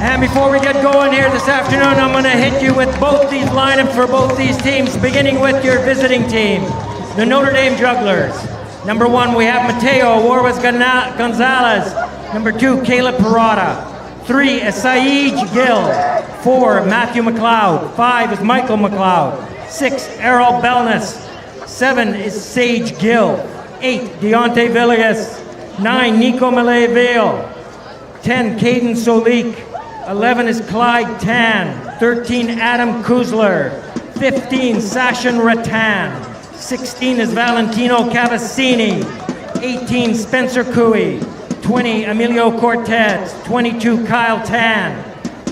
And before we get going here this afternoon, I'm going to hit you with both these lineups for both these teams, beginning with your visiting team, the Notre Dame Jugglers. Number 1, we have Mateo Warwas Gonzalez. Number 2, Caleb Parada. 3 is Saeed Gill. 4, Matthew McLeod. 5 is Michael McLeod. 6, Errol Belness. 7 is Sage Gill. 8, Deontay Villegas. 9, Nico Malay-Vale. 10, Caden Solik. 11 is Clyde Tan. 13, Adam Kuzler. 15, Sachin Ratan. 16 is Valentino Cavassini. 18, Spencer Cooey. 20, Emilio Cortez. 22, Kyle Tan.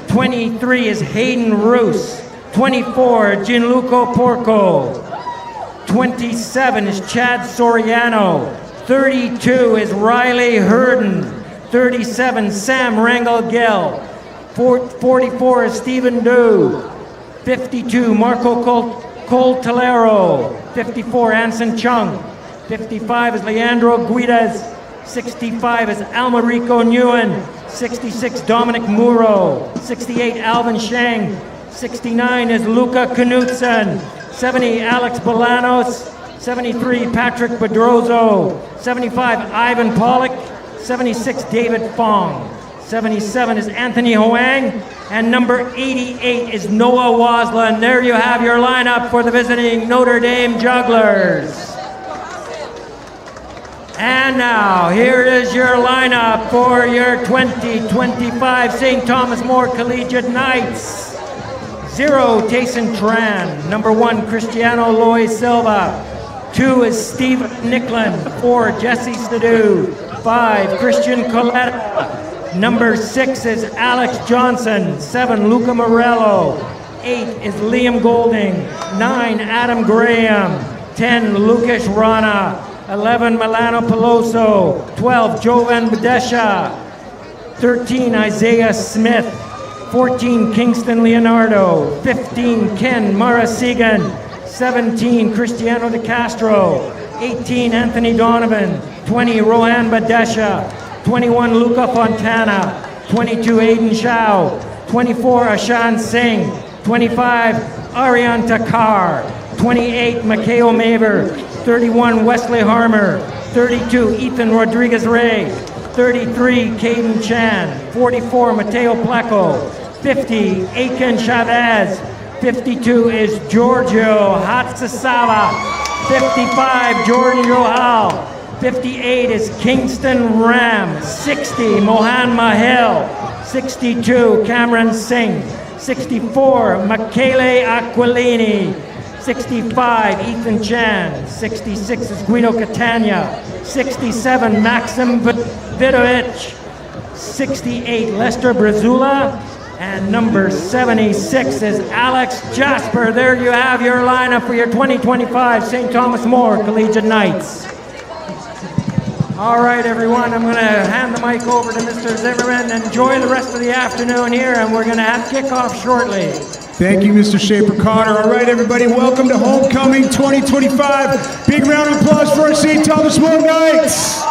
23 is Hayden Roos. 24, Gianluca Porco. 27 is Chad Soriano. 32 is Riley Herden. 37, Sam Rangel Gill. 44 is Stephen Dew. 52, Marco Coltellero. 54, Anson Chung. 55 is Leandro Guidas. 65 is Almarico Nguyen. 66, Dominic Muro. 68, Alvin Sheng. 69 is Luca Knutson. 70, Alex Bolanos. 73, Patrick Bedrozo. 75, Ivan Pollock. 76, David Fong. 77 is Anthony Hoang. And number 88 is Noah Wasla. And there you have your lineup for the visiting Notre Dame Jugglers. And now, here is your lineup for your 2025 St. Thomas More Collegiate Knights. 0, Tayson Tran. Number 1, Cristiano Loy Silva. 2 is Steve Nicklin. 4, Jesse Stadu. 5, Christian Coletta. Number 6 is Alex Johnson. 7, Luca Morello. 8 is Liam Golding. 9, Adam Graham. 10, Lukesh Rana. 11, Milano Peloso. 12, Jovan Badesha. 13, Isaiah Smith. 14, Kingston Leonardo. 15, Ken Marasigan. 17, Cristiano De Castro. 18, Anthony Donovan. 20, Rohan Badesha. 21, Luca Fontana. 22, Aiden Shao. 24, Ashan Singh. 25, Aryan Takar. 28, Makeo Maver. 31, Wesley Harmer. 32, Ethan Rodriguez-Ray. 33, Caden Chan. 44, Mateo Pleco. 50, Aiken Chavez. 52 is Giorgio Hatsasava. 55, Jordan Johal. 58 is Kingston Ram. 60, Mohan Mahil. 62, Cameron Singh. 64, Michele Aquilini. 65, Ethan Chan. 66 is Guido Catania. 67, Maxim Vidovic. 68, Lester Brazula. And number 76 is Alex Jasper. There you have your lineup for your 2025 St. Thomas More Collegiate Knights. All right, everyone, I'm going to hand the mic over to Mr. Zimmerman. Enjoy the rest of the afternoon here, and we're going to have kickoff shortly. Thank you, Mr. Shaper-Connor. All right, everybody, welcome to Homecoming 2025. Big round of applause for our St. Thomas More Knights.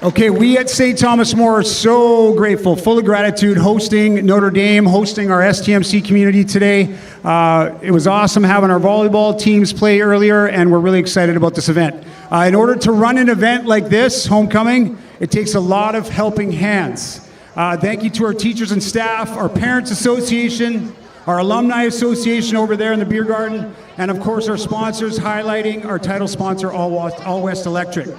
Okay, we at St. Thomas More are so grateful, full of gratitude, hosting Notre Dame, hosting our STMC community today. It was awesome having our volleyball teams play earlier, and we're really excited about this event. In order to run an event like this, Homecoming, it takes a lot of helping hands. Thank you to our teachers and staff, our Parents Association, our Alumni Association over there in the beer garden, and of course our sponsors, highlighting our title sponsor, All West Electric.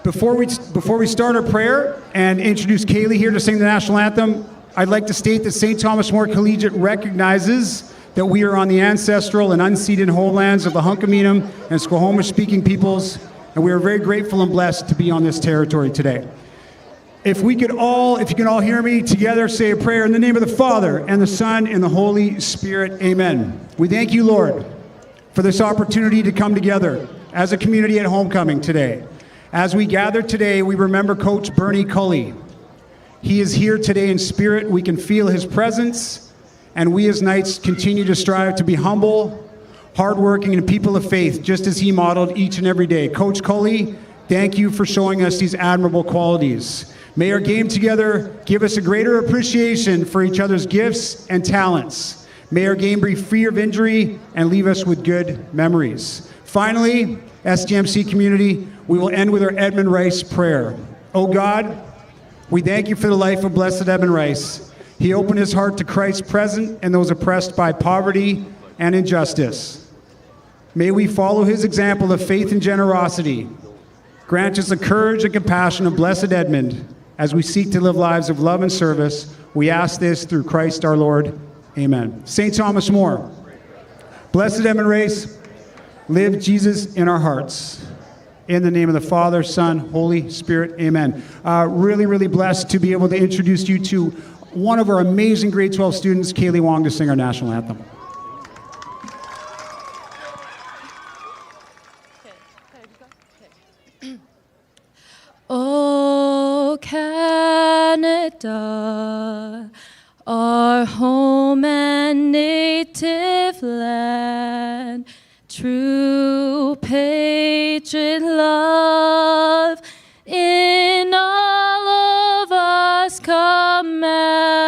Before we start our prayer and introduce Kaylee here to sing the national anthem, I'd like to state that St. Thomas More Collegiate recognizes that we are on the ancestral and unceded homelands of the Hunkaminam and Squamish-speaking peoples, and we are very grateful and blessed to be on this territory today. If you can all hear me together, say a prayer in the name of the Father, and the Son, and the Holy Spirit. Amen. We thank you, Lord, for this opportunity to come together as a community at Homecoming today. As we gather today, we remember Coach Bernie Cully. He is here today in spirit. We can feel his presence, and we as Knights continue to strive to be humble, hardworking, and people of faith, just as he modeled each and every day. Coach Cully, thank you for showing us these admirable qualities. May our game together give us a greater appreciation for each other's gifts and talents. May our game be free of injury and leave us with good memories. Finally, STMC community, we will end with our Edmund Rice prayer. Oh God, we thank you for the life of Blessed Edmund Rice. He opened his heart to Christ present and those oppressed by poverty and injustice. May we follow his example of faith and generosity. Grant us the courage and compassion of Blessed Edmund as we seek to live lives of love and service. We ask this through Christ our Lord. Amen. St. Thomas More. Blessed Edmund Rice, live Jesus in our hearts. In the name of the Father, Son, Holy Spirit, amen. Really, really blessed to be able to introduce you to one of our amazing grade 12 students, Kaylee Wong, to sing our national anthem. Oh, Canada, our home and native land, true patriot love in all of us command.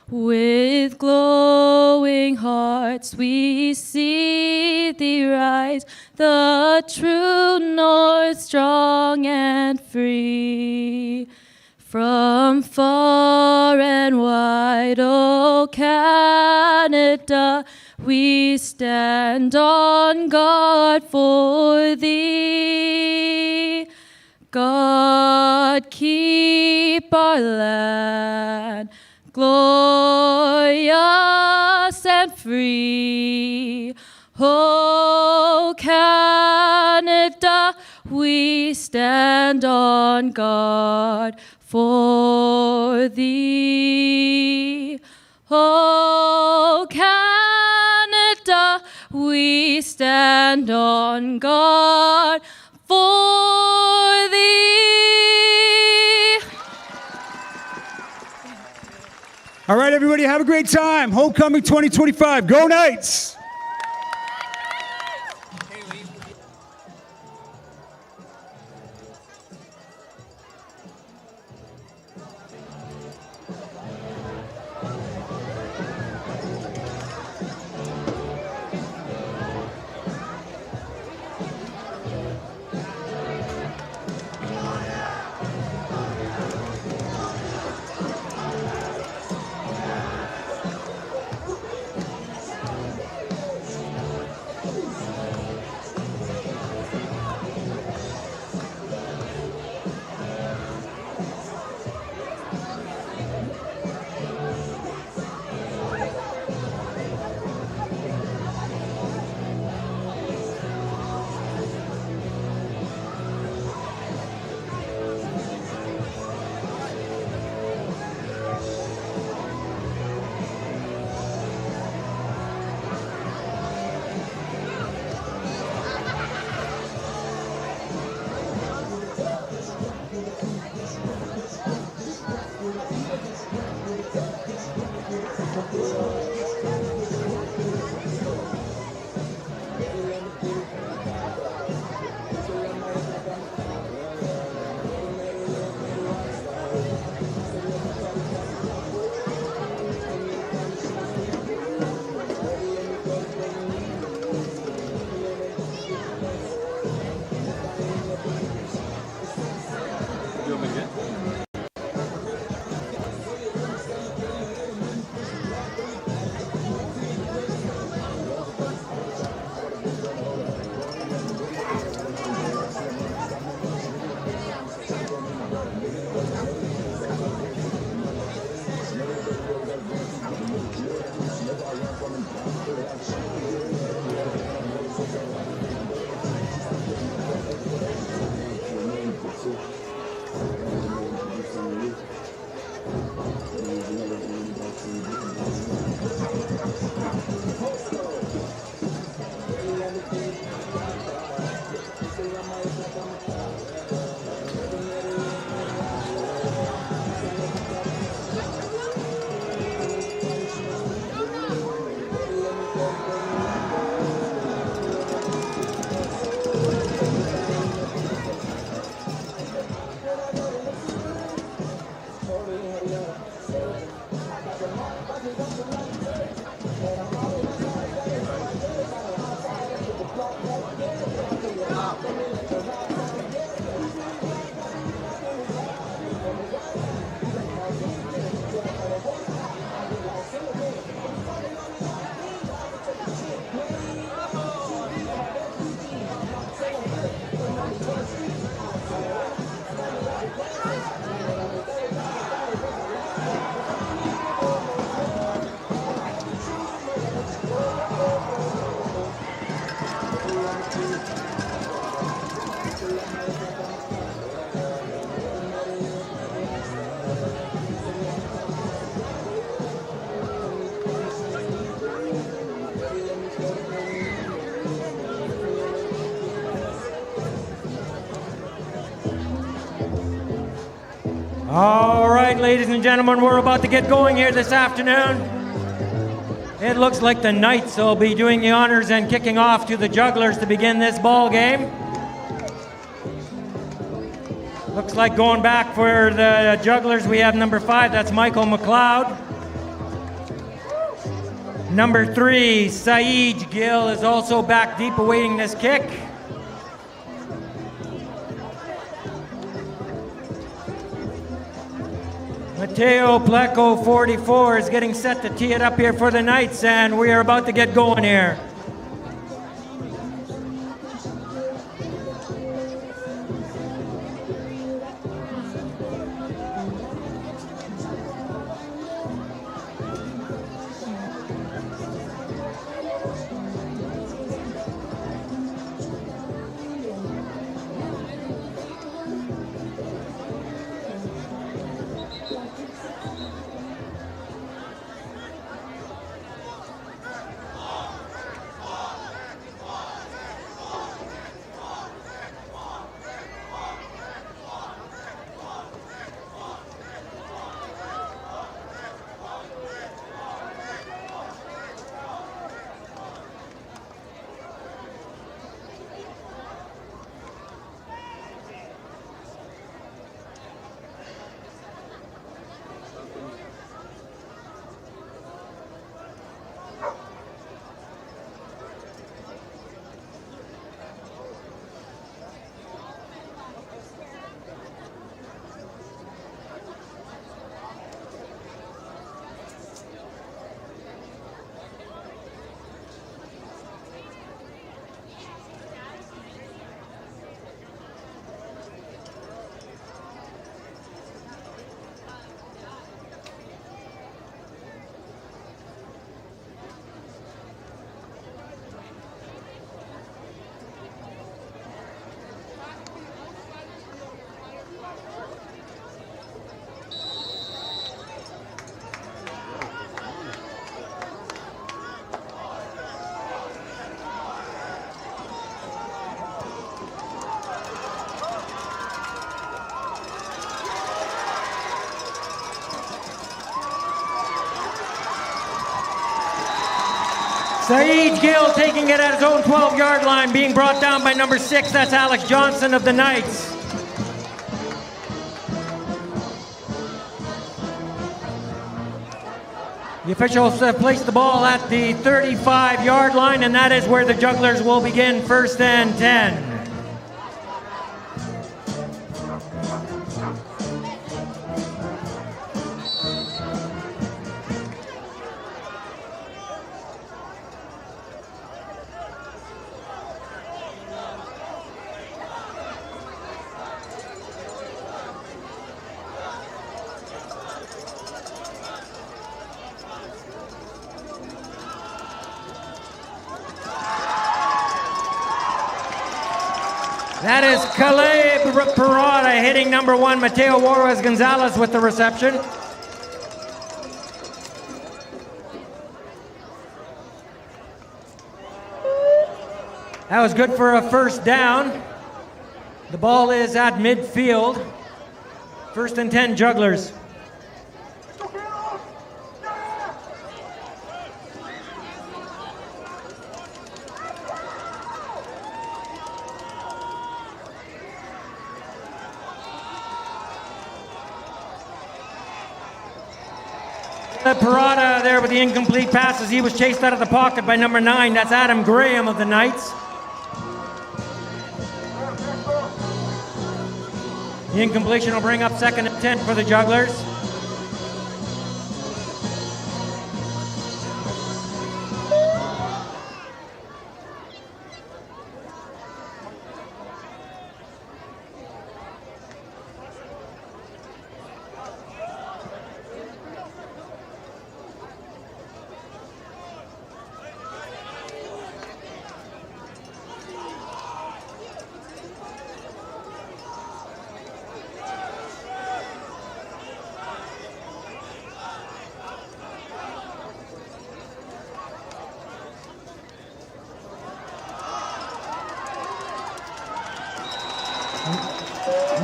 With glowing hearts we see thee rise, the true North strong and free. From far and wide, O Canada, we stand on guard for thee. God, keep our land glorious and free. O Canada, we stand on guard for thee. O Canada, we stand on guard for thee. All right, everybody, have a great time. Homecoming 2025. Go Knights! You want me to get? All right, ladies and gentlemen, we're about to get going here this afternoon. It looks like the Knights will be doing the honors and kicking off to the Jugglers to begin this ball game. Looks like going back for the Jugglers, we have number 5, that's Michael McLeod. Number 3, Saeed Gill is also back deep awaiting this kick. Mateo Pleco, 44, is getting set to tee it up here for the Knights, and we are about to get going here. Saeed Gill taking it at his own 12-yard line, being brought down by number 6, that's Alex Johnson of the Knights. The officials have placed the ball at the 35-yard line, and that is where the Jugglers will begin first and 10. That is Caleb Parada hitting number 1, Mateo Juarez Gonzalez with the reception. That was good for a first down. The ball is at midfield. First and 10, Jugglers. Parada there with the incomplete passes. He was chased out of the pocket by number 9. That's Adam Graham of the Knights. The incompletion will bring up second and 10 for the Jugglers.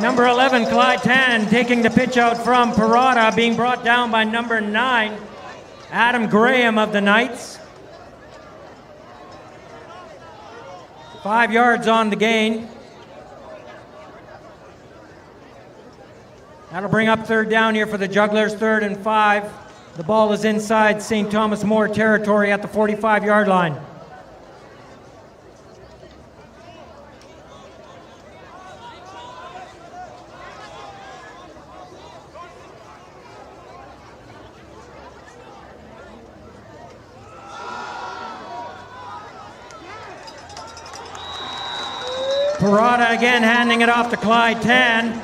Number 11, Clyde Tan, taking the pitch out from Parada, being brought down by number 9, Adam Graham of the Knights. 5 yards on the gain. That'll bring up third down here for the Jugglers, 3rd and 5. The ball is inside St. Thomas More territory at the 45-yard line. Parada again handing it off to Clyde Tan.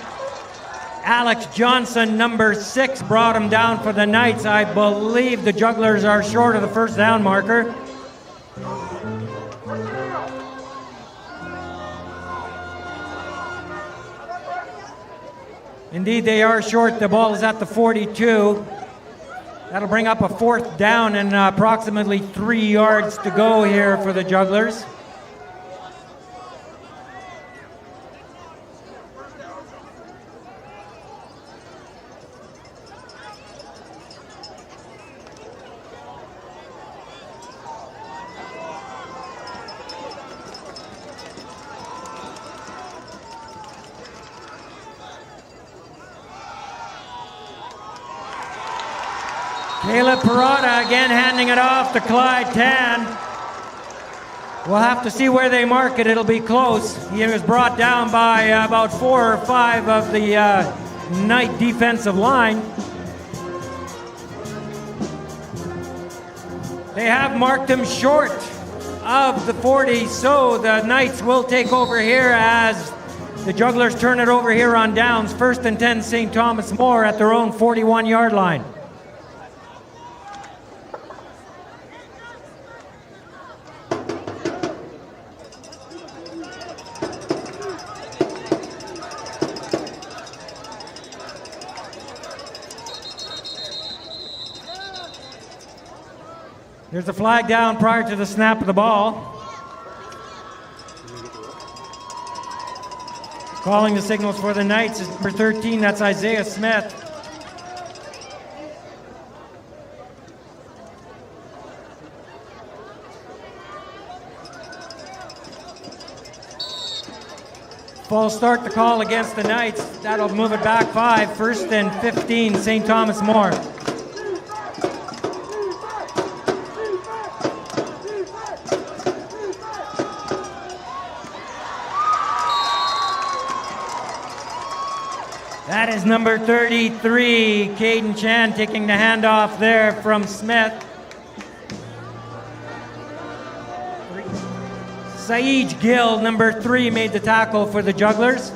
Alex Johnson, number 6, brought him down for the Knights. I believe the Jugglers are short of the first down marker. Indeed, they are short. The ball is at the 42. That'll bring up a 4th down and approximately 3 yards to go here for the Jugglers. Caleb Parada again handing it off to Clyde Tan. We'll have to see where they mark it. It'll be close. He was brought down by about 4 or 5 of the Knight defensive line. They have marked him short of the 40, so the Knights will take over here as the Jugglers turn it over here on downs. 1st and 10, St. Thomas More at their own 41-yard line. There's a flag down prior to the snap of the ball. Calling the signals for the Knights is number 13, that's Isaiah Smith. False start to call against the Knights. That'll move it back 5, 1st and 15, St. Thomas More. That is number 33, Caden Chan, taking the handoff there from Smith. Saeed Gill, number 3, made the tackle for the Jugglers.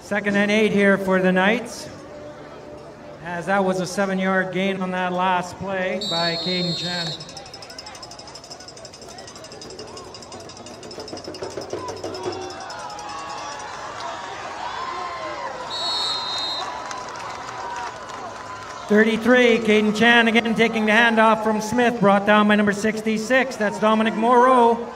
Second and 8 here for the Knights, as that was a 7-yard gain on that last play by Caden Chan. Caden Chan again taking the handoff from Smith, brought down by number 66. That's Dominic Moreau.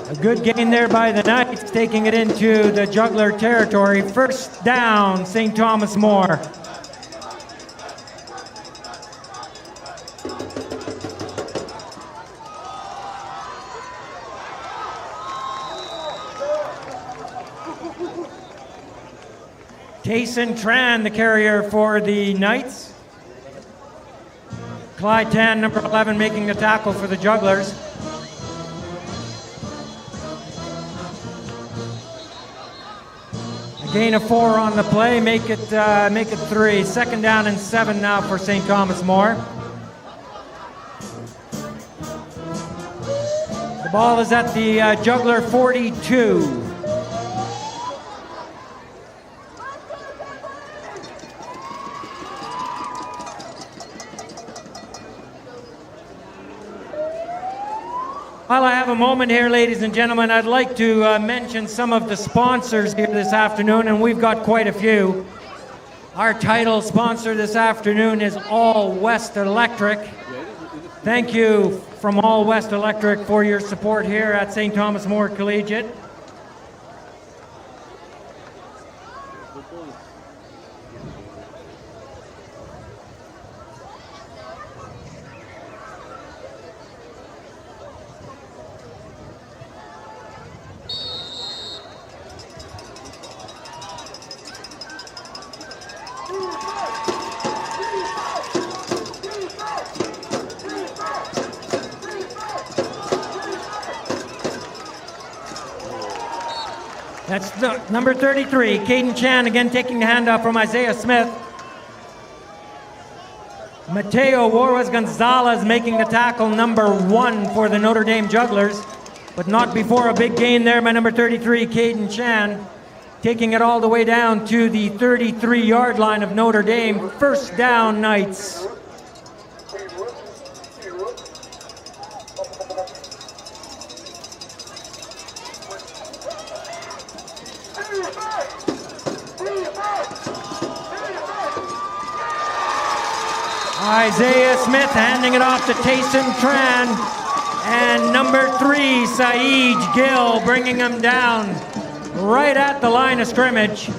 A good gain there by the Knights, taking it into the Juggler territory. 1st down, St. Thomas More. Tayson Tran, the carrier for the Knights. Clyde Tan, number 11, making the tackle for the Jugglers. A gain of 4 on the play, make it 3. 2nd down and 7 now for St. Thomas More. The ball is at the Juggler 42. While I have a moment here, ladies and gentlemen, I'd like to mention some of the sponsors here this afternoon, and we've got quite a few. Our title sponsor this afternoon is All West Electric. Thank you from All West Electric for your support here at St. Thomas More Collegiate. That's number 33, Caden Chan, again taking the handoff from Isaiah Smith. Mateo Juarez Gonzalez making the tackle, number 1 for the Notre Dame Jugglers, but not before a big gain there by number 33, Caden Chan, taking it all the way down to the 33-yard line of Notre Dame. First down, Knights. Isaiah Smith handing it off to Tayson Tran, and number 3, Saeed Gill, bringing him down right at the line of scrimmage.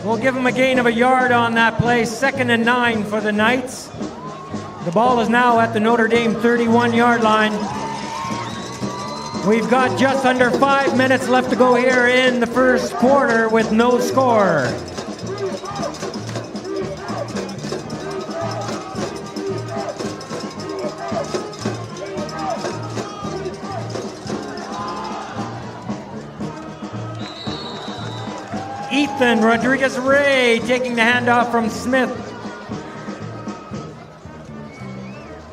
We'll give him a gain of a yard on that play. 2nd and 9 for the Knights. The ball is now at the Notre Dame 31-yard line. We've got just under 5 minutes left to go here in the first quarter with no score. Ethan Rodriguez-Ray taking the handoff from Smith.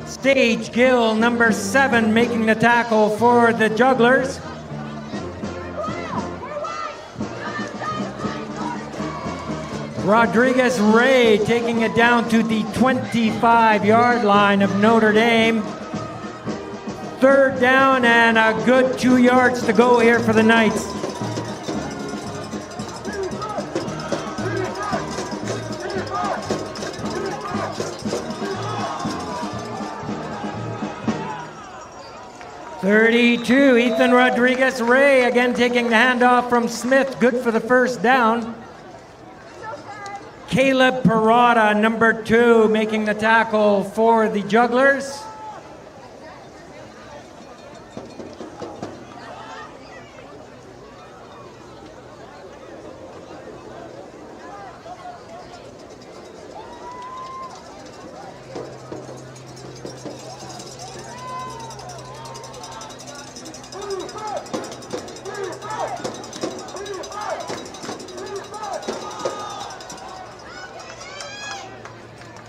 Stage Gill, number 7, making the tackle for the Jugglers. Rodriguez-Ray taking it down to the 25-yard line of Notre Dame. 3rd down and a good 2 yards to go here for the Knights. .32, Ethan Rodriguez-Ray again taking the handoff from Smith, good for the first down. Caleb Parada, number 2, making the tackle for the Jugglers.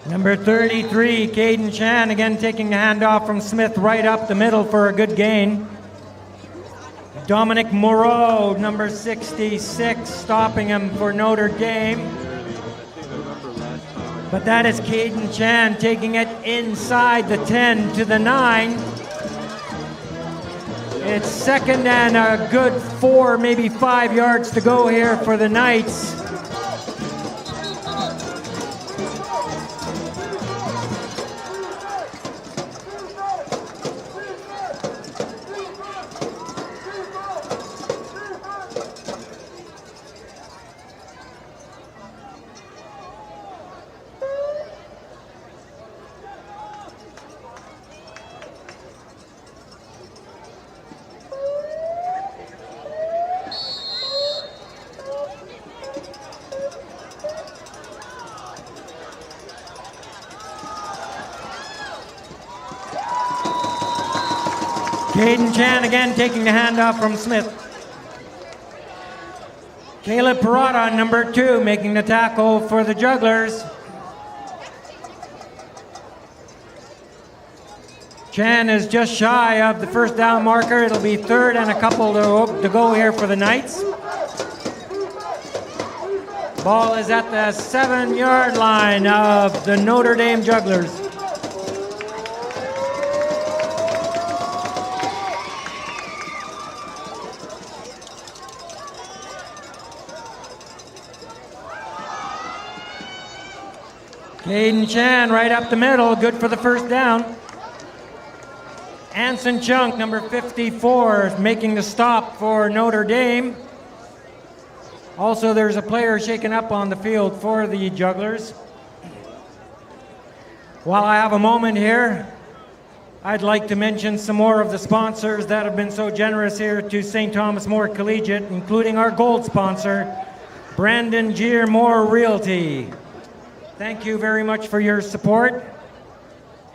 Number 33, Caden Chan, again taking the handoff from Smith right up the middle for a good gain. Dominic Moreau, number 66, stopping him for Notre Dame. But that is Caden Chan taking it inside the 10 to the 9. It's 2nd and a good 4, maybe 5 yards to go here for the Knights. Caden Chan again taking the handoff from Smith. Caleb Parada, number 2, making the tackle for the Jugglers. Chan is just shy of the first down marker. It'll be 3rd and a couple to go here for the Knights. Ball is at the 7-yard line of the Notre Dame Jugglers. Caden Chan right up the middle, good for the first down. Anson Chung, number 54, is making the stop for Notre Dame. Also, there's a player shaken up on the field for the Jugglers. While I have a moment here, I'd like to mention some more of the sponsors that have been so generous here to St. Thomas More Collegiate, including our gold sponsor, Brandon Gier Moore Realty. Thank you very much for your support.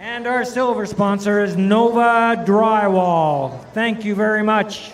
And our silver sponsor is Nova Drywall. Thank you very much.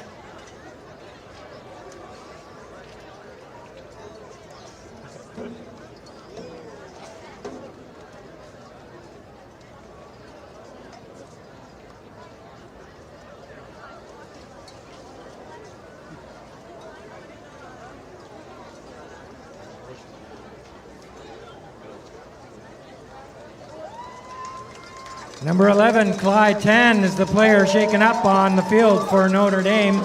Number 11, Clyde Tan, is the player shaken up on the field for Notre Dame.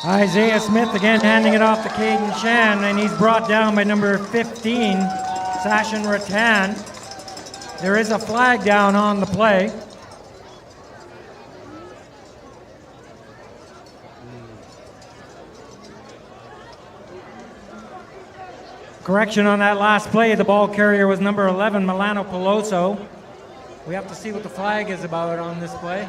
Isaiah Smith again handing it off to Caden Chan, and he's brought down by number 15, Sachin Ratan. There is a flag down on the play. Correction on that last play, the ball carrier was number 11, Milano Peloso. We have to see what the flag is about on this play.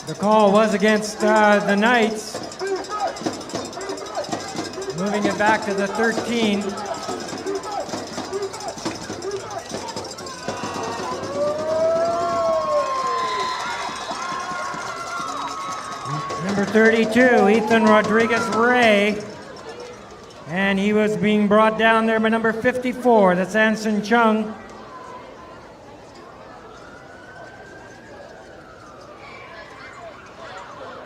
The call was against the Knights. Moving it back to the 13. Number 32, Ethan Rodriguez-Ray. And he was being brought down there by number 54, that's Anson Chung.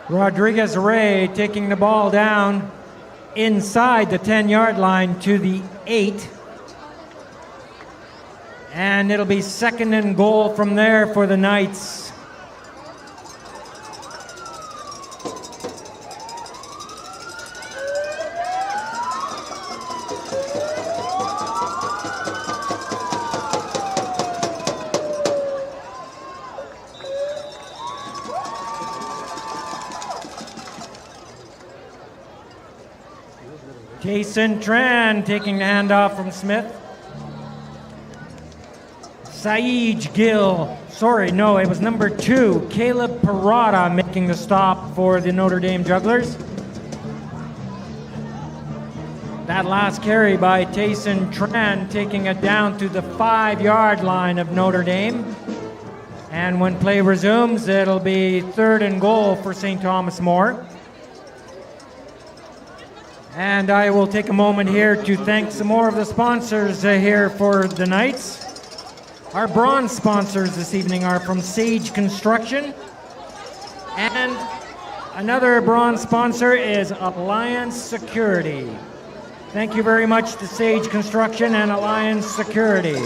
Rodriguez-Ray taking the ball down inside the 10-yard line to the 8. And it'll be second and goal from there for the Knights. Jason Tran taking the handoff from Smith. Saeed Gill, it was number 2, Caleb Parada making the stop for the Notre Dame Jugglers. That last carry by Jason Tran taking it down to the 5-yard line of Notre Dame. And when play resumes, it'll be third and goal for St. Thomas More. And I will take a moment here to thank some more of the sponsors here for the Knights. Our bronze sponsors this evening are from Sage Construction. And another bronze sponsor is Alliance Security. Thank you very much to Sage Construction and Alliance Security.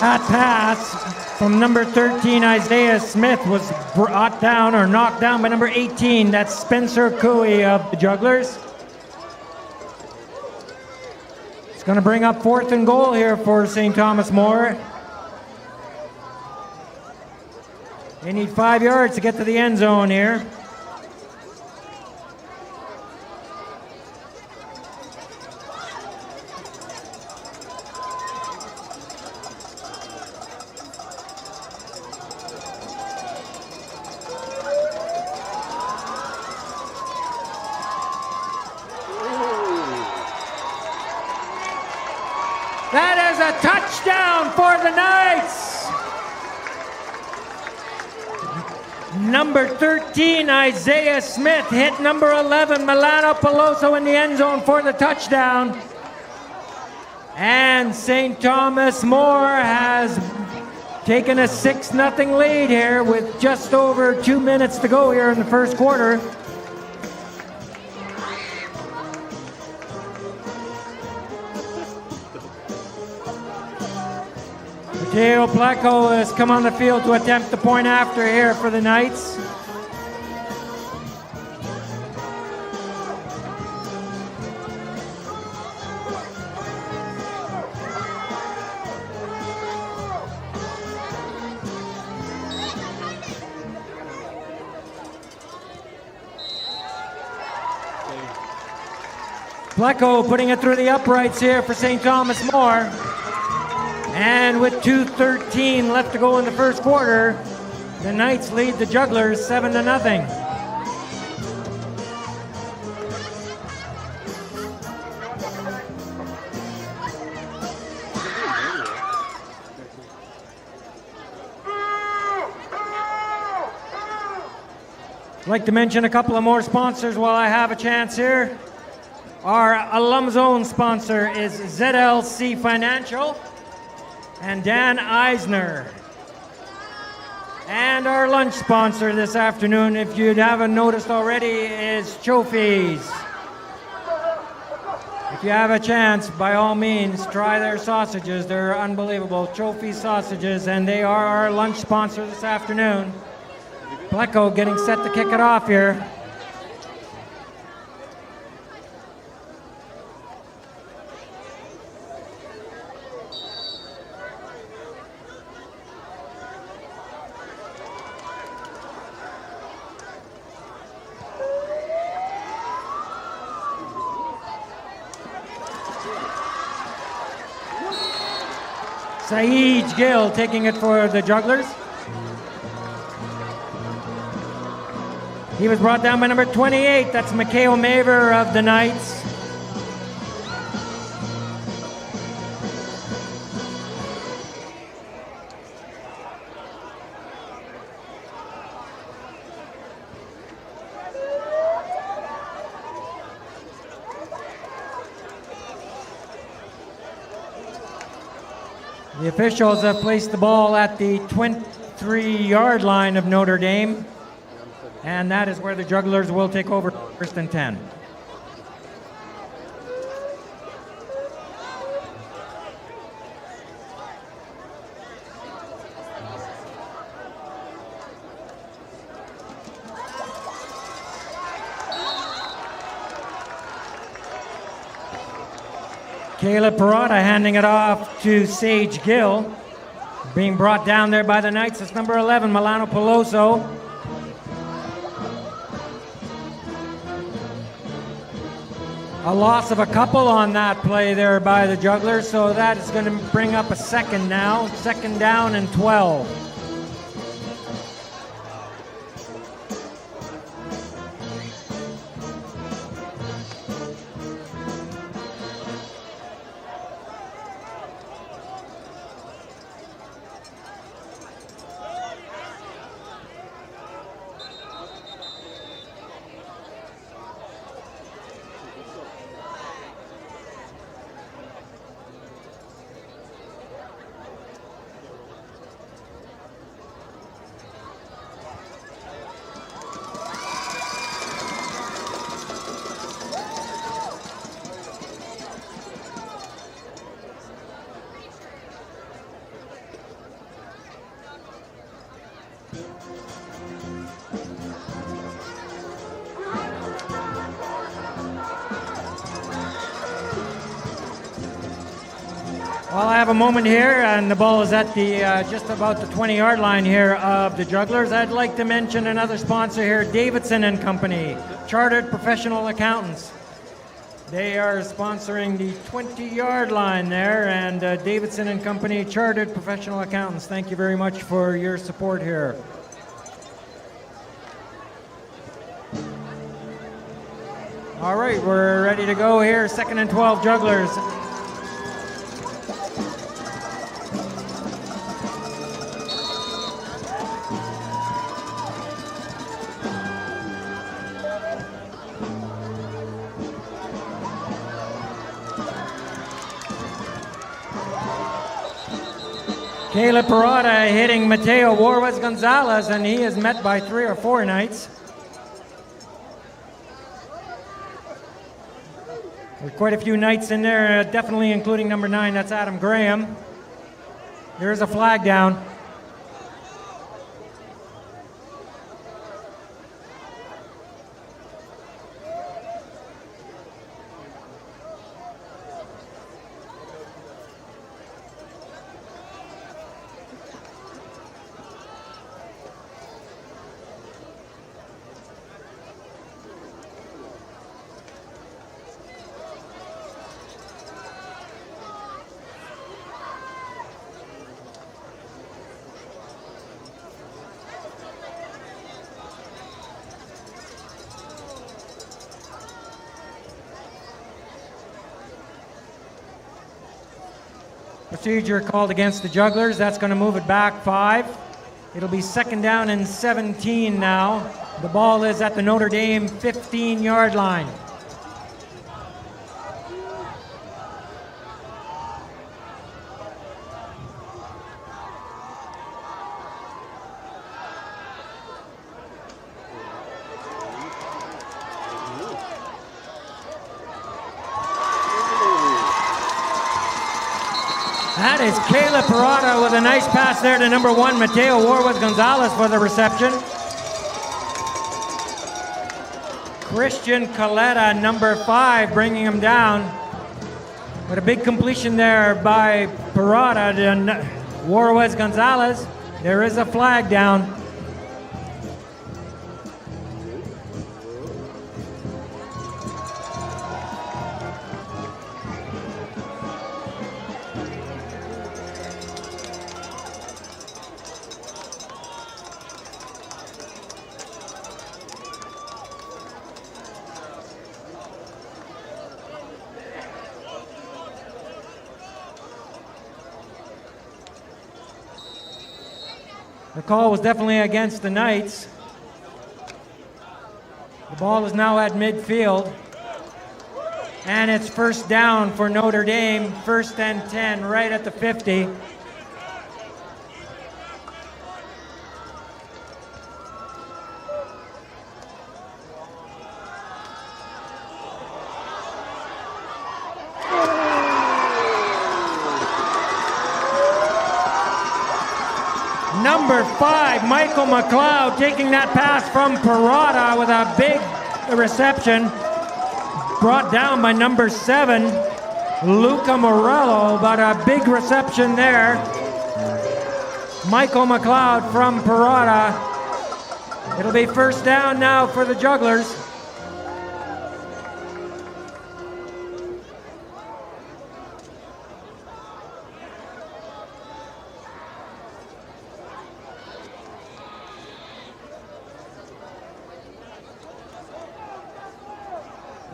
That pass from number 13, Isaiah Smith, was brought down or knocked down by number 18. That's Spencer Cooey of the Jugglers. It's going to bring up fourth and goal here for St. Thomas More. They need 5 yards to get to the end zone here. a touchdown for the Knights. Number 13, Isaiah Smith, hit number 11, Milano Peloso in the end zone for the touchdown. And St. Thomas More has taken a 6-0 lead here with just over 2 minutes to go here in the first quarter. Mateo Pleco has come on the field to attempt the point after here for the Knights. Pleco putting it through the uprights here for St. Thomas More. And with 2:13 left to go in the first quarter, the Knights lead the Jugglers 7-0. I'd like to mention a couple of more sponsors while I have a chance here. Our Alum Zone sponsor is ZLC Financial and Dan Eisner. And our lunch sponsor this afternoon, if you haven't noticed already, is Chofies. If you have a chance, by all means, try their sausages. They're unbelievable. Chofies sausages, and they are our lunch sponsor this afternoon. Pleco getting set to kick it off here. Saeed Gill taking it for the Jugglers. He was brought down by number 28. That's Mikhail Maver of the Knights. The officials have placed the ball at the 23-yard line of Notre Dame, and that is where the Jugglers will take over first and 10. Caleb Parada handing it off to Sage Gill. Being brought down there by the Knights is number 11, Milano Peloso. A loss of a couple on that play there by the Jugglers, so that is going to bring up a second now. Second down and 12. Well, I have a moment here, and the ball is at the just about the 20-yard line here of the Jugglers. I'd like to mention another sponsor here, Davidson and Company, Chartered Professional Accountants. They are sponsoring the 20-yard line there, and Davidson and Company, Chartered Professional Accountants. Thank you very much for your support here. All right, we're ready to go here. Second and 12, Jugglers. Caleb Parada hitting Mateo Warwas Gonzalez, and he is met by 3 or 4 Knights. There are quite a few Knights in there, definitely including number 9, that's Adam Graham. There is a flag down. Procedure called against the jugglers. That's going to move it back 5. It'll be 2nd down and 17 now. The ball is at the Notre Dame 15-yard line. That is Caleb Parada with a nice pass there to number 1, Mateo Warwas Gonzalez for the reception. Christian Coletta, number 5, bringing him down. With a big completion there by Parada to Warwas Gonzalez. There is a flag down. The call was definitely against the Knights. The ball is now at midfield. And it's 1st down for Notre Dame, 1st and 10, right at the 50. Number 5, Michael McLeod, taking that pass from Parada with a big reception. Brought down by number 7, Luca Morello, but a big reception there. Michael McLeod from Parada. It'll be 1st down now for the Jugglers.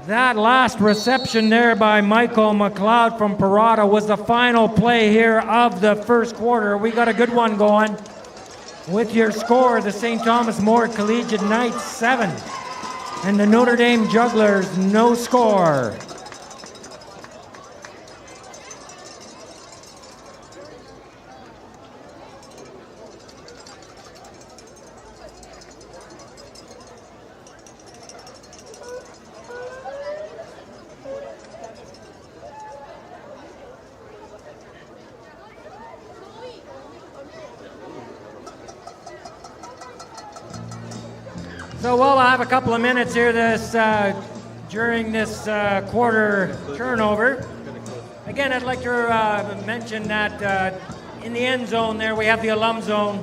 That last reception there by Michael McLeod from Parada was the final play here of the 1st quarter. We got a good one going. With your score, the St. Thomas More Collegiate Knights 7 and the Notre Dame Jugglers no score. So we'll have a couple of minutes here during this quarter turnover. Again, I'd like to mention that in the end zone there we have the alum zone.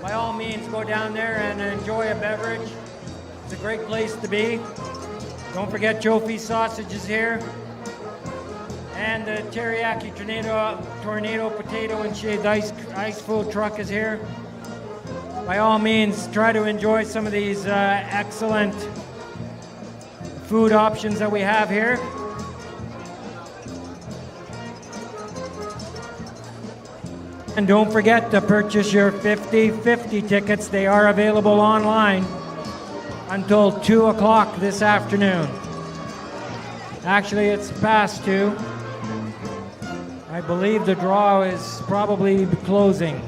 By all means, go down there and enjoy a beverage. It's a great place to be. Don't forget Jofi sausages here. And the teriyaki tornado potato and shaved ice food truck is here. By all means, try to enjoy some of these excellent food options that we have here. And don't forget to purchase your 50/50 tickets. They are available online until 2 o'clock this afternoon. Actually, it's past 2. I believe the draw is probably closing.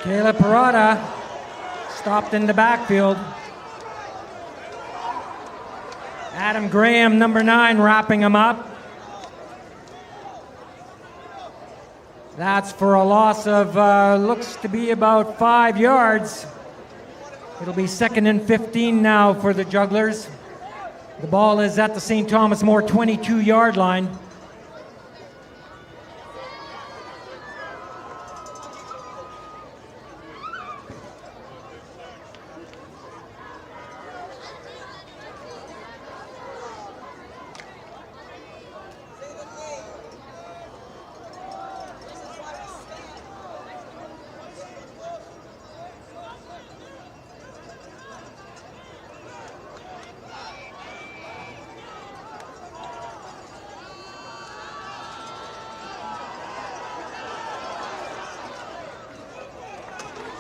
Caleb Parada stopped in the backfield. Adam Graham, number 9, wrapping him up. That's for a loss of, looks to be about 5 yards. It'll be 2nd and 15 now for the Jugglers. The ball is at the St. Thomas More 22-yard line.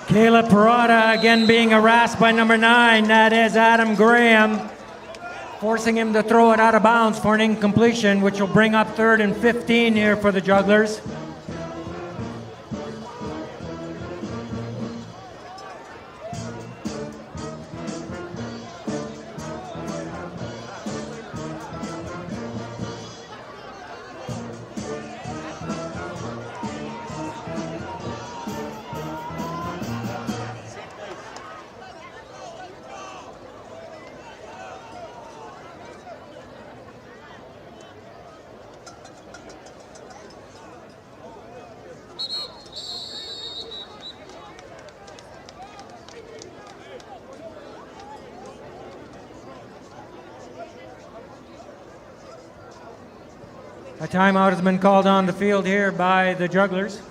Caleb Parada again being harassed by number 9, that is Adam Graham, forcing him to throw it out of bounds for an incompletion, which will bring up 3rd and 15 here for the Jugglers. A timeout has been called on the field here by the Jugglers.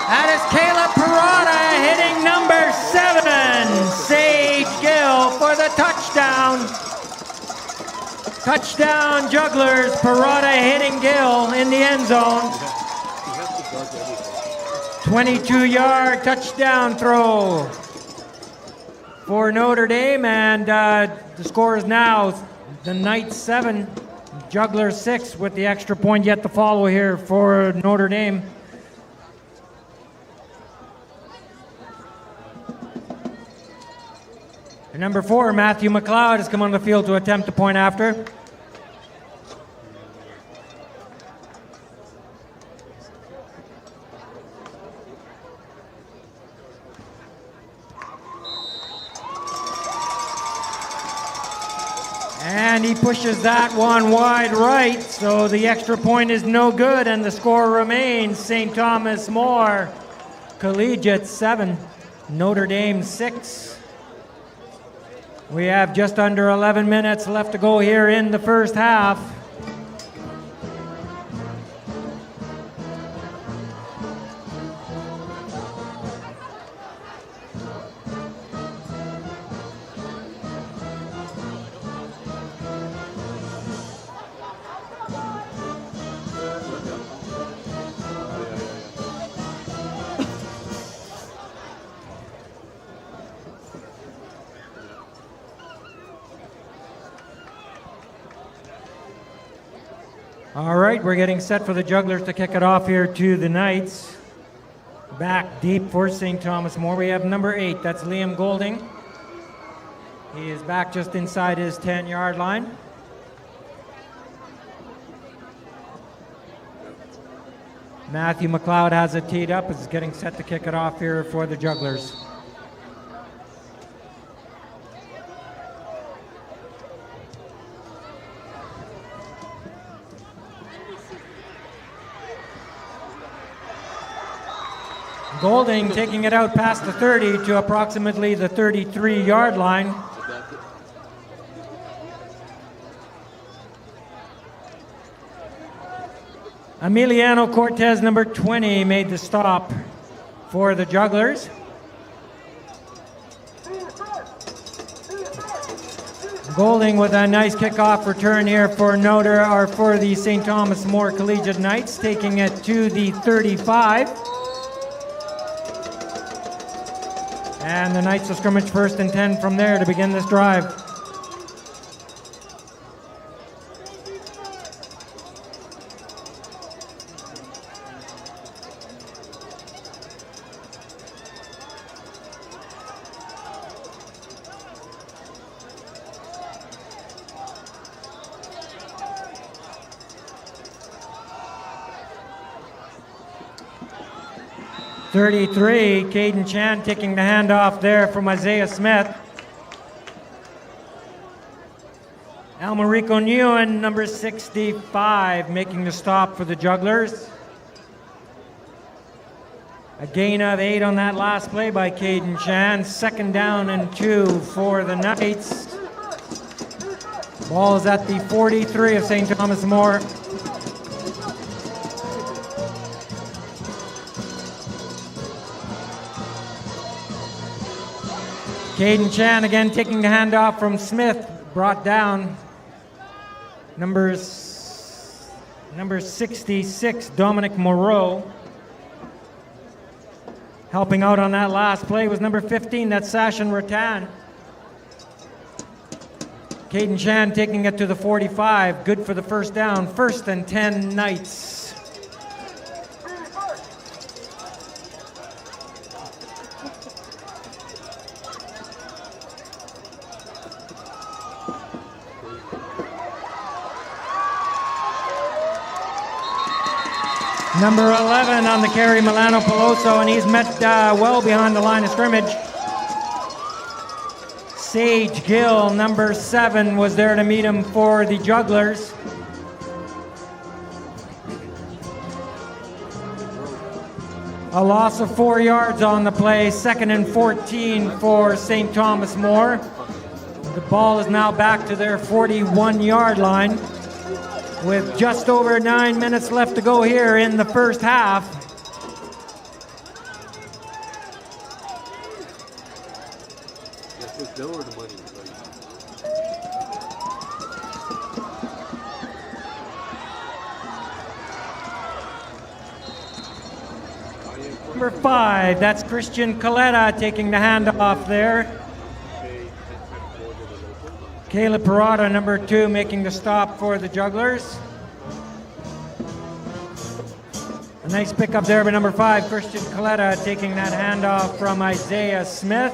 That is Caleb Parada hitting number 7, Sage Gill, for the touchdown. Touchdown Jugglers, Parada hitting Gill in the end zone. 22-yard touchdown throw for Notre Dame, and the score is now the Knights 7, Jugglers 6, with the extra point yet to follow here for Notre Dame. And number 4, Matthew McLeod, has come on the field to attempt the point after. And he pushes that one wide right, so the extra point is no good, and the score remains St. Thomas More, Collegiate 7, Notre Dame 6. We have just under 11 minutes left to go here in the first half. All right, we're getting set for the jugglers to kick it off here to the Knights. Back deep for St. Thomas More. We have number 8, that's Liam Golding. He is back just inside his 10-yard line. Matthew McLeod has it teed up, is getting set to kick it off here for the jugglers. Golding taking it out past the 30 to approximately the 33-yard line. Emiliano Cortez, number 20, made the stop for the jugglers. Golding with a nice kickoff return here for Notre, or for the St. Thomas More Collegiate Knights, taking it to the 35. And the Knights will scrimmage first and 10 from there to begin this drive. .33, Caden Chan taking the handoff there from Isaiah Smith. Almarico Nguyen, number 65, making the stop for the jugglers. A gain of 8 on that last play by Caden Chan. 2nd down and 2 for the Knights. Ball is at the 43 of St. Thomas More. Caden Chan again taking the handoff from Smith, brought down. Number 66, Dominic Moreau. Helping out on that last play was number 15, that's Sachin Ratan. Caden Chan taking it to the 45, good for the first down. 1st and 10 Knights. Number 11 on the carry, Milano Peloso, and he's met well behind the line of scrimmage. Sage Gill, number 7, was there to meet him for the jugglers. A loss of 4 yards on the play, 2nd and 14 for St. Thomas More. The ball is now back to their 41-yard line, with just over 9 minutes left to go here in the first half. Number 5, that's Christian Coletta taking the handoff there. Caleb Parada, number 2, making the stop for the jugglers. A nice pickup there by number 5, Christian Coletta, taking that handoff from Isaiah Smith.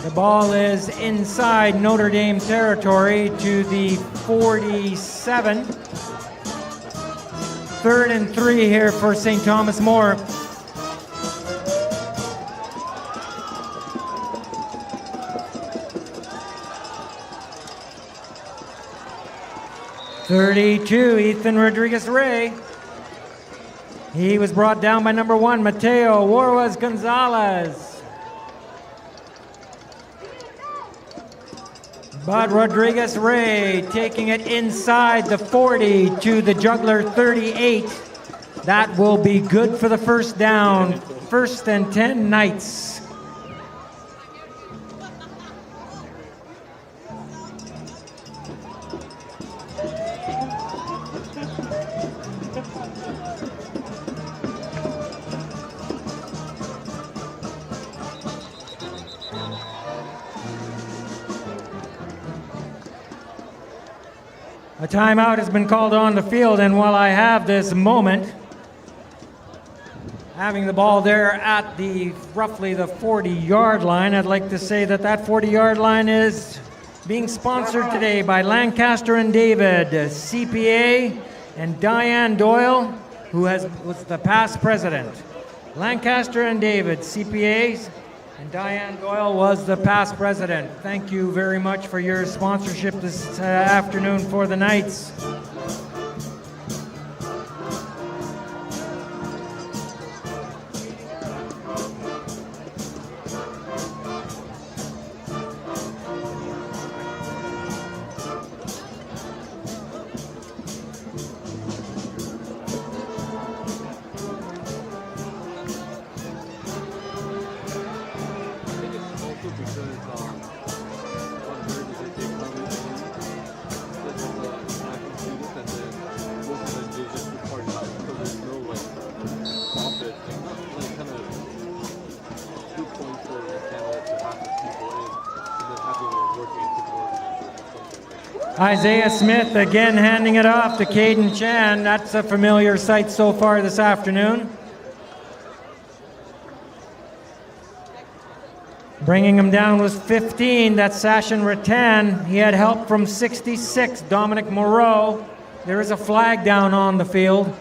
The ball is inside Notre Dame territory to the 47. 3rd and 3 here for St. Thomas More. .32, Ethan Rodriguez-Ray. He was brought down by number 1, Mateo Warwas Gonzalez. But Rodriguez-Ray taking it inside the 40 to the juggler 38. That will be good for the first down. 1st and 10 Knights. A timeout has been called on the field, and while I have this moment, having the ball there at the roughly the 40-yard line, I'd like to say that that 40-yard line is being sponsored today by Lancaster and David, CPA, and Diane Doyle, who was the past president. Lancaster and David, CPAs, and Diane Doyle was the past president. Thank you very much for your sponsorship this afternoon for the Knights. Isaiah Smith again handing it off to Caden Chan. That's a familiar sight so far this afternoon. Bringing him down was 15. That's Sachin Ratan. He had help from 66, Dominic Moreau. There is a flag down on the field.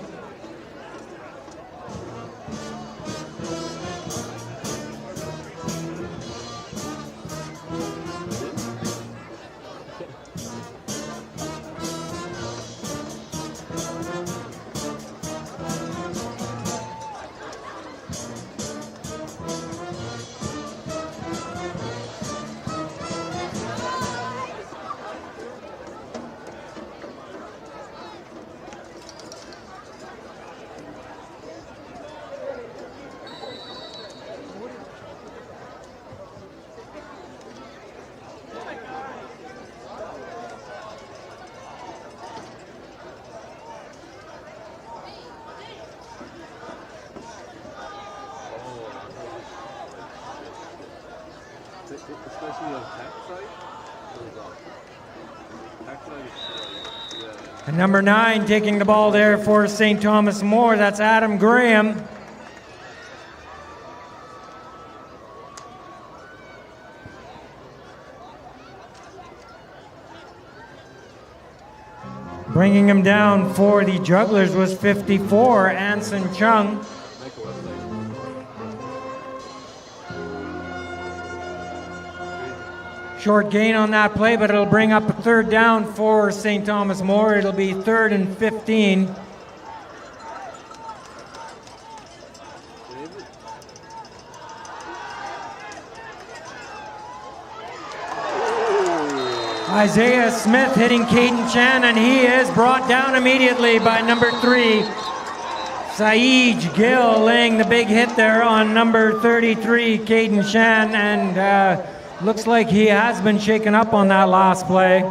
And number 9 taking the ball there for St. Thomas More, that's Adam Graham. Bringing him down for the Jugglers was 54, Anson Chung. Short gain on that play, but it'll bring up a third down for St. Thomas More. It'll be 3rd and 15. Isaiah Smith hitting Caden Chan, and he is brought down immediately by number 3. Saeed Gill laying the big hit there on number 33, Caden Chan, and looks like he has been shaken up on that last play.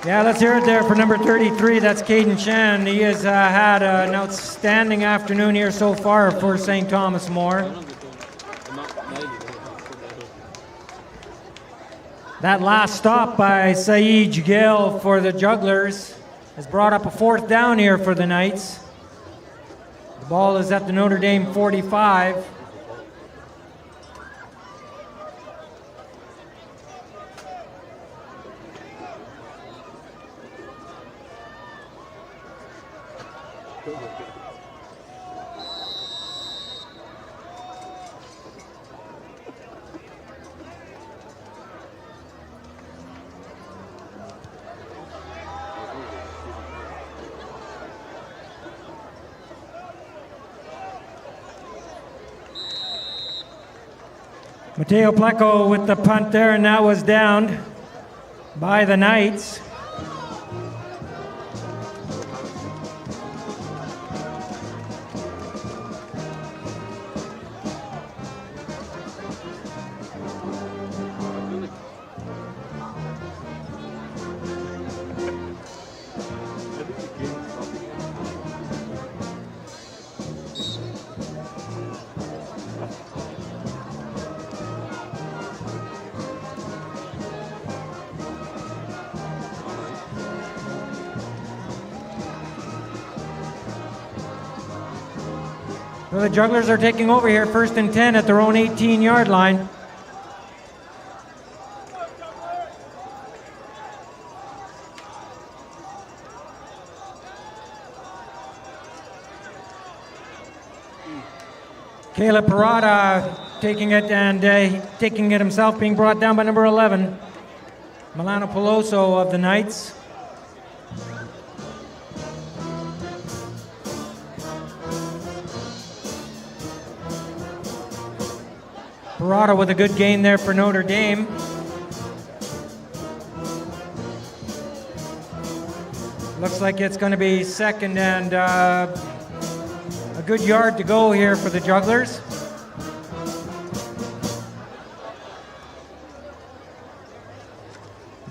Yeah, let's hear it there for number 33. That's Caden Chan. He has had an outstanding afternoon here so far for St. Thomas More. That last stop by Saeed Gill for the Jugglers has brought up a 4th down here for the Knights. The ball is at the Notre Dame 45. Mateo Pleco with the punt there, and that was downed by the Knights. So the Jugglers are taking over here, 1st and 10 at their own 18-yard line. Caleb Parada taking it and taking it himself, being brought down by number 11, Milano Peloso of the Knights. Parada with a good gain there for Notre Dame. Looks like it's going to be 2nd and a good yard to go here for the Jugglers.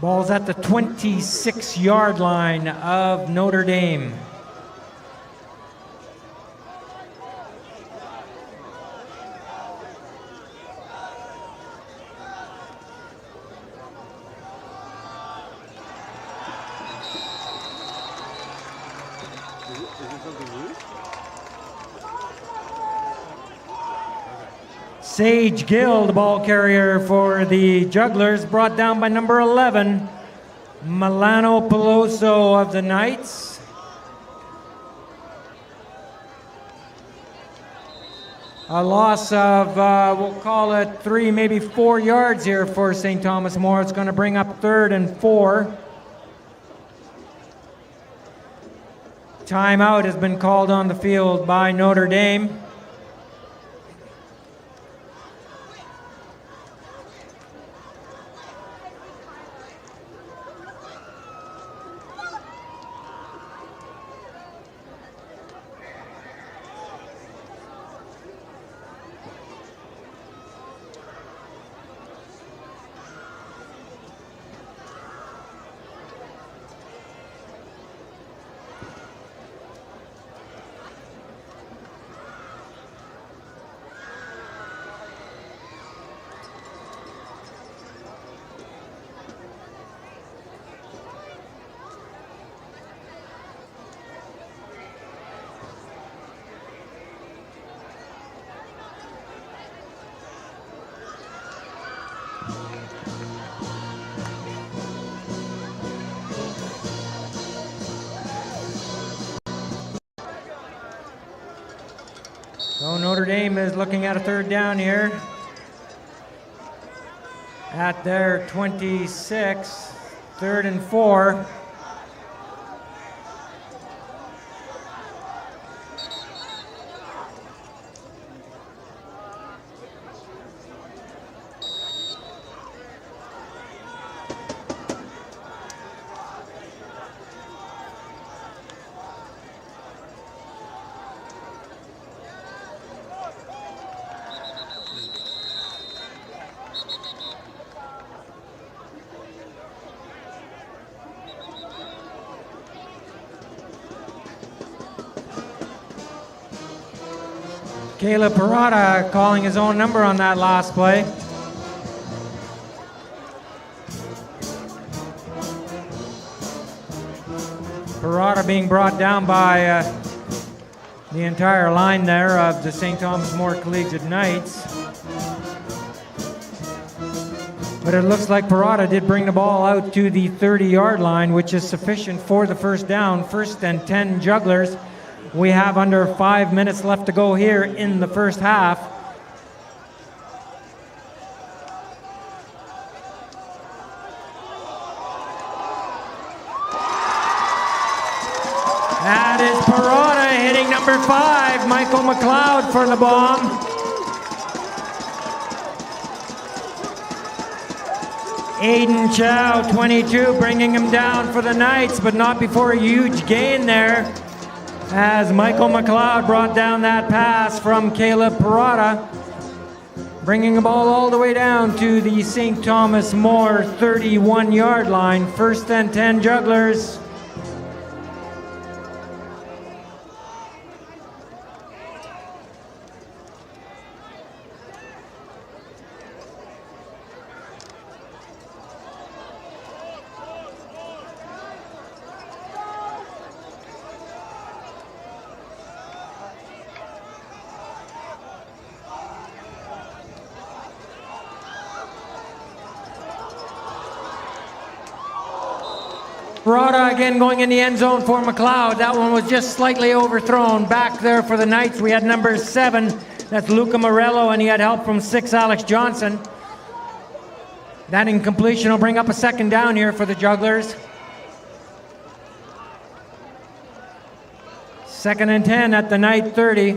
Ball's at the 26-yard line of Notre Dame. Sage Gill, the ball carrier for the Jugglers, brought down by number 11, Milano Peloso of the Knights. A loss of, we'll call it 3, maybe 4 yards here for St. Thomas More. It's going to bring up 3rd and 4. Timeout has been called on the field by Notre Dame. So Notre Dame is looking at a 3rd down here at their 26, 3rd and 4. Caleb Parada calling his own number on that last play. Parada being brought down by the entire line there of the St. Thomas More Collegiate Knights. But it looks like Parada did bring the ball out to the 30-yard line, which is sufficient for the 1st down. 1st and 10 Jugglers. We have under 5 minutes left to go here in the 1st half. That is Parada hitting number 5, Michael McLeod for the bomb. Aiden Chow, 22, bringing him down for the Knights, but not before a huge gain there, as Michael McLeod brought down that pass from Caleb Parada, bringing the ball all the way down to the St. Thomas More 31-yard line. First and 10 Jugglers. Parada again going in the end zone for McLeod. That one was just slightly overthrown. Back there for the Knights, we had number 7. That's Luca Morello, and he had help from 6, Alex Johnson. That incompletion will bring up a second down here for the Jugglers. Second and 10 at the Knight 30.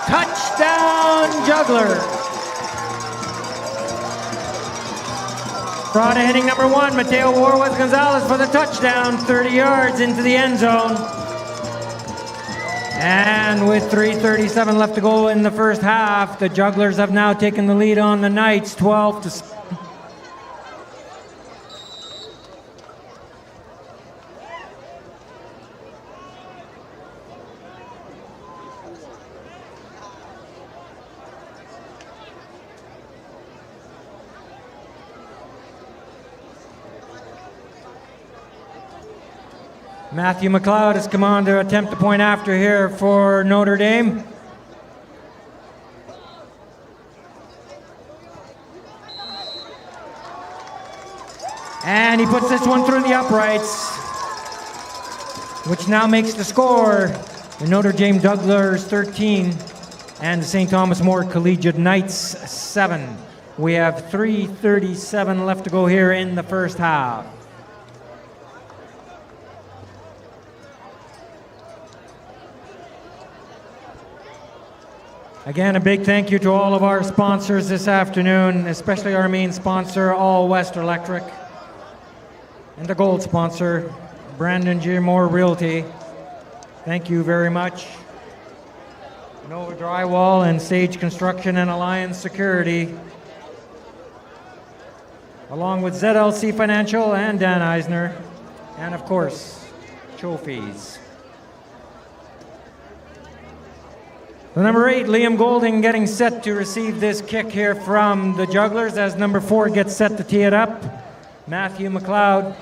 Touchdown, Juggler. Parada hitting number 1, Mateo Warwas Gonzalez for the touchdown, 30 yards into the end zone. And with 3:37 left to go in the first half, the Jugglers have now taken the lead on the Knights, 12-7. Matthew McLeod has come on to attempt the point after here for Notre Dame. And he puts this one through the uprights, which now makes the score the Notre Dame Jugglers 13 and the St. Thomas More Collegiate Knights 7. We have 3:37 left to go here in the first half. Again, a big thank you to all of our sponsors this afternoon, especially our main sponsor, All West Electric, and the gold sponsor, Brandon J. Moore Realty. Thank you very much. Nova Drywall and Sage Construction and Alliance Security, along with ZLC Financial and Dan Eisner, and of course, Chofees. The number 8, Liam Golding, getting set to receive this kick here from the Jugglers as number 4 gets set to tee it up. Matthew McLeod.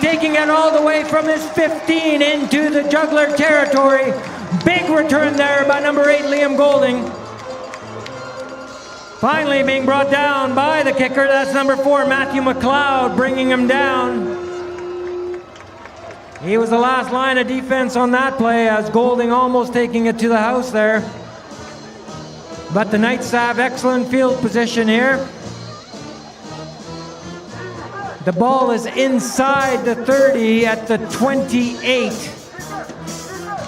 Taking it all the way from his 15 into the Juggler territory. Big return there by number 8, Liam Golding. Finally being brought down by the kicker. That's number 4, Matthew McLeod, bringing him down. He was the last line of defense on that play as Golding almost taking it to the house there. But the Knights have excellent field position here. The ball is inside the 30 at the 28.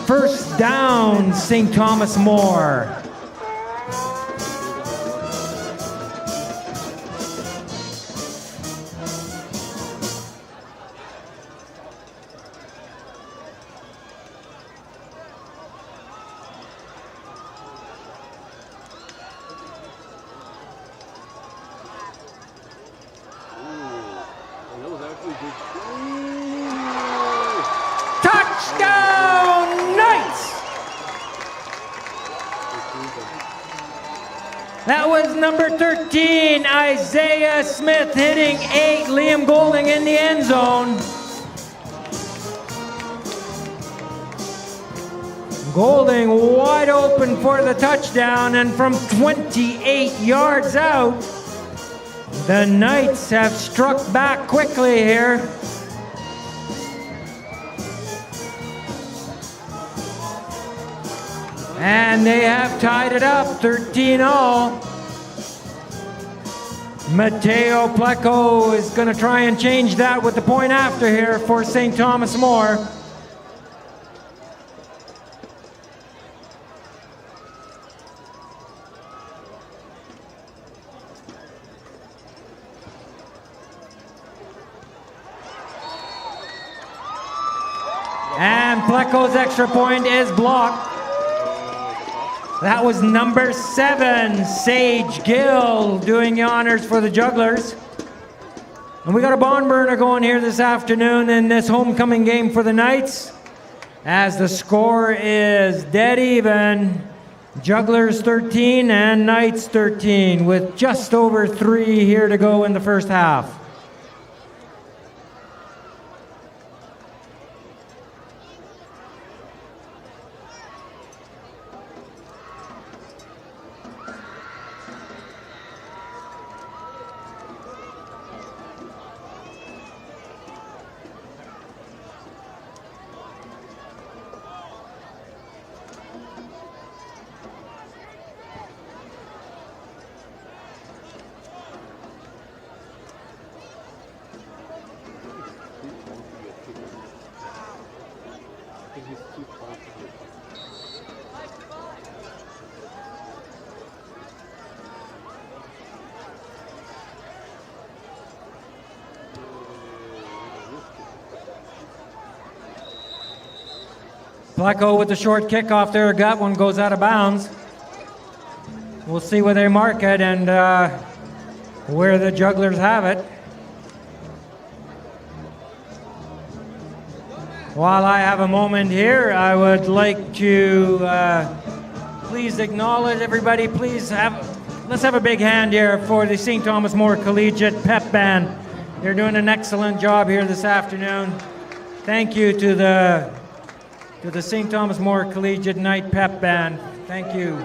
First down, St. Thomas More. That was number 13, Isaiah Smith, hitting 8. Liam Golding in the end zone. Golding wide open for the touchdown, and from 28 yards out, the Knights have struck back quickly here. And they have tied it up, 13-all. Mateo Pleco is going to try and change that with the point after here for St. Thomas More. And Pleco's extra point is blocked. That was number 7, Sage Gill, doing the honors for the Jugglers. And we got a barn burner going here this afternoon in this homecoming game for the Knights, as the score is dead even. Jugglers 13 and Knights 13, with just over 3 here to go in the first half. Pleco with the short kickoff there. That one goes out of bounds. We'll see where they mark it and where the Jugglers have it. While I have a moment here, I would like to please acknowledge everybody. Let's have a big hand here for the St. Thomas More Collegiate Pep Band. They're doing an excellent job here this afternoon. Thank you to the St. Thomas More Collegiate Night Pep Band. Thank you.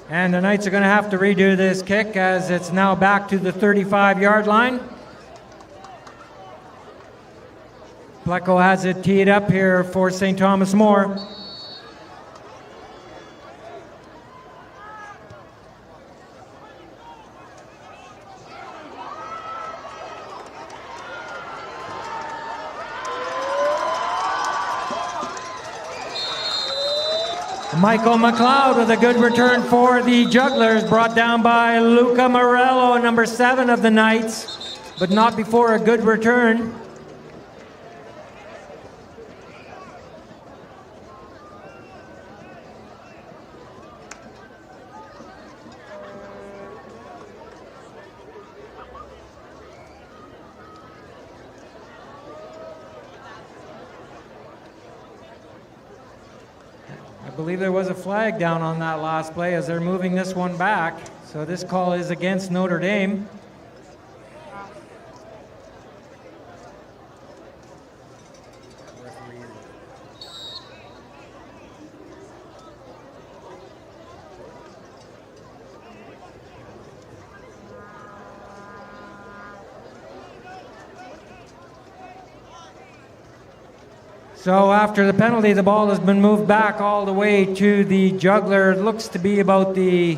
And the Knights are going to have to redo this kick, as it's now back to the 35-yard line. Pleco has it teed up here for St. Thomas More. Michael McLeod with a good return for the Jugglers, brought down by Luca Morello, number 7 of the Knights, but not before a good return. I believe there was a flag down on that last play as they're moving this one back. So this call is against Notre Dame. So after the penalty, the ball has been moved back all the way to the Juggler. It looks to be about the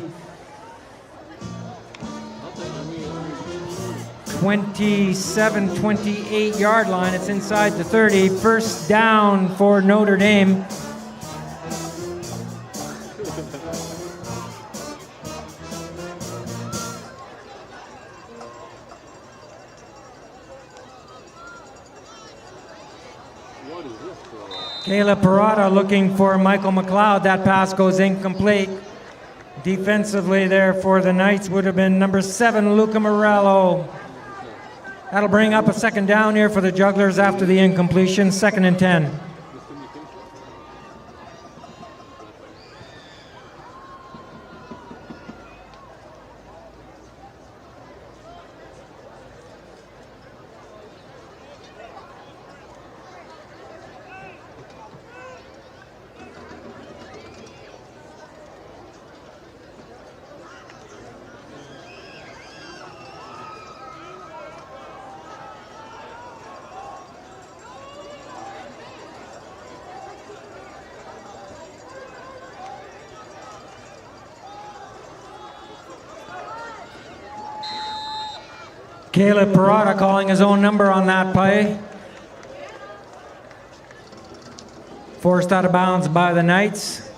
27, 28 yard line. It's inside the 30. First down for Notre Dame. Caleb Parada looking for Michael McLeod. That pass goes incomplete. Defensively there for the Knights would have been number 7, Luca Morello. That'll bring up a second down here for the Jugglers after the incompletion, 2nd and 10. Caleb Parada calling his own number on that play. Forced out of bounds by the Knights.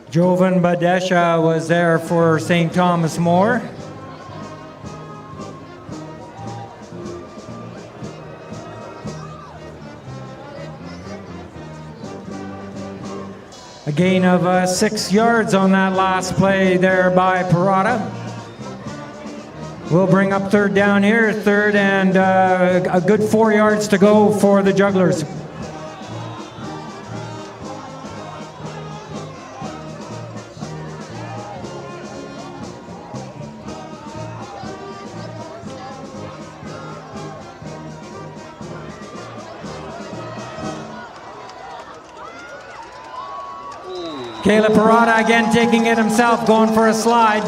Jovan Badesha was there for St. Thomas More. A gain of 6 yards on that last play there by Parada. We'll bring up 3rd down here, 3rd and a good 4 yards to go for the Jugglers. Caleb Parada again taking it himself, going for a slide.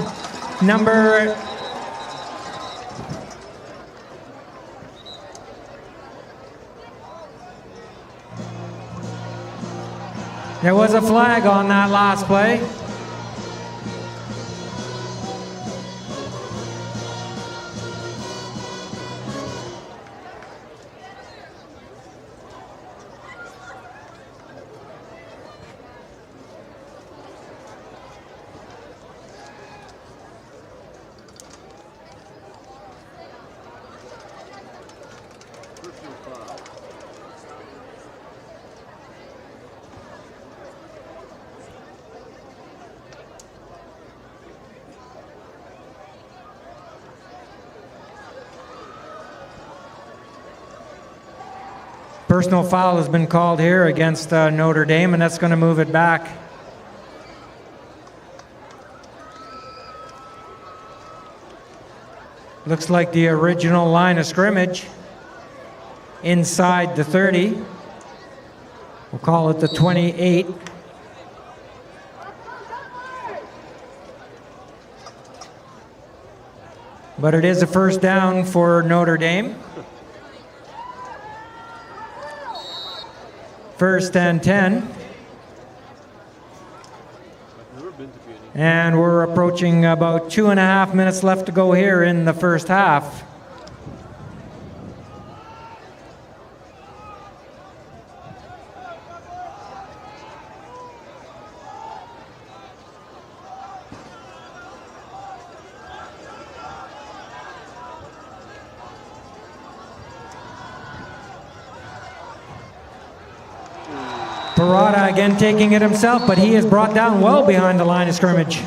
There was a flag on that last play. Personal foul has been called here against Notre Dame, and that's going to move it back. Looks like the original line of scrimmage inside the 30. We'll call it the 28. But it is a first down for Notre Dame. 1st and 10. And we're approaching about 2.5 minutes left to go here in the first half. Parada again taking it himself, but he is brought down well behind the line of scrimmage.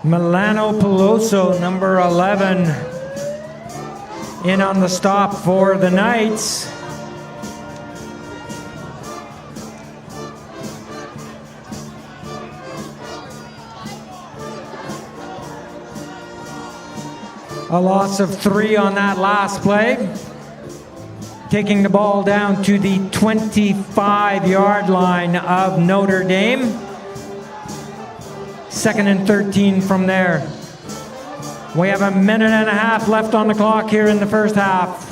Milano Peloso, number 11, in on the stop for the Knights. A loss of 3 on that last play. Taking the ball down to the 25-yard line of Notre Dame. 2nd and 13 from there. We have 1.5 minutes left on the clock here in the first half.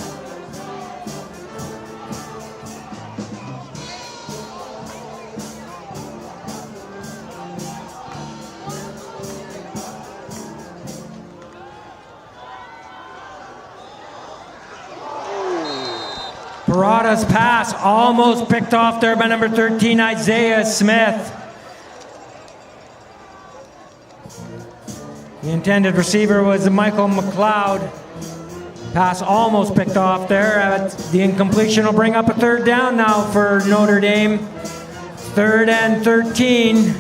Parada's pass almost picked off there by number 13, Isaiah Smith. The intended receiver was Michael McLeod. Pass almost picked off there. The incompletion will bring up a third down now for Notre Dame. 3rd and 13.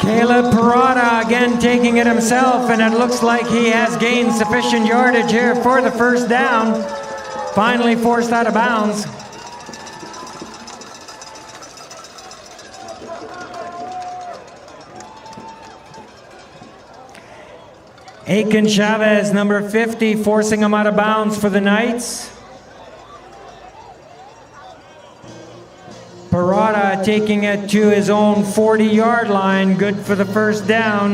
Caleb Parada again taking it himself, and it looks like he has gained sufficient yardage here for the first down. Finally forced out of bounds. Aiken Chavez, number 50, forcing him out of bounds for the Knights. Parada taking it to his own 40-yard line, good for the first down.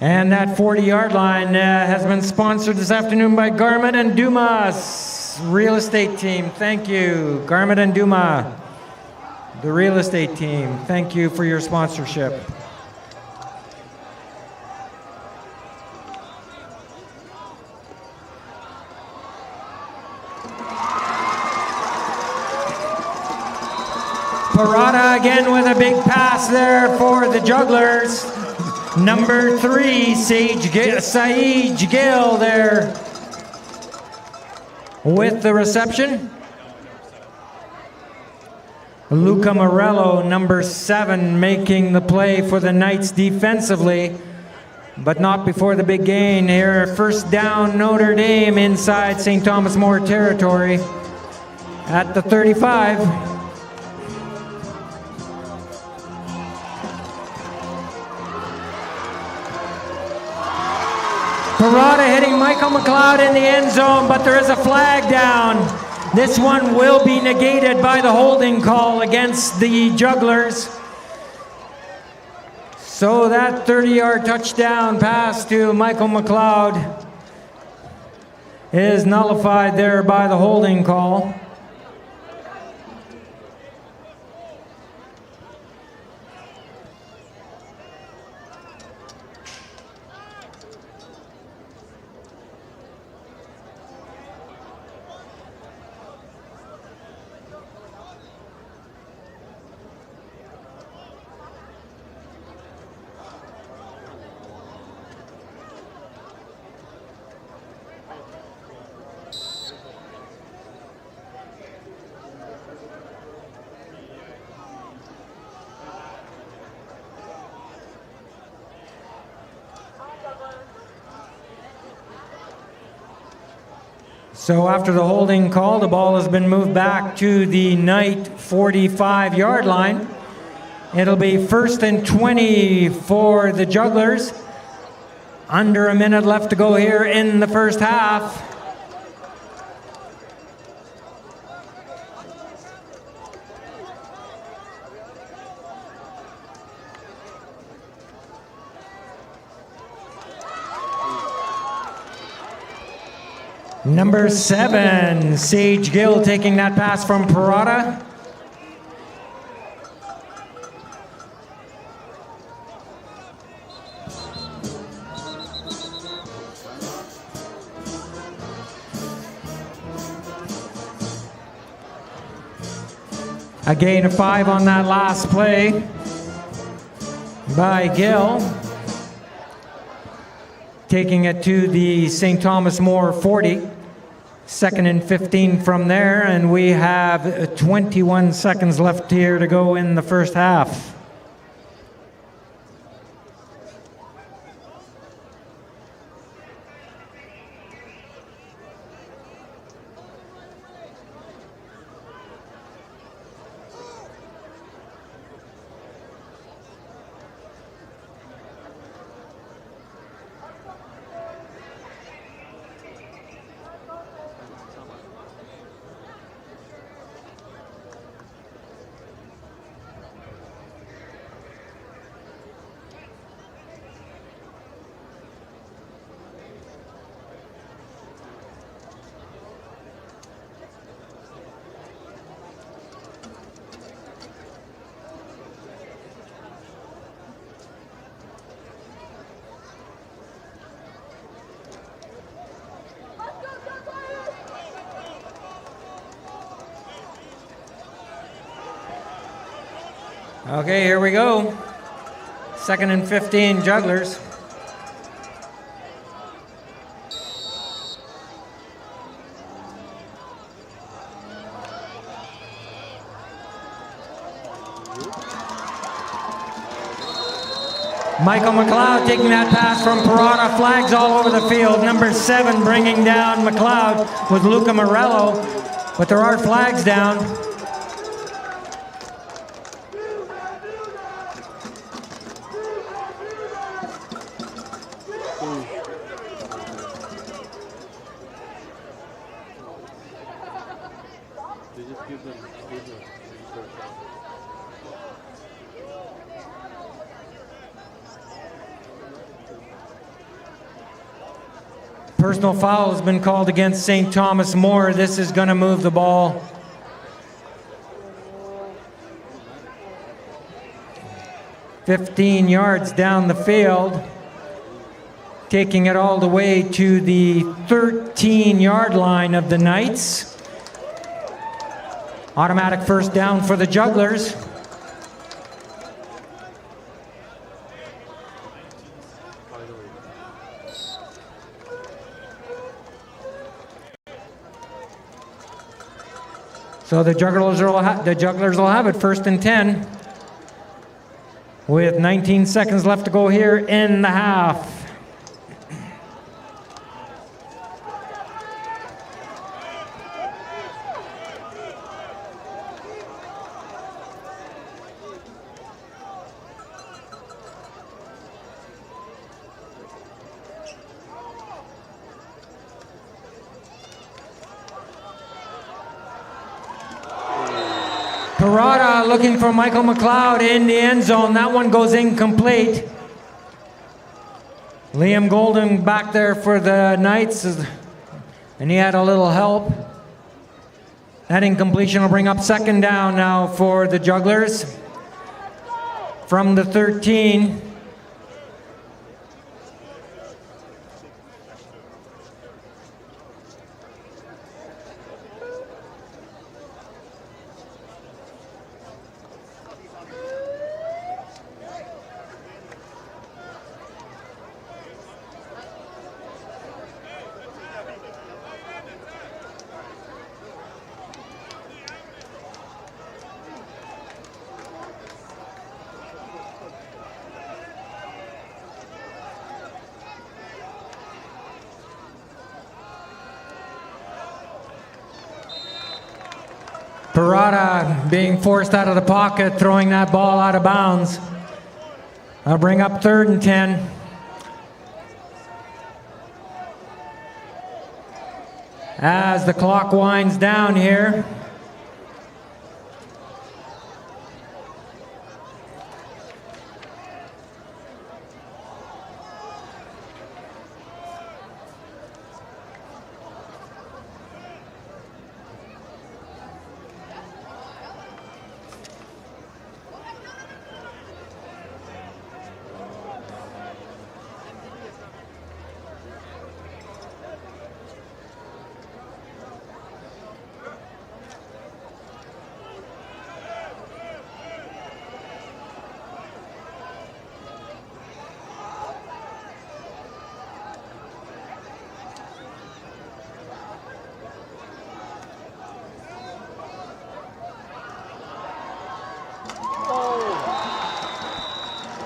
And that 40-yard line has been sponsored this afternoon by Garment and Dumas real estate team. Thank you, Garment and Dumas, the real estate team. Thank you for your sponsorship. Parada again with a big pass there for the Jugglers. Number 3, Saeed Gill there with the reception. Luca Morello, number 7, making the play for the Knights defensively, but not before the big gain here. First down, Notre Dame inside St. Thomas More territory at the 35. Parada hitting Michael McLeod in the end zone, but there is a flag down. This one will be negated by the holding call against the Jugglers. So that 30-yard touchdown pass to Michael McLeod is nullified there by the holding call. So after the holding call, the ball has been moved back to the Knight 45-yard line. It'll be 1st and 20 for the Jugglers. Under a minute left to go here in the first half. Number 7, Sage Gill taking that pass from Parada. A gain of 5 on that last play by Gill. Taking it to the St. Thomas More 40. 2nd and 15 from there, and we have 21 seconds left here to go in the first half. Okay, here we go. 2nd and 15, Jugglers. Michael McLeod taking that pass from Parada. Flags all over the field. Number 7 bringing down McLeod with Luca Morello. But there are flags down. Personal foul has been called against St. Thomas More. This is going to move the ball. "15 yards down the field, taking it all the way to the 13-yard line of the Knights. Automatic first down for the Jugglers. So the Jugglers will have it 1st and 10 with 19 seconds left to go here in the half. Parada looking for Michael McLeod in the end zone. That one goes incomplete. Liam Golden back there for the Knights, and he had a little help. That incompletion will bring up 2nd down now for the Jugglers from the 13. Parada being forced out of the pocket, throwing that ball out of bounds. I'll bring up 3rd and 10. As the clock winds down here.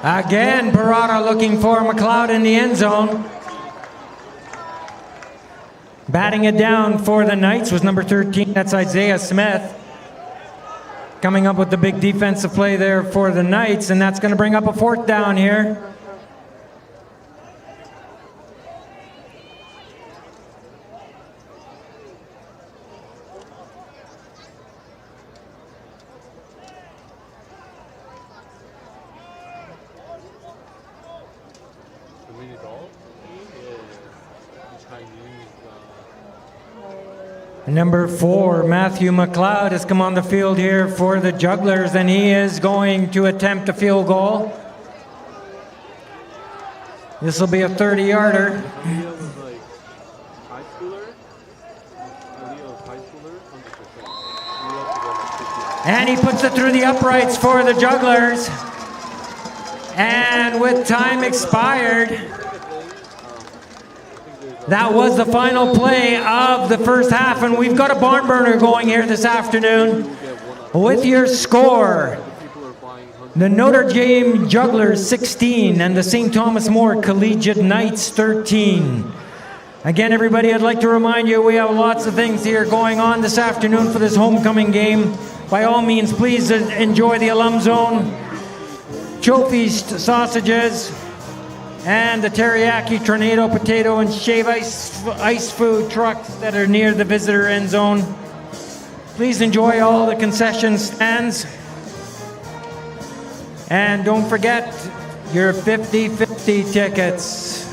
Again, Parada looking for McLeod in the end zone. Batting it down for the Knights was number 13. That's Isaiah Smith. Coming up with the big defensive play there for the Knights, and that's going to bring up a 4th down here. Number 4, Matthew McLeod has come on the field here for the Jugglers, and he is going to attempt a field goal. This will be a 30-yarder. And he puts it through the uprights for the Jugglers. And with time expired, that was the final play of the first half. And we've got a barn burner going here this afternoon with your score. The Notre Dame Jugglers 16 and the St. Thomas More Collegiate Knights 13. Again, everybody, I'd like to remind you we have lots of things here going on this afternoon for this homecoming game. By all means, please enjoy the alum zone, trophies, sausages, and the teriyaki, tornado, potato, and shave ice food trucks that are near the visitor end zone. Please enjoy all the concession stands. And don't forget your 50-50 tickets.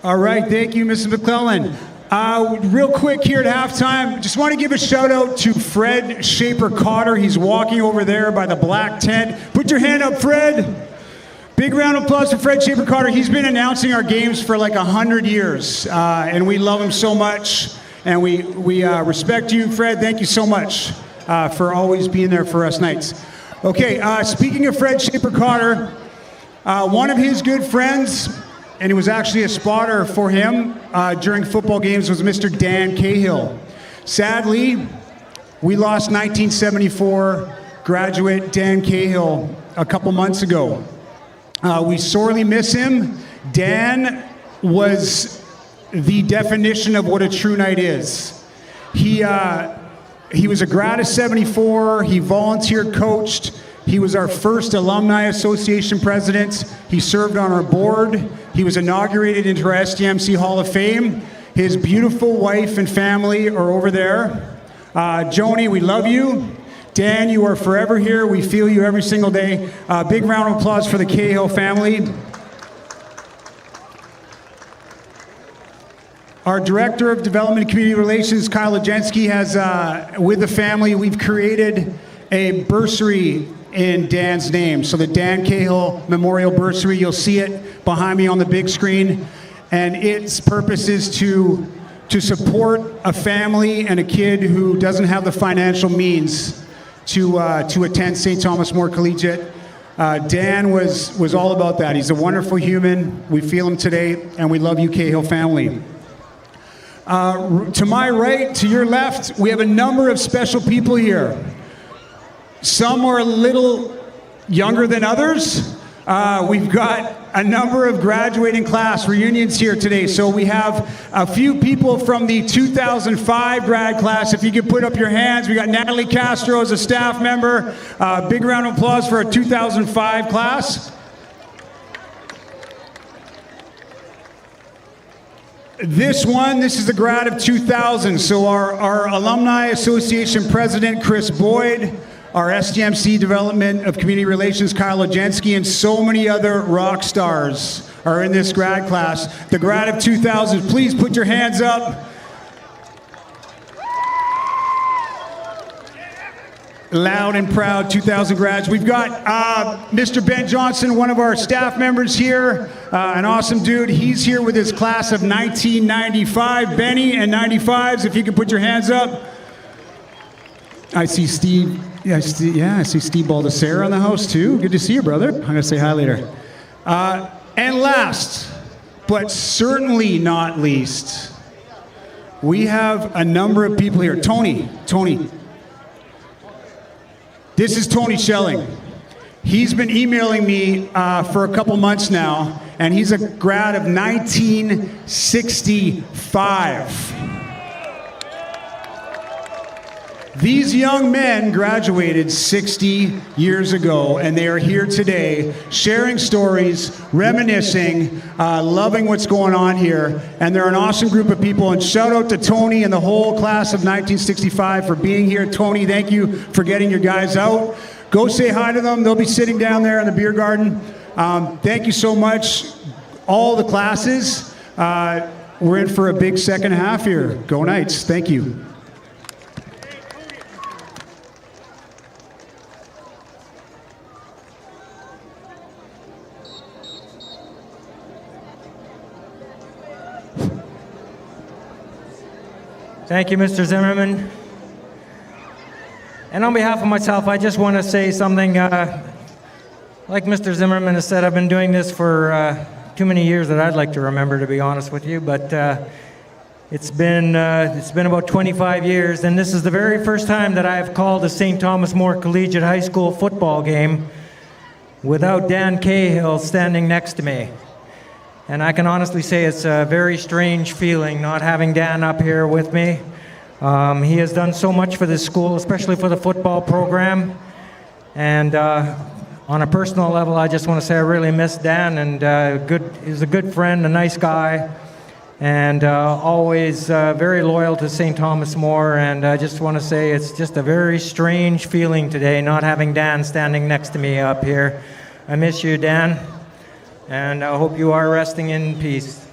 All right, thank you, Mrs. McClellan. Real quick here at halftime, just want to give a shout out to Fred Shaper-Cotter. He's walking over there by the black tent. Put your hand up, Fred. Big round of applause for Fred Shaper-Cotter. He's been announcing our games for like 100 years, and we love him so much. And we respect you, Fred. Thank you so much for always being there for us nights. Okay, speaking of Fred Shaper-Cotter, one of his good friends, and he was actually a spotter for him during football games, was Mr. Dan Cahill. Sadly, we lost 1974 graduate Dan Cahill a couple months ago. We sorely miss him. Dan was the definition of what a true knight is. He was a grad of 74. He volunteer coached. He was our first Alumni Association president. He served on our board. He was inaugurated into our STMC Hall of Fame. His beautiful wife and family are over there. Joni, we love you. Dan, you are forever here. We feel you every single day. Big round of applause for the Cahill family. Our Director of Development and Community Relations, Kyle Legensky, has, with the family, we've created a bursary in Dan's name. So the Dan Cahill Memorial Bursary, you'll see it behind me on the big screen. And its purpose is to support a family and a kid who doesn't have the financial means to attend St. Thomas More Collegiate. Dan was all about that. He's a wonderful human. We feel him today, and we love you, Cahill family. To my right, to your left, we have a number of special people here. Some are a little younger than others. We've got a number of graduating class reunions here today. So we have a few people from the 2005 grad class. If you could put up your hands. We got Natalie Castro as a staff member. Big round of applause for our 2005 class. This is the grad of 2000. So our Alumni Association President, Chris Boyd, our STMC Development of Community Relations, Kyle Legensky, and so many other rock stars are in this grad class. The grad of 2000, please put your hands up. Loud and proud 2000 grads. We've got Mr. Ben Johnson, one of our staff members here, an awesome dude. He's here with his class of 1995. Benny and 95s, if you could put your hands up. I see Steve. I see Steve Baldessera in the house too. Good to see you, brother. I'm gonna say hi later. And last, but certainly not least, we have a number of people here. Tony. This is Tony Schelling. He's been emailing me for a couple months now, and he's a grad of 1965. These young men graduated 60 years ago, and they are here today sharing stories, reminiscing, loving what's going on here. And they're an awesome group of people. And shout out to Tony and the whole class of 1965 for being here. Tony, thank you for getting your guys out. Go say hi to them. They'll be sitting down there in the beer garden. Thank you so much, all the classes. We're in for a big second half here. Go Knights. Thank you. Thank you, Mr. Zimmerman. And on behalf of myself, I just want to say something. Like Mr. Zimmerman has said, I've been doing this for too many years that I'd like to remember, to be honest with you. But it's been about 25 years, and this is the very first time that I have called a St. Thomas More Collegiate High School football game without Dan Cahill standing next to me. And I can honestly say it's a very strange feeling not having Dan up here with me. He has done so much for this school, especially for the football program. And on a personal level, I just want to say I really miss Dan. And he's a good friend, a nice guy, and always very loyal to St. Thomas More. And I just want to say it's just a very strange feeling today not having Dan standing next to me up here. I miss you, Dan. And I hope you are resting in peace.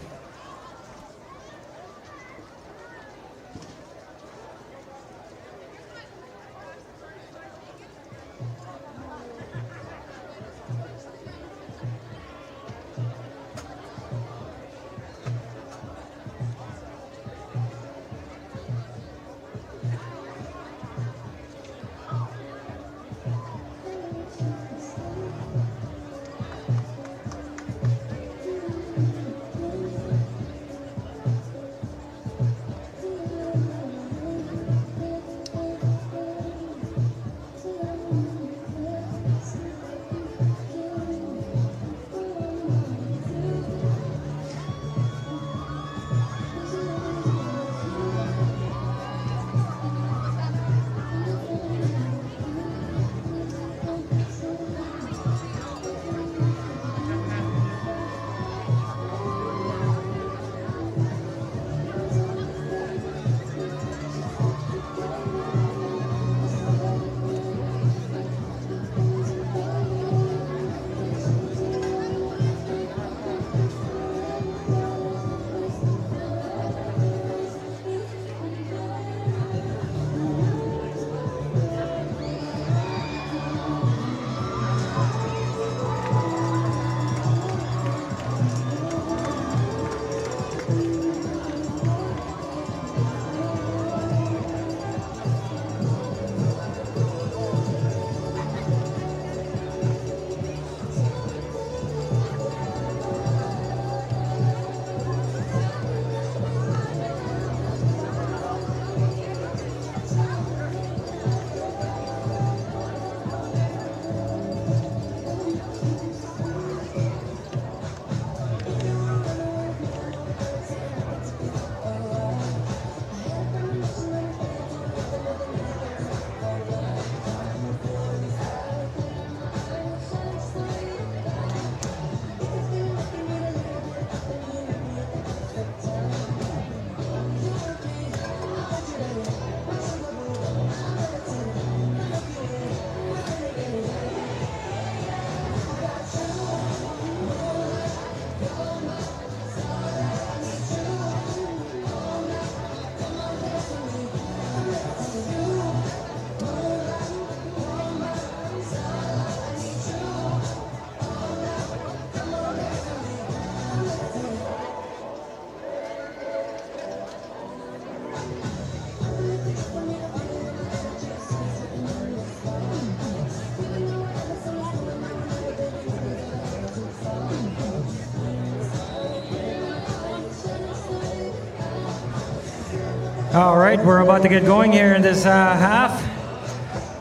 All right, we're about to get going here in this half.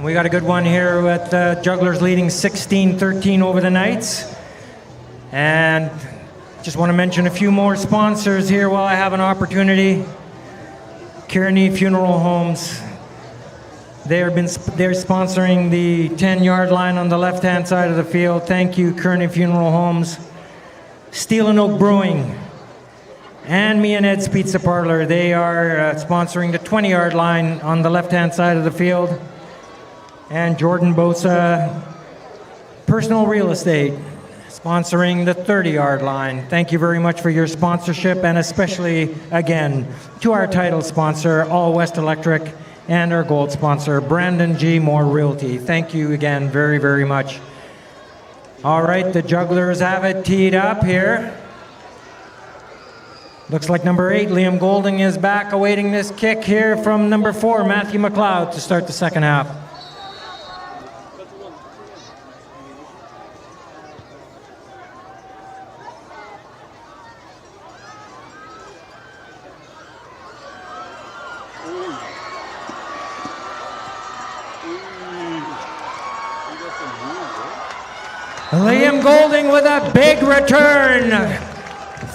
We got a good one here with the Jugglers leading 16-13 over the Knights. And just want to mention a few more sponsors here while I have an opportunity. Kearney Funeral Homes. They're sponsoring the 10-yard line on the left-hand side of the field. Thank you, Kearney Funeral Homes. Steel and Oak Brewing. And Me and Ed's Pizza Parlor. They are sponsoring the 20-yard line on the left-hand side of the field. And Jordan Bosa Personal Real Estate sponsoring the 30-yard line. Thank you very much for your sponsorship, and especially, again, to our title sponsor, All West Electric, and our gold sponsor, Brandon G. Moore Realty. Thank you again very, very much. All right, the Jugglers have it teed up here. Looks like number 8, Liam Golding, is back awaiting this kick here from number 4, Matthew McLeod, to start the second half. Liam Golding with a big return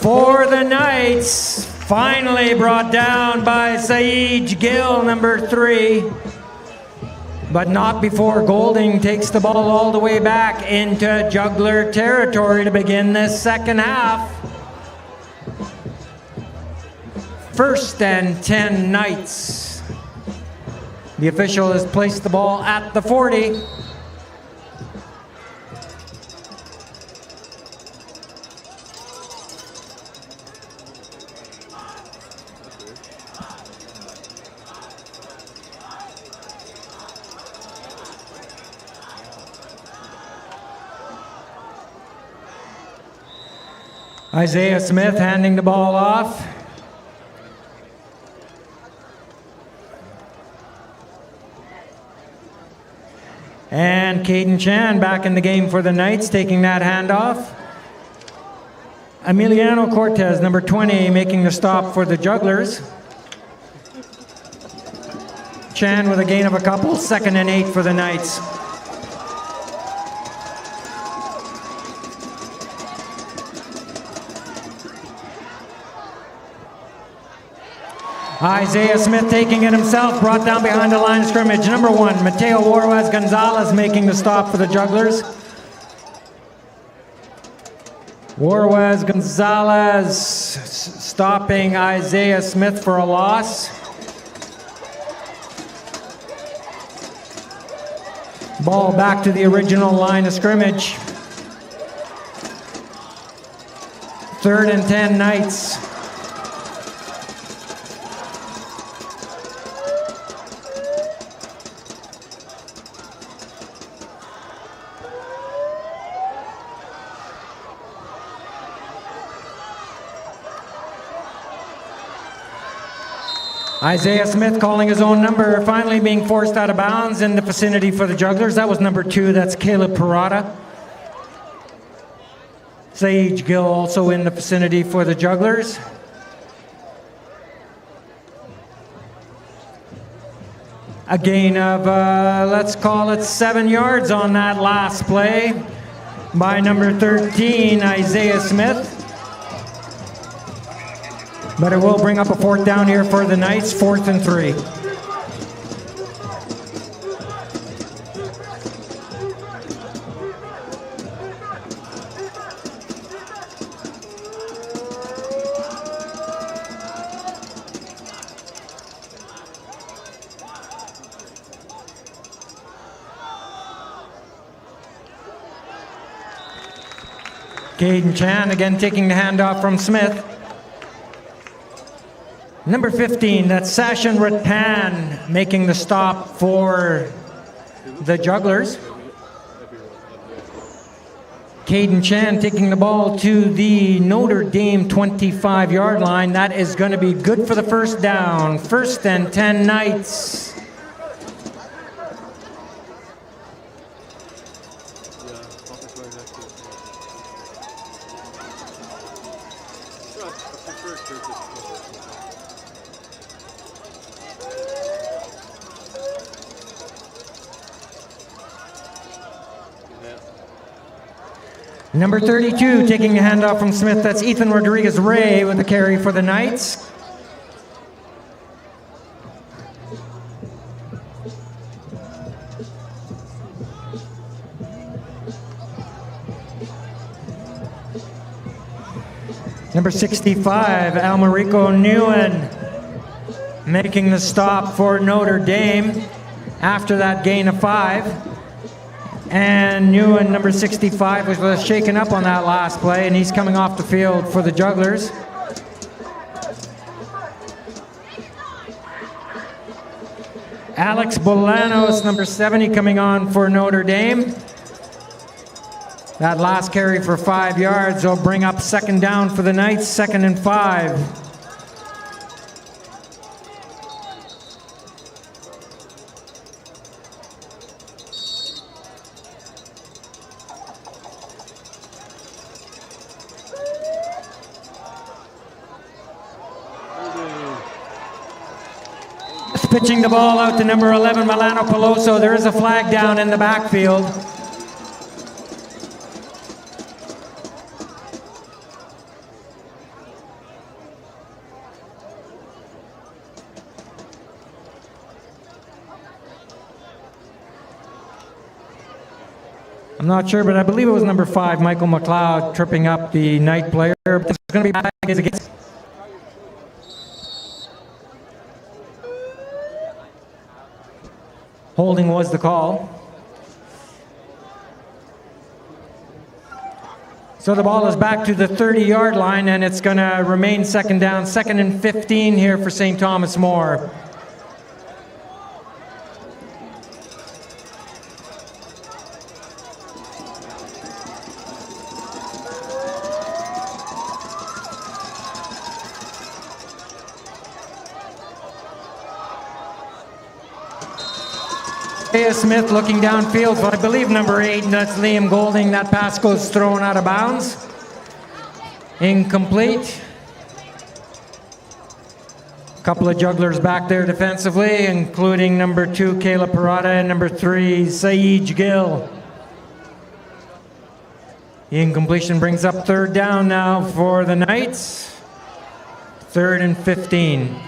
for the Knights. Finally brought down by Saeed Gill, number 3. But not before Golding takes the ball all the way back into Juggler territory to begin this second half. 1st and 10 Knights. The official has placed the ball at the 40. Isaiah Smith handing the ball off. And Caden Chan back in the game for the Knights, taking that handoff. Emiliano Cortez, number 20, making the stop for the Jugglers. Chan with a gain of a couple, 2nd and 8 for the Knights. Isaiah Smith taking it himself, brought down behind the line of scrimmage. Number 1, Mateo Warwaz Gonzalez making the stop for the Jugglers. Warwaz Gonzalez stopping Isaiah Smith for a loss. Ball back to the original line of scrimmage. 3rd and 10 Knights. Isaiah Smith calling his own number, finally being forced out of bounds in the vicinity for the Jugglers. That was number 2, that's Caleb Parada. Sage Gill also in the vicinity for the Jugglers. A gain of, let's call it 7 yards on that last play by number 13, Isaiah Smith. But it will bring up a 4th down here for the Knights, 4th and 3. Caden Chan again taking the handoff from Smith. Number 15, that's Sachin Rattan making the stop for the Jugglers. Caden Chan taking the ball to the Notre Dame 25-yard line. That is going to be good for the 1st down. 1st and 10 Knights. Number 32 taking the handoff from Smith. That's Ethan Rodriguez-Ray with the carry for the Knights. Number 65, Almarico Newen, making the stop for Notre Dame after that gain of 5. And Newen, number 65, was shaken up on that last play, and he's coming off the field for the Jugglers. Alex Bolanos, number 70, coming on for Notre Dame. That last carry for 5 yards will bring up second down for the Knights, 2nd and 5. Pitching the ball out to number 11, Milano Peloso. There is a flag down in the backfield. I'm not sure, but I believe it was number 5, Michael McLeod, tripping up the Knight player. It's going to be back against. Holding was the call. So the ball is back to the 30-yard line, and it's going to remain second down, 2nd and 15 here for St. Thomas More. Smith looking downfield for, I believe, number 8, and that's Liam Golding. That pass goes thrown out of bounds. Incomplete. A couple of Jugglers back there defensively, including number 2, Caleb Parada, and number 3, Saeed Gill. The incompletion brings up third down now for the Knights. 3rd and 15.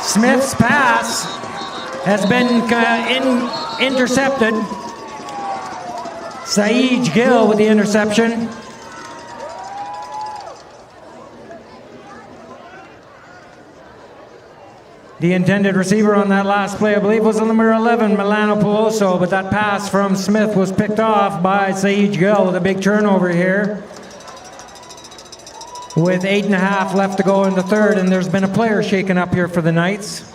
Smith's pass has been intercepted. Saeed Gill with the interception. The intended receiver on that last play, I believe, was number 11, Milano Peloso, but that pass from Smith was picked off by Saeed Gill with a big turnover here. With 8.5 left to go in the third, and there's been a player shaken up here for the Knights.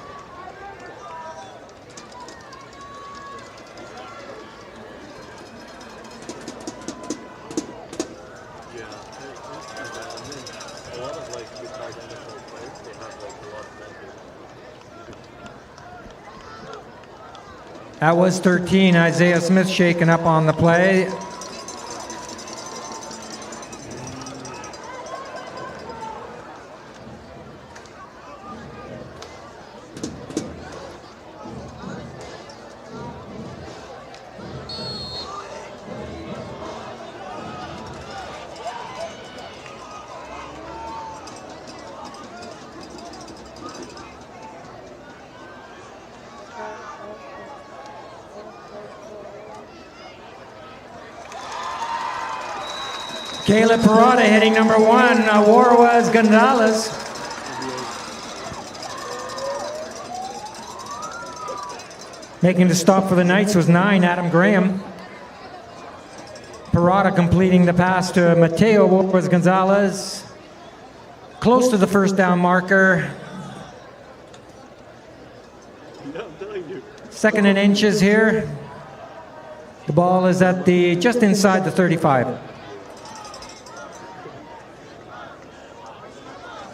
That was 13, Isaiah Smith shaken up on the play. Caleb Parada hitting number 1, Warwas Gonzalez. Making the stop for the Knights was 9, Adam Graham. Parada completing the pass to Mateo Warwas Gonzalez. Close to the first down marker. 2nd and inches here. The ball is at just inside the 35.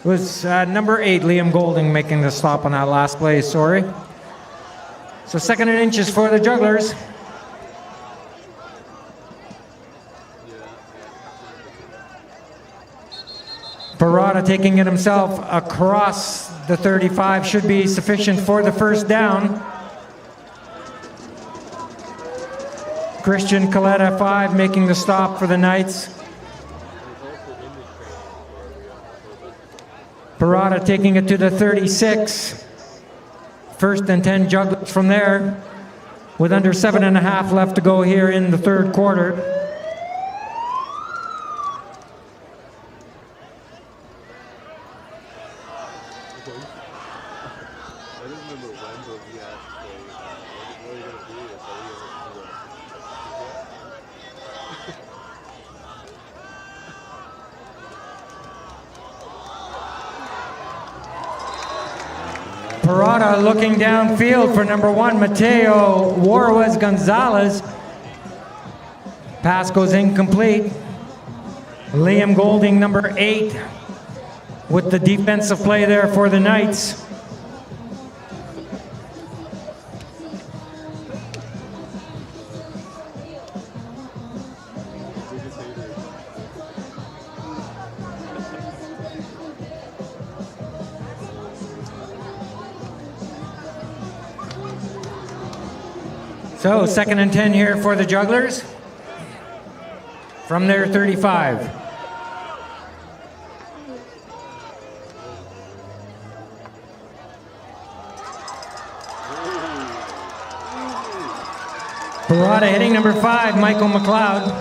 It was number 8, Liam Golding, making the stop on that last play, sorry. So 2nd and inches for the jugglers. Parada taking it himself across the 35 should be sufficient for the first down. Christian Coletta, 5, making the stop for the Knights. Parada taking it to the 36. 1st and 10 jugglers from there, with under 7.5 left to go here in the 3rd quarter. Parada looking downfield for number 1, Mateo Warwez Gonzalez. Pass goes incomplete. Liam Golding, number 8, with the defensive play there for the Knights. So 2nd and 10 here for the jugglers from their 35. Parada hitting number 5, Michael McLeod.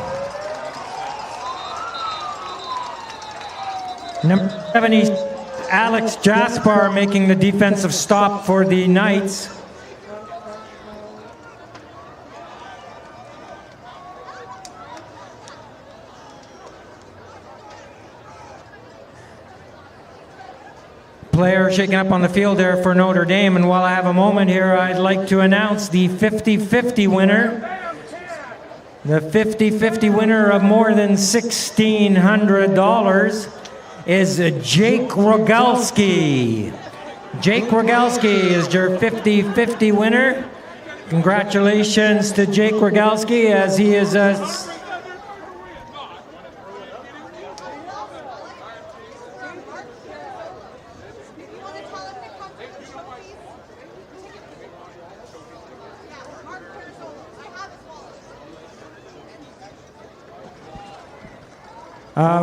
Number 70, Alex Jaspar, making the defensive stop for the Knights. Player shaking up on the field there for Notre Dame, and while I have a moment here, I'd like to announce the 50-50 winner. The 50-50 winner of more than $1,600 is Jake Rogalski. Jake Rogalski is your 50-50 winner. Congratulations to Jake Rogalski, as he is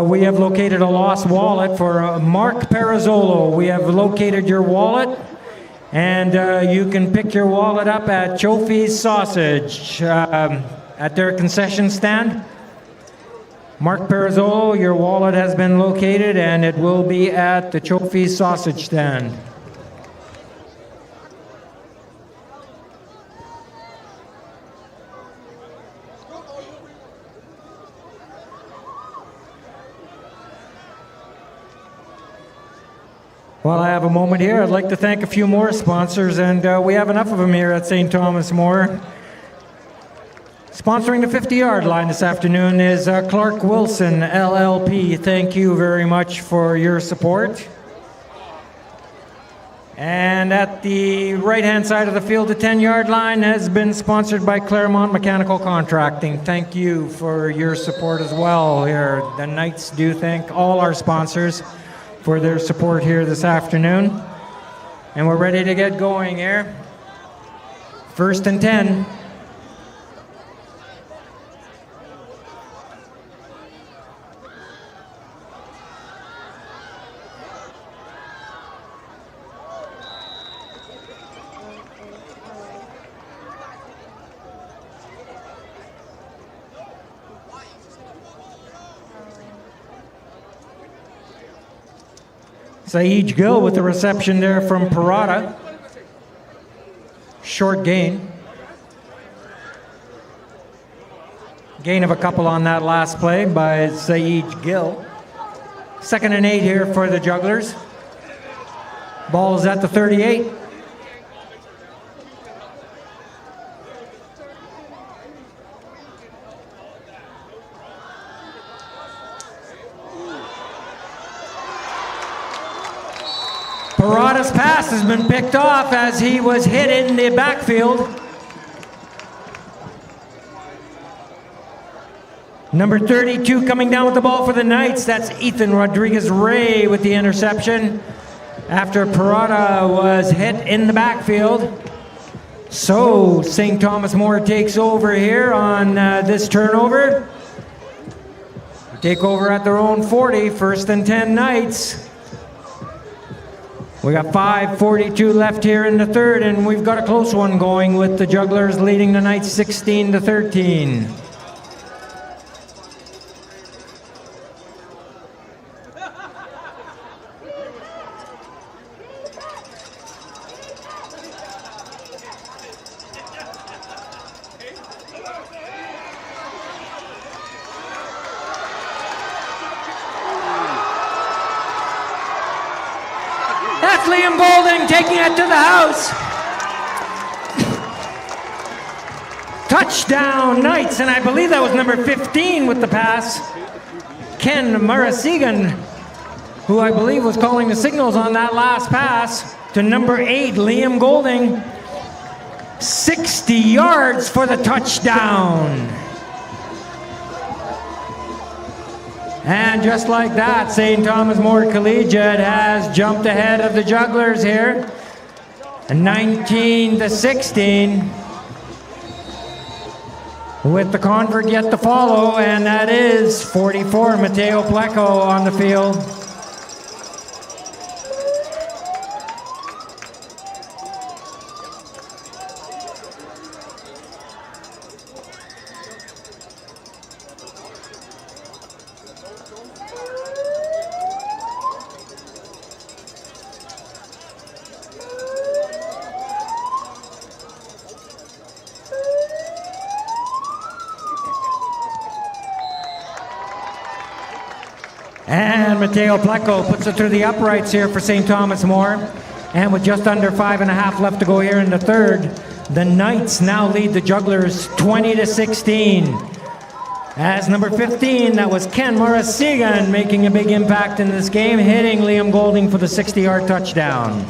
we have located a lost wallet for Mark Parazzolo. We have located your wallet, and you can pick your wallet up at Chofi's Sausage at their concession stand. Mark Parazzolo, your wallet has been located, and it will be at the Chofi's Sausage stand. While I have a moment here, I'd like to thank a few more sponsors, and we have enough of them here at St. Thomas More. Sponsoring the 50-yard line this afternoon is Clark Wilson, LLP. Thank you very much for your support. And at the right-hand side of the field, the 10-yard line has been sponsored by Claremont Mechanical Contracting. Thank you for your support as well here. The Knights do thank all our sponsors for their support here this afternoon. And we're ready to get going here. 1st and 10. Saeed Gill with the reception there from Parada. Short gain. Gain of a couple on that last play by Saeed Gill. 2nd and 8 here for the jugglers. Ball is at the 38. Parada's pass has been picked off as he was hit in the backfield. Number 32 coming down with the ball for the Knights. That's Ethan Rodriguez-Ray with the interception after Parada was hit in the backfield. So St. Thomas More takes over here on this turnover. Take over at their own 40, 1st and 10 Knights. We got 5:42 left here in the third, and we've got a close one going with the Jugglers leading the Knights 16-13. That's Liam Golding taking it to the house. Touchdown Knights, and I believe that was number 15 with the pass. Ken Murasigan, who I believe was calling the signals on that last pass to number 8, Liam Golding. 60 yards for the touchdown. And just like that, St. Thomas More Collegiate has jumped ahead of the Jugglers here. 19-16. With the convert yet to follow, and that is 44, Mateo Pleco on the field. And Mateo Pleco puts it through the uprights here for St. Thomas More. And with just under 5.5 left to go here in the third, the Knights now lead the Jugglers 20-16. As number 15, that was Ken Murasigan making a big impact in this game, hitting Liam Golding for the 60-yard touchdown.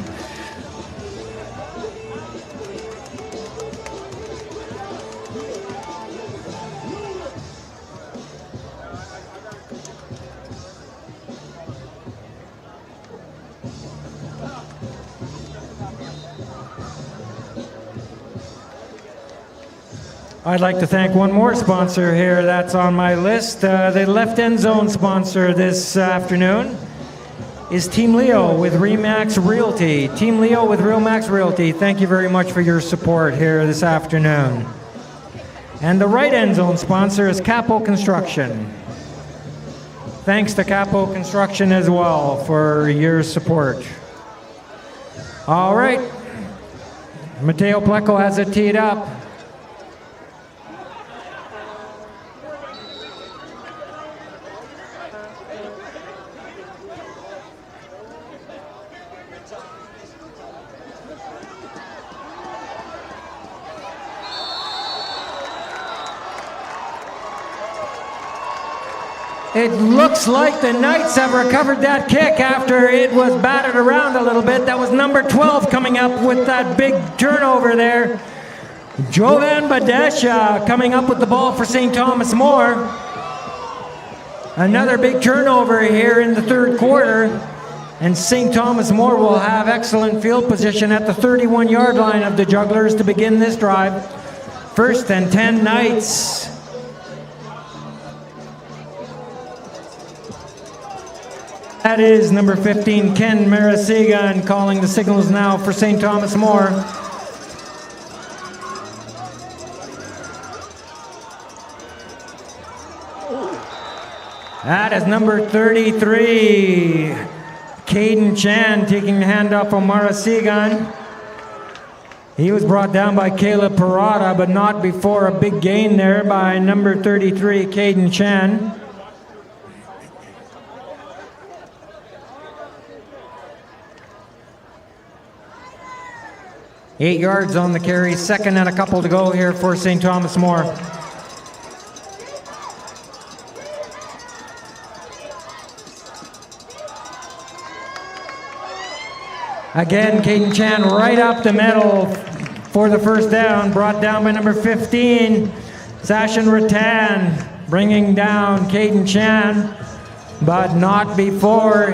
I'd like to thank one more sponsor here that's on my list. The left end zone sponsor this afternoon is Team Leo with Remax Realty. Team Leo with Remax Realty, thank you very much for your support here this afternoon. And the right end zone sponsor is Capo Construction. Thanks to Capo Construction as well for your support. All right, Mateo Pleco has it teed up. It looks like the Knights have recovered that kick after it was battered around a little bit. That was number 12 coming up with that big turnover there. Jovan Badesha coming up with the ball for St. Thomas More. Another big turnover here in the third quarter. And St. Thomas More will have excellent field position at the 31-yard line of the Jugglers to begin this drive. 1st and 10 Knights. That is number 15, Ken Murasigan, calling the signals now for St. Thomas More. That is number 33, Caden Chan, taking the handoff from Murasigan. He was brought down by Caleb Parada, but not before a big gain there by number 33, Caden Chan. Eight yards on the carry, 2nd and a couple to go here for St. Thomas More. Again, Caden Chan right up the middle for the first down, brought down by number 15, Sachin Rattan, bringing down Caden Chan, but not before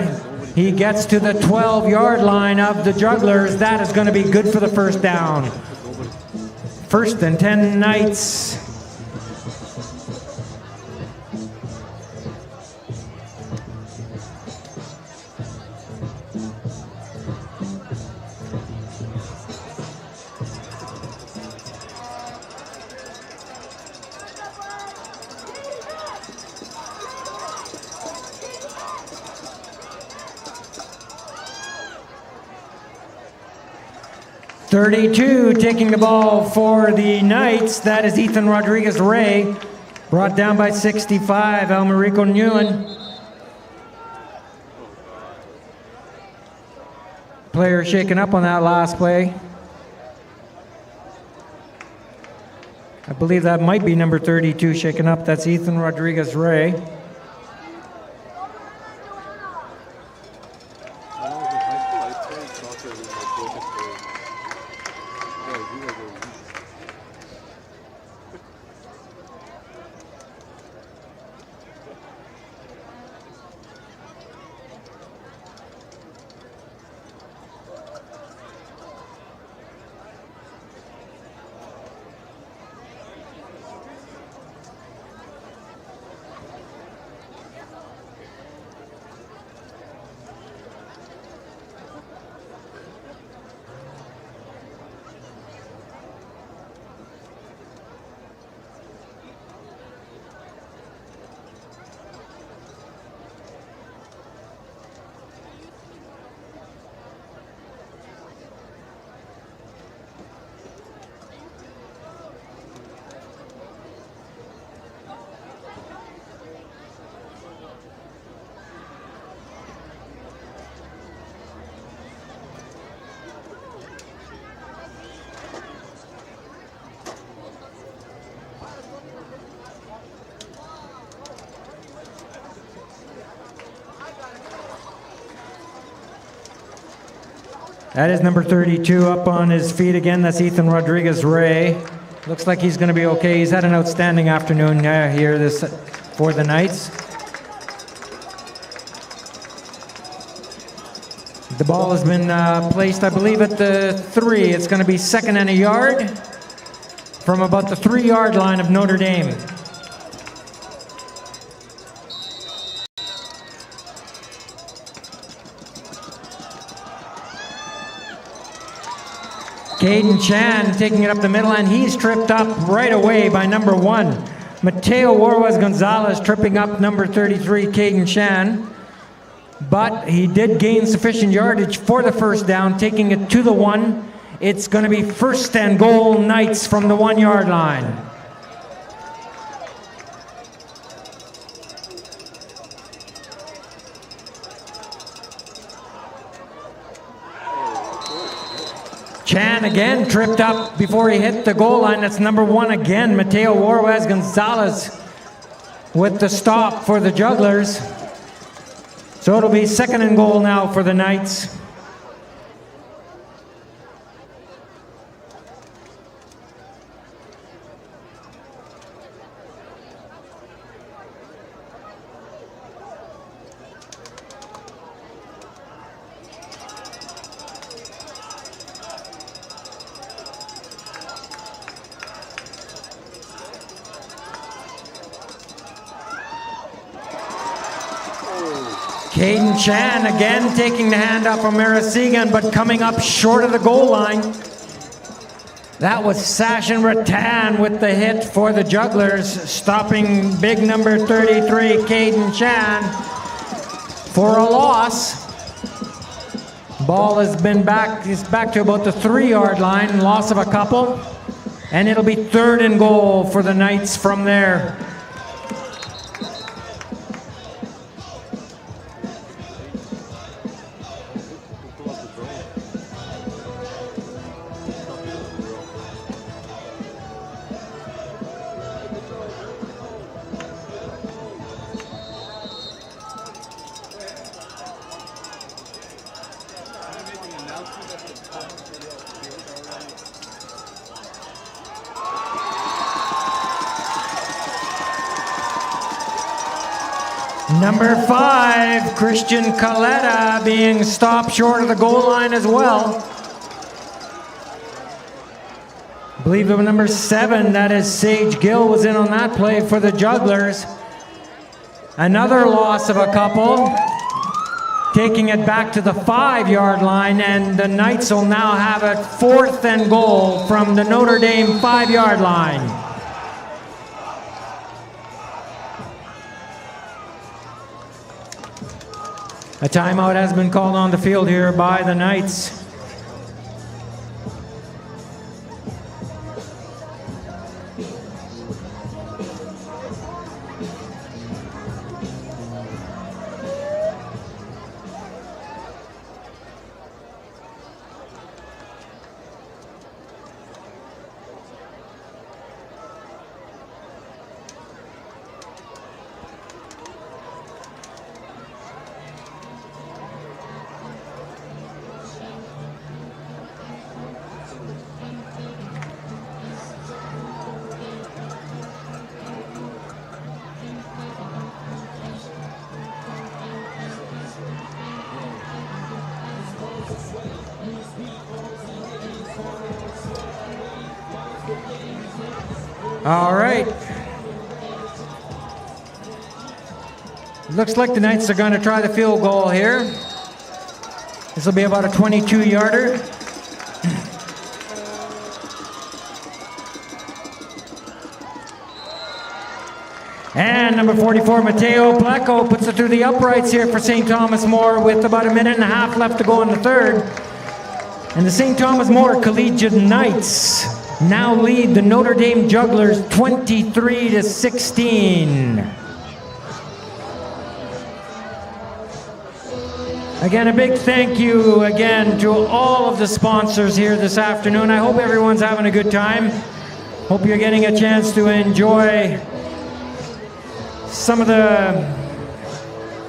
he gets to the 12-yard line of the Jugglers. That is going to be good for the first down. First and 10 Knights. .32 taking the ball for the Knights. That is Ethan Rodriguez-Ray, brought down by 65, Almerico Nguyen. Player shaken up on that last play. I believe that might be number 32 shaken up. That's Ethan Rodriguez-Ray. That is number 32 up on his feet again. That's Ethan Rodriguez-Ray. Looks like he's going to be okay. He's had an outstanding afternoon here for the Knights. The ball has been placed, I believe, at the 3. It's going to be second and a yard from about the 3-yard line of Notre Dame. Caden Chan taking it up the middle, and he's tripped up right away by number 1. Mateo Warwas Gonzalez tripping up number 33, Caden Chan. But he did gain sufficient yardage for the first down, taking it to the 1. It's going to be first and goal Knights from the 1-yard line. Chan again tripped up before he hit the goal line. That's number 1 again, Mateo Warwas Gonzalez with the stop for the Jugglers. So it'll be second and goal now for the Knights. Caden Chan again taking the handoff from Marasigan, but coming up short of the goal line. That was Sachin Rattan with the hit for the Jugglers, stopping big number 33, Caden Chan, for a loss. Ball has been back to about the 3-yard line, loss of a couple, and it'll be third and goal for the Knights from there. Number 5, Christian Coletta, being stopped short of the goal line as well. I believe it was number 7, that is Sage Gill, was in on that play for the Jugglers. Another loss of a couple, taking it back to the 5-yard line, and the Knights will now have it 4th and goal from the Notre Dame 5-yard line. A timeout has been called on the field here by the Knights. All right. Looks like the Knights are going to try the field goal here. This will be about a 22-yarder. And number 44, Mateo Pleco, puts it through the uprights here for St. Thomas More with about a minute and a half left to go in the third. And the St. Thomas More Collegiate Knights now lead the Notre Dame Jugglers 23-16. Again, a big thank you again to all of the sponsors here this afternoon. I hope everyone's having a good time. Hope you're getting a chance to enjoy some of the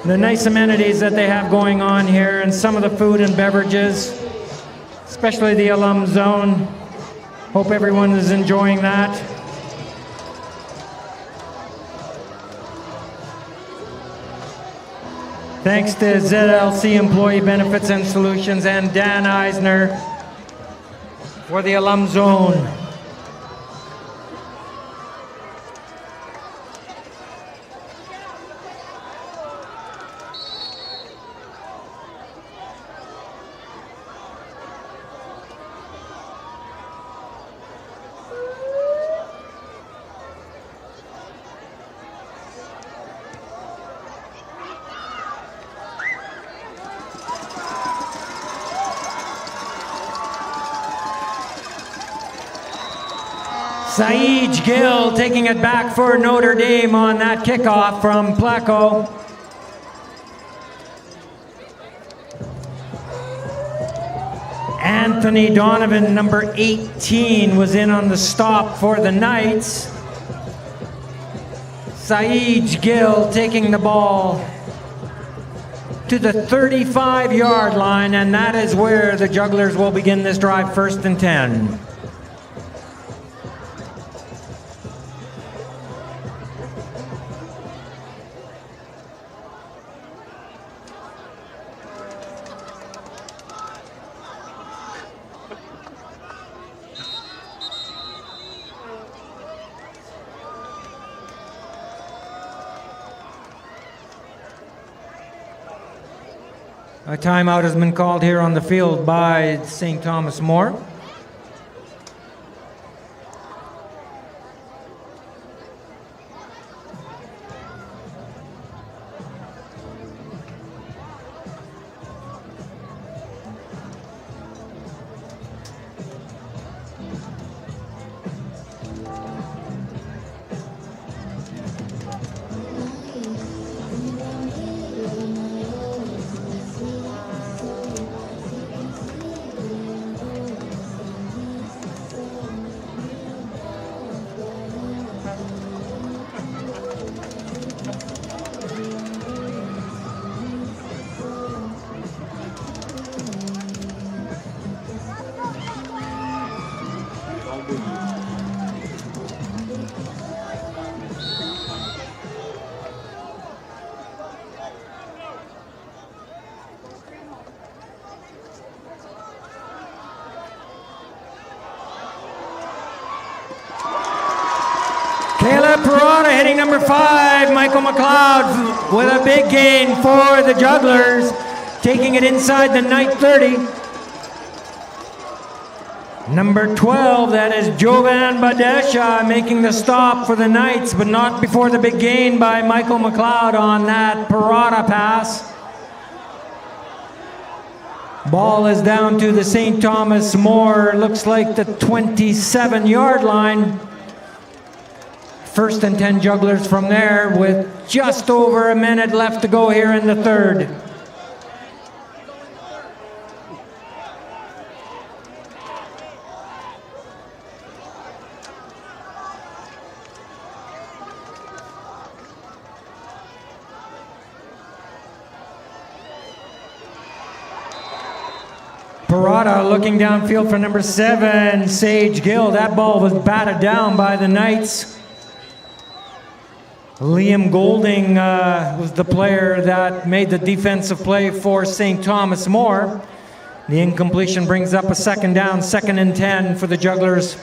nice amenities that they have going on here, and some of the food and beverages, especially the alum zone. Hope everyone is enjoying that. Thanks to ZLC Employee Benefits and Solutions and Dan Eisner for the alum zone. Saij Gill taking it back for Notre Dame on that kickoff from Pleco. Anthony Donovan, number 18, was in on the stop for the Knights. Saij Gill taking the ball to the 35-yard line, and that is where the Jugglers will begin this drive, 1st and 10. A timeout has been called here on the field by St. Thomas More. Caleb Parada hitting number 5. Michael McLeod with a big gain for the Jugglers, taking it inside the Knight 30. Number 12, that is Jovan Badesha making the stop for the Knights, but not before the big gain by Michael McLeod on that Parada pass. Ball is down to the St. Thomas More, looks like the 27-yard line. First and 10 Jugglers from there with just over a minute left to go here in the third. Parada looking downfield for number 7, Sage Gill. That ball was batted down by the Knights. Liam Golding was the player that made the defensive play for St. Thomas More. The incompletion brings up a second down, 2nd and 10 for the Jugglers.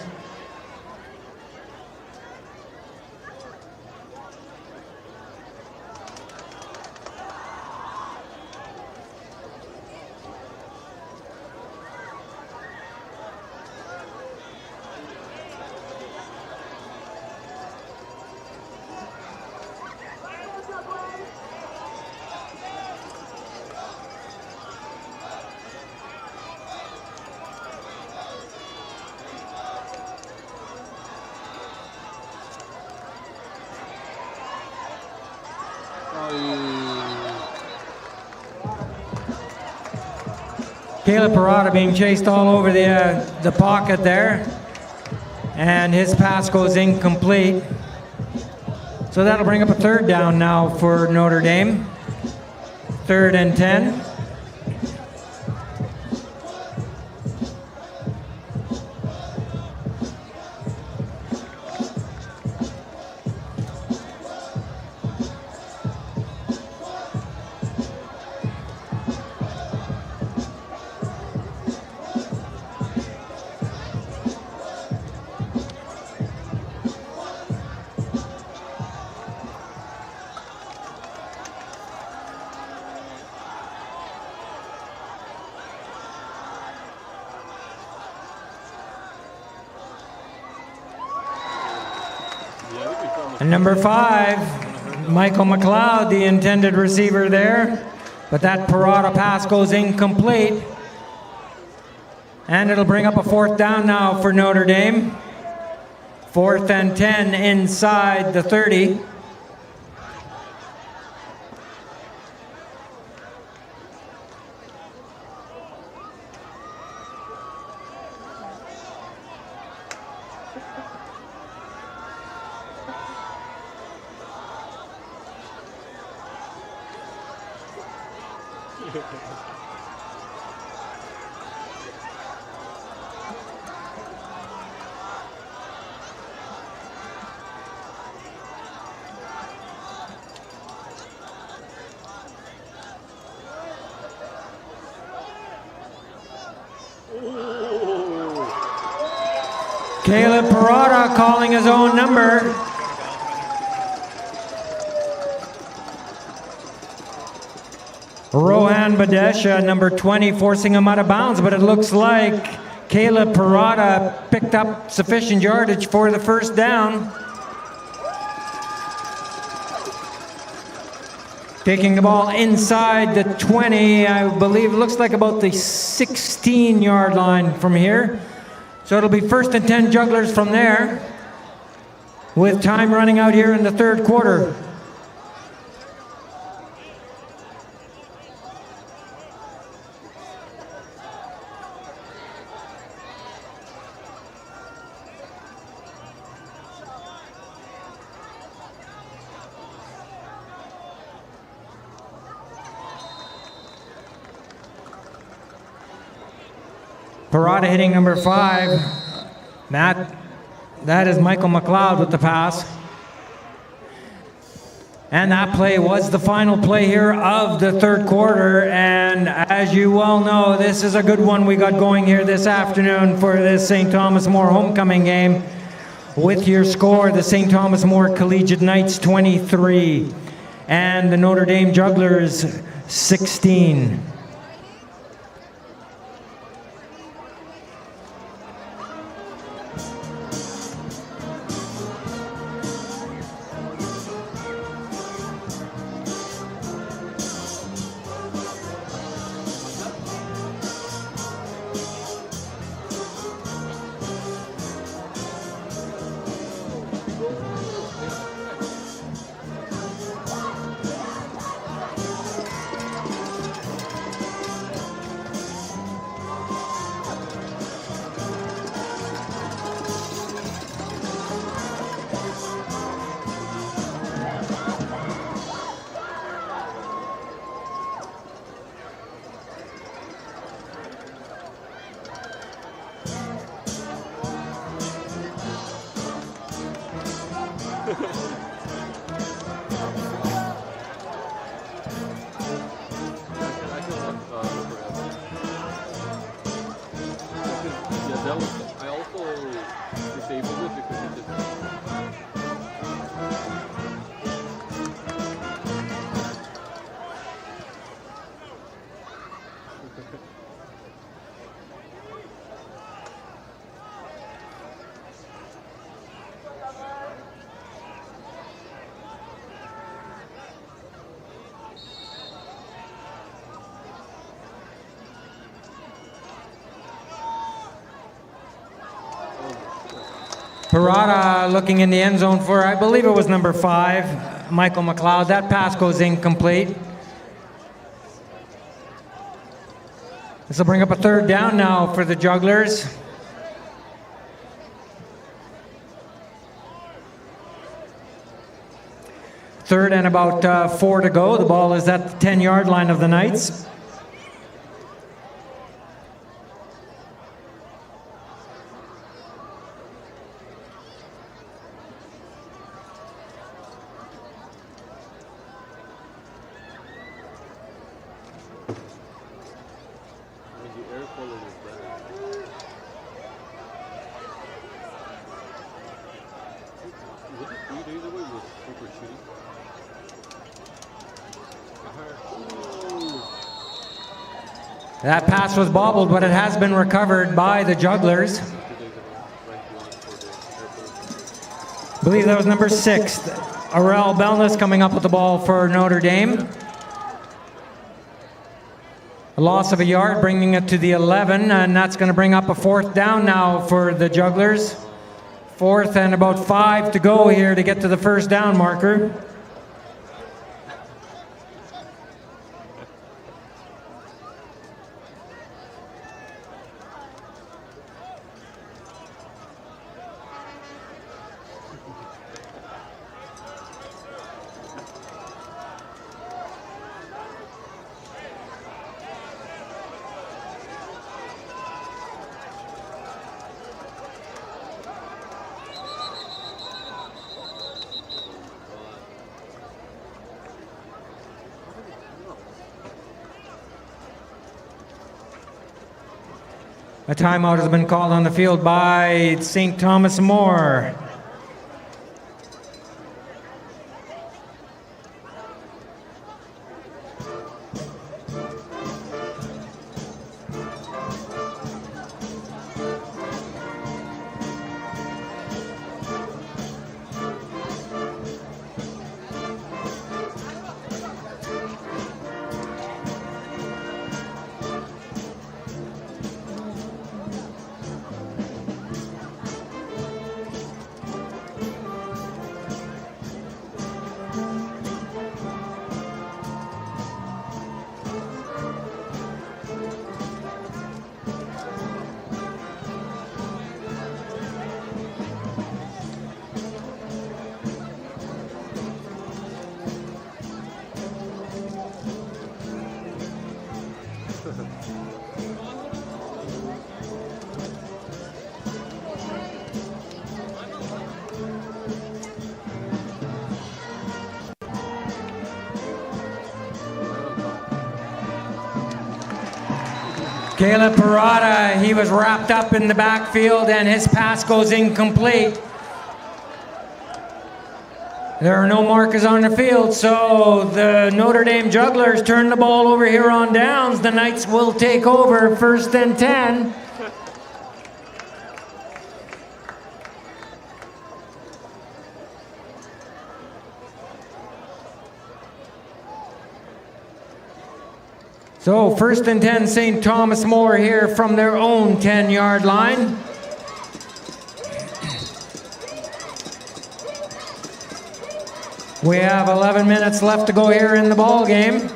Caleb Parada being chased all over the pocket there, and his pass goes incomplete. So that'll bring up a third down now for Notre Dame. 3rd and 10. And number 5, Michael McLeod, the intended receiver there. But that Parada pass goes incomplete. And it'll bring up a 4th down now for Notre Dame. 4th and 10 inside the 30. Caleb Parada calling his own number. Rohan Badesha, number 20, forcing him out of bounds, but it looks like Caleb Parada picked up sufficient yardage for the first down. Taking the ball inside the 20, I believe it looks like about the 16-yard line from here. So it'll be 1st and 10 Jugglers from there, with time running out here in the third quarter. Parada hitting number 5. That is Michael McLeod with the pass. And that play was the final play here of the third quarter. And as you well know, this is a good one we got going here this afternoon for this St. Thomas More homecoming game. With your score, the St. Thomas More Collegiate Knights 23 and the Notre Dame Jugglers 16. I also disabled it because it didn't. Parada looking in the end zone for, I believe it was number 5, Michael McLeod. That pass goes incomplete. This will bring up a third down now for the Jugglers. Third and about 4 to go. The ball is at the 10-yard line of the Knights. That pass was bobbled, but it has been recovered by the Jugglers. I believe that was number 6, Aurel Belness, coming up with the ball for Notre Dame. A loss of a yard, bringing it to the 11, and that's going to bring up a 4th down now for the Jugglers. 4th and about 5 to go here to get to the first down marker. A timeout has been called on the field by St. Thomas More. Caleb Parada, he was wrapped up in the backfield and his pass goes incomplete. There are no markers on the field, so the Notre Dame Jugglers turn the ball over here on downs. The Knights will take over, 1st and 10. So 1st and 10, St. Thomas More here from their own 10-yard line. We have 11 minutes left to go here in the ball game.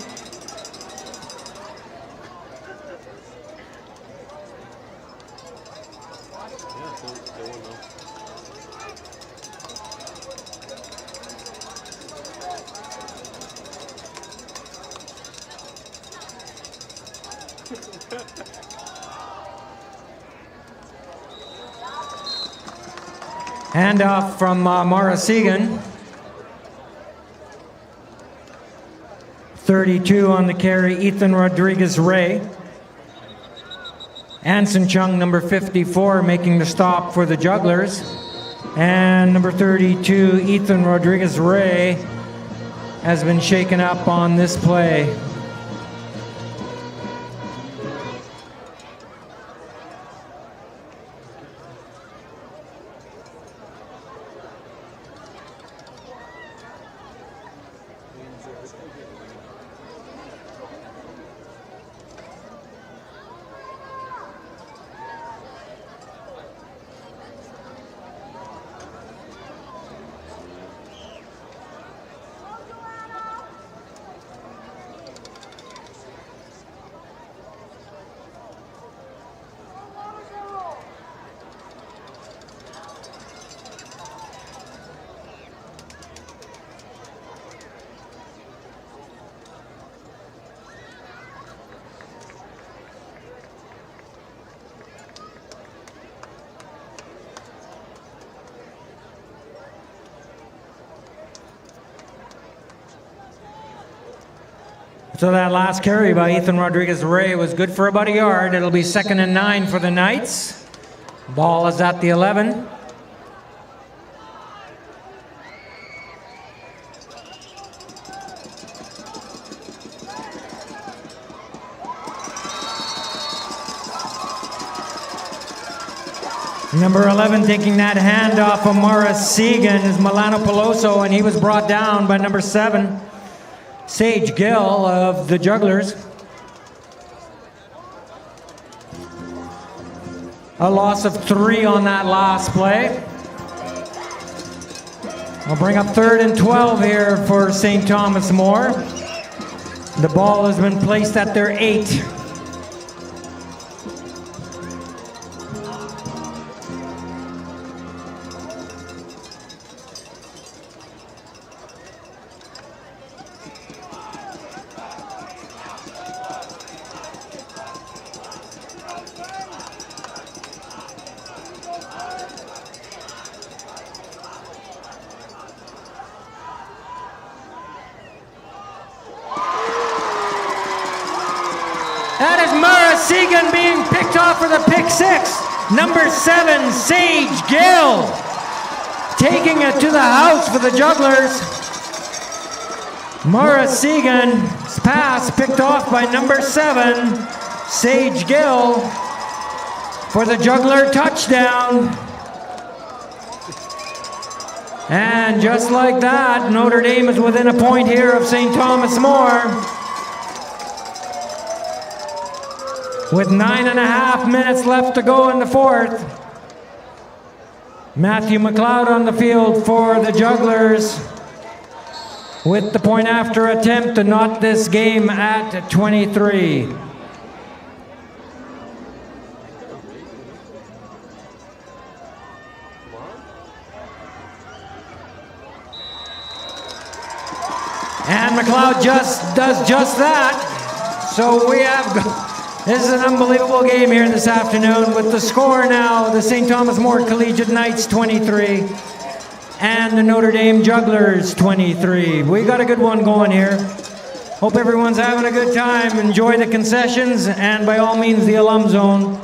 Handoff from Morasigan. 32 on the carry, Ethan Rodriguez-Ray. Anson Chung, number 54, making the stop for the Jugglers. And number 32, Ethan Rodriguez-Ray, has been shaken up on this play. So that last carry by Ethan Rodriguez-Ray was good for about a yard. It'll be 2nd and 9 for the Knights. Ball is at the 11. Number 11 taking that handoff from Morasigan is Milano Peloso, and he was brought down by number 7. Sage Gill of the Jugglers. A loss of 3 on that last play. I'll bring up 3rd and 12 here for St. Thomas More. The ball has been placed at their 8. That is Morasigan being picked off for the pick 6. Number 7, Sage Gill, taking it to the house for the Jugglers. Morasigan's pass picked off by number 7, Sage Gill, for the Juggler touchdown. And just like that, Notre Dame is within a point here of St. Thomas More, with 9.5 minutes left to go in the 4th. Matthew McLeod on the field for the Jugglers with the point after attempt to knot this game at 23. And McLeod does just that. So we have... This is an unbelievable game here this afternoon with the score now, the St. Thomas More Collegiate Knights 23 and the Notre Dame Jugglers 23. We got a good one going here. Hope everyone's having a good time. Enjoy the concessions and by all means the alum zone.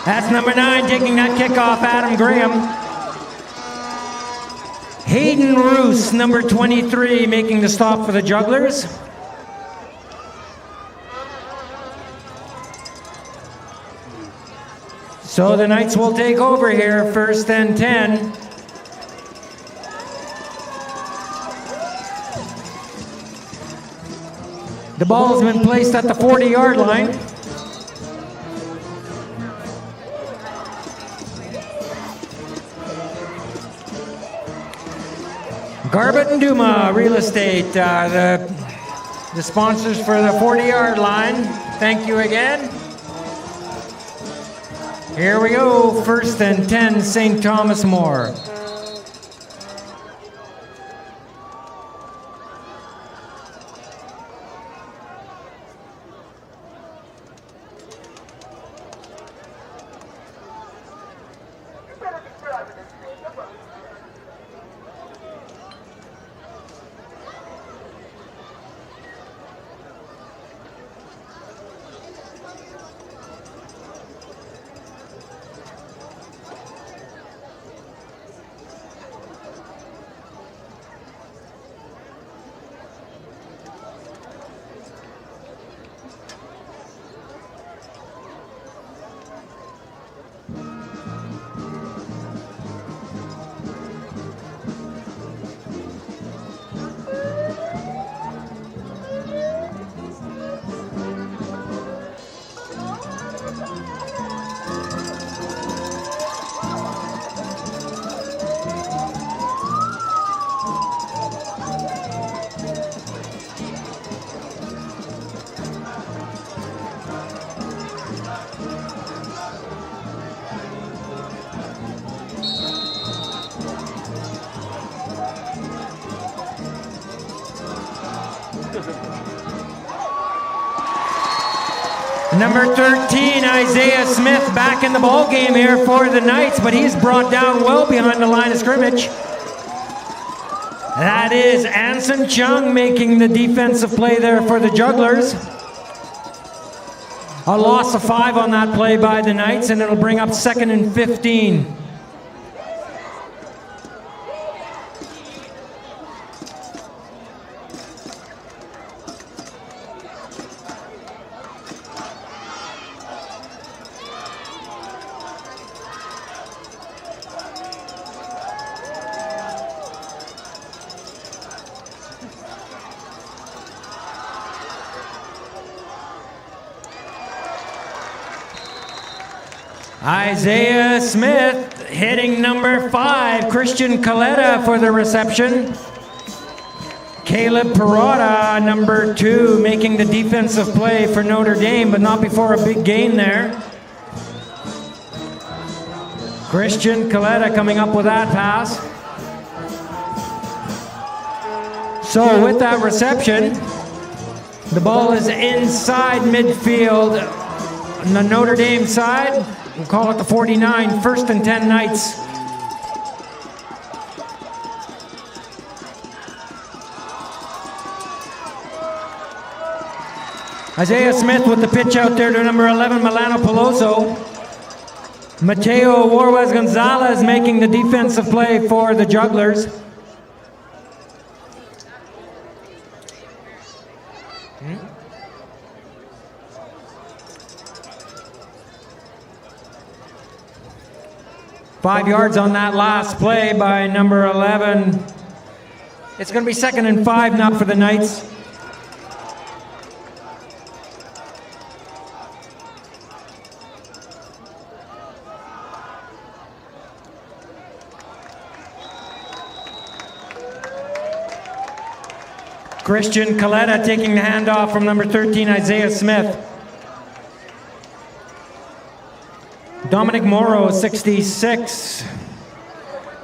That's number 9 taking that kickoff, Adam Graham. Hayden Roos, number 23, making the stop for the Jugglers. So the Knights will take over here, 1st and 10. The ball has been placed at the 40-yard line. Garbutt and Duma Real Estate, the sponsors for the 40-yard line. Thank you again. Here we go, 1st and 10, St. Thomas More. Number 13, Isaiah Smith, back in the ball game here for the Knights, but he's brought down well behind the line of scrimmage. That is Anson Chung making the defensive play there for the Jugglers. A loss of 5 on that play by the Knights, and it'll bring up 2nd and 15. Isaiah Smith hitting number 5, Christian Coletta for the reception. Caleb Perrotta, number 2, making the defensive play for Notre Dame, but not before a big gain there. Christian Coletta coming up with that pass. So with that reception, the ball is inside midfield on the Notre Dame side. We'll call it the 49, 1st and 10 Knights. Isaiah Smith with the pitch out there to number 11, Milano Peloso. Mateo Warwez Gonzalez making the defensive play for the Jugglers. Five yards on that last play by number 11. It's going to be 2nd and 5 now for the Knights. Christian Coletta taking the handoff from number 13, Isaiah Smith. Dominic Morrow, 66,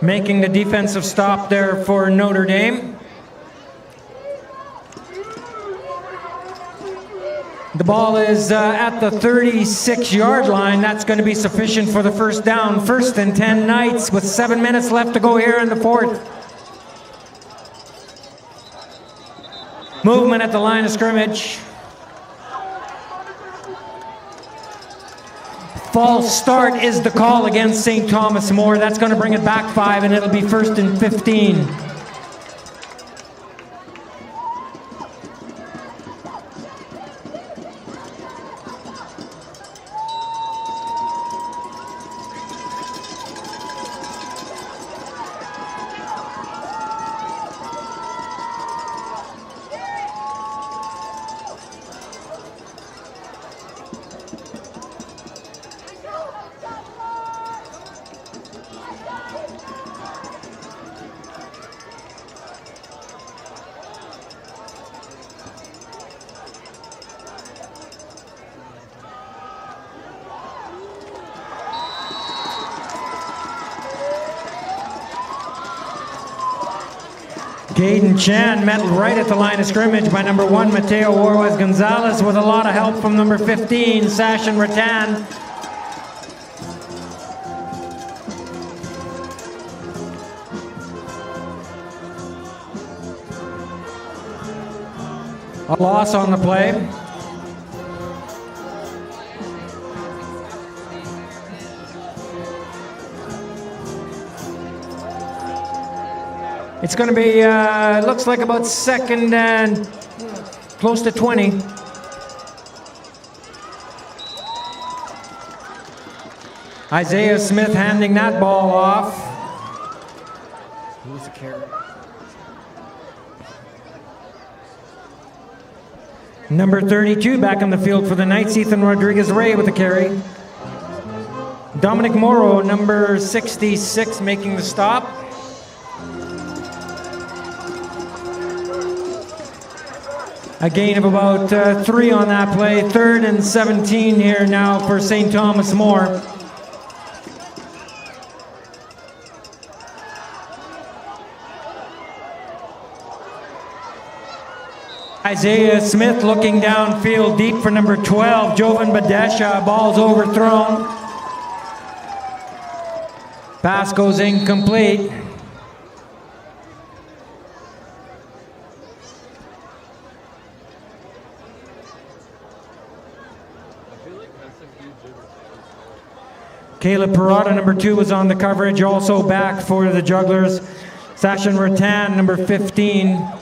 making the defensive stop there for Notre Dame. The ball is at the 36-yard line. That's going to be sufficient for the first down. 1st and 10 Knights with 7 minutes left to go here in the 4th. Movement at the line of scrimmage. False start is the call against St. Thomas More. That's going to bring it back 5, and it'll be 1st and 15. Caden Chan met right at the line of scrimmage by number 1, Mateo Warwez Gonzalez, with a lot of help from number 15, Sashin Rattan. A loss on the play. It's going to be, looks like about 2nd and close to 20. Isaiah Smith handing that ball off. Who's the carry? Number 32 back on the field for the Knights, Ethan Rodriguez-Ray with the carry. Dominic Morrow, number 66, making the stop. A gain of about 3 on that play. 3rd and 17 here now for St. Thomas More. Isaiah Smith looking downfield deep for number 12, Jovan Badesha. Ball's overthrown. Pass goes incomplete. Caleb Parada, number 2, was on the coverage, also back for the Jugglers. Sashin Rattan, number 15.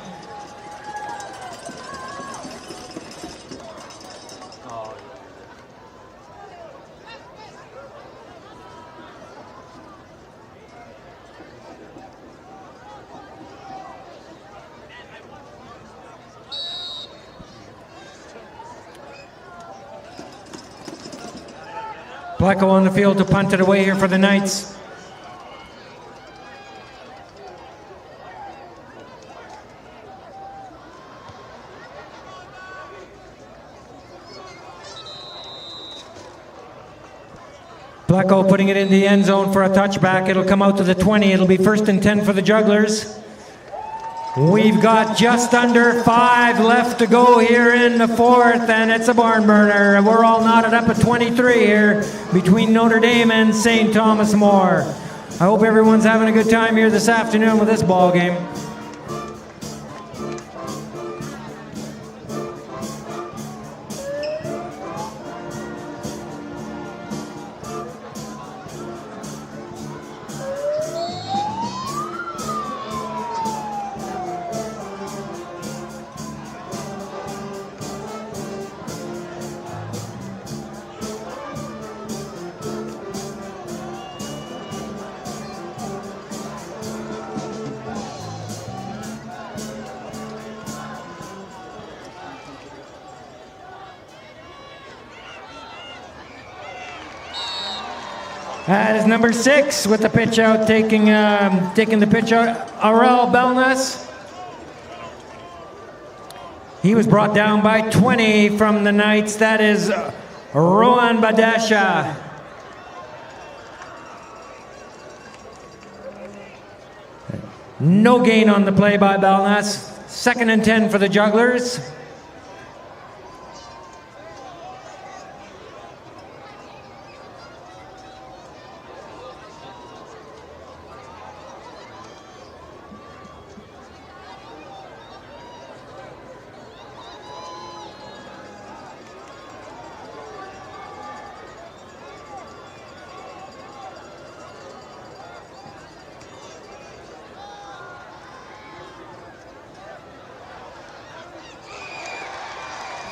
Pleco on the field to punt it away here for the Knights. Pleco putting it in the end zone for a touchback. It'll come out to the 20. It'll be 1st and 10 for the Jugglers. We've got just under 5 left to go here in the 4th, and it's a barn burner. We're all knotted up at 23 here between Notre Dame and St. Thomas More. I hope everyone's having a good time here this afternoon with this ball game. That is number 6 with the pitch out, taking the pitch out, Aurel Belnas. He was brought down by 20 from the Knights. That is Rohan Badesha. No gain on the play by Belnas. 2nd and 10 for the Jugglers.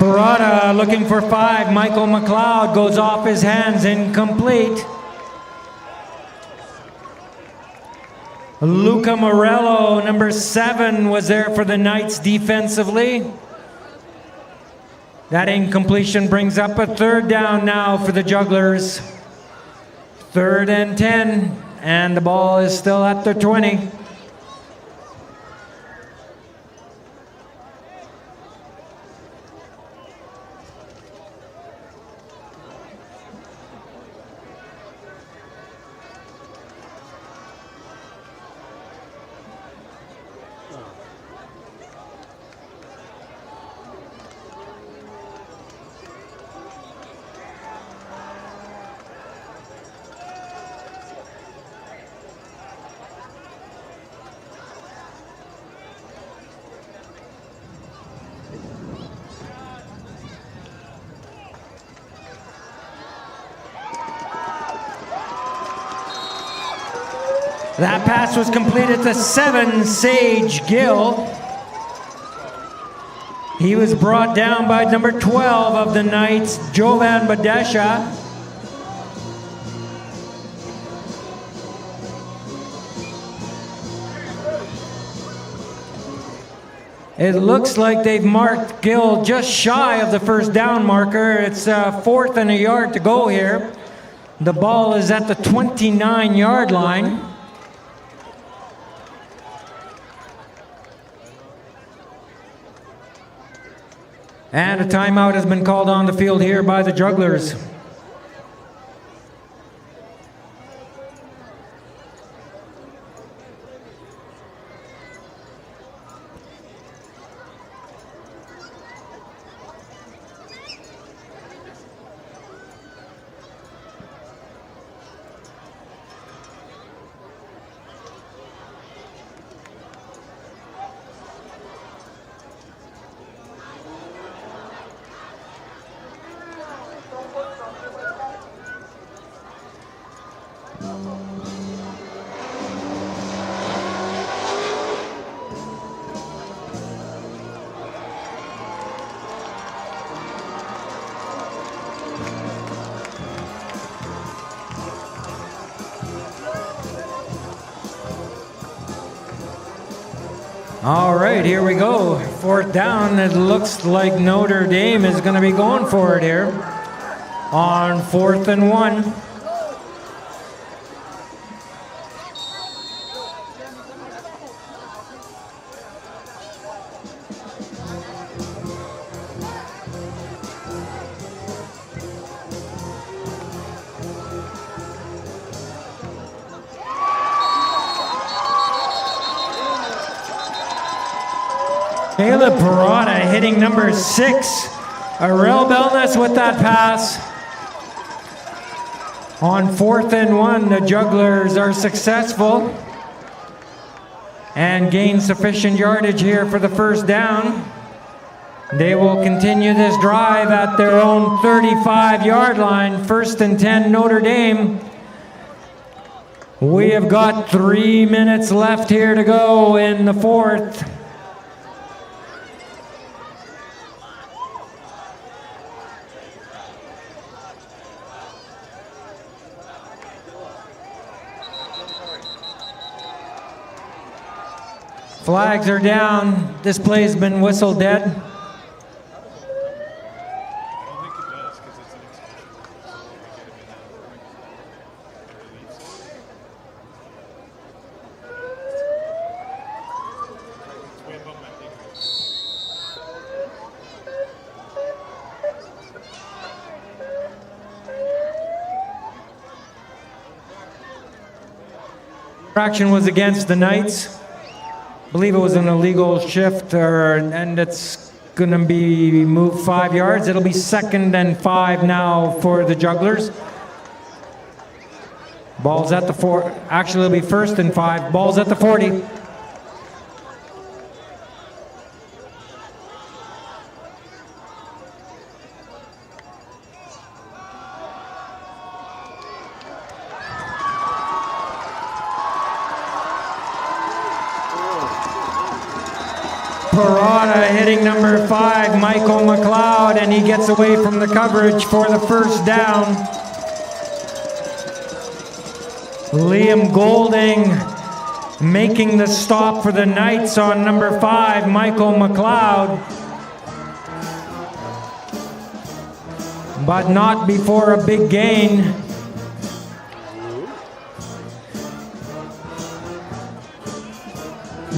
Parada looking for 5. Michael McLeod goes off his hands, incomplete. Luca Morello, number 7, was there for the Knights defensively. That incompletion brings up a 3rd down now for the Jugglers. 3rd and 10, and the ball is still at the 20. That pass was completed to 7, Sage Gill. He was brought down by number 12 of the Knights, Jovan Badesha. It looks like they've marked Gill just shy of the 1st down marker. It's 4th and a yard to go here. The ball is at the 29-yard line. And a timeout has been called on the field here by the Jugglers. All right, here we go. 4th down. It looks like Notre Dame is going to be going for it here on 4th and 1. Caleb Parada hitting number 6. Arel Belness with that pass. On 4th and 1, the Jugglers are successful and gain sufficient yardage here for the 1st down. They will continue this drive at their own 35-yard line. 1st and 10, Notre Dame. We have got 3 minutes left here to go in the 4th. Flags are down. This play's been whistled dead. Infraction was against the Knights. I believe it was an illegal shift, and it's going to be moved 5 yards. It'll be 2nd and 5 now for the Jugglers. Ball's at the 4. Actually, it'll be 1st and 5. Ball's at the 40. Parada hitting number 5, Michael McLeod, and he gets away from the coverage for the first down. Liam Golding making the stop for the Knights on number 5, Michael McLeod. But not before a big gain.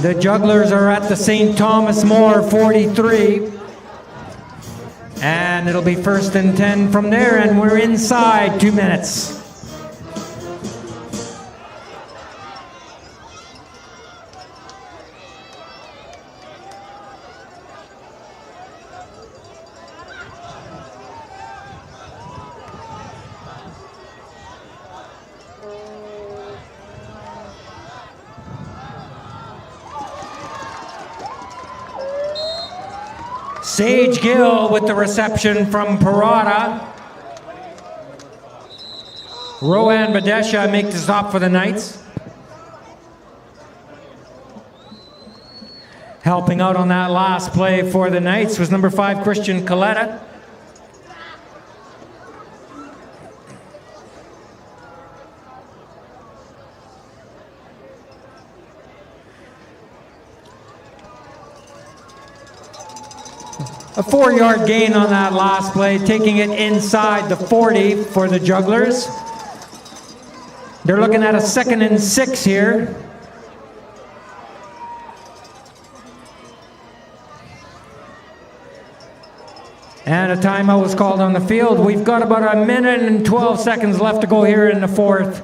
The Jugglers are at the St. Thomas More 43. And it'll be 1st and 10 from there, and we're inside 2 minutes. Sage Gill with the reception from Parada. Rowan Badesha makes the stop for the Knights. Helping out on that last play for the Knights was number 5, Christian Coletta. A 4-yard gain on that last play, taking it inside the 40 for the Jugglers. They're looking at a 2nd and 6 here. And a timeout was called on the field. We've got about a minute and 12 seconds left to go here in the 4th,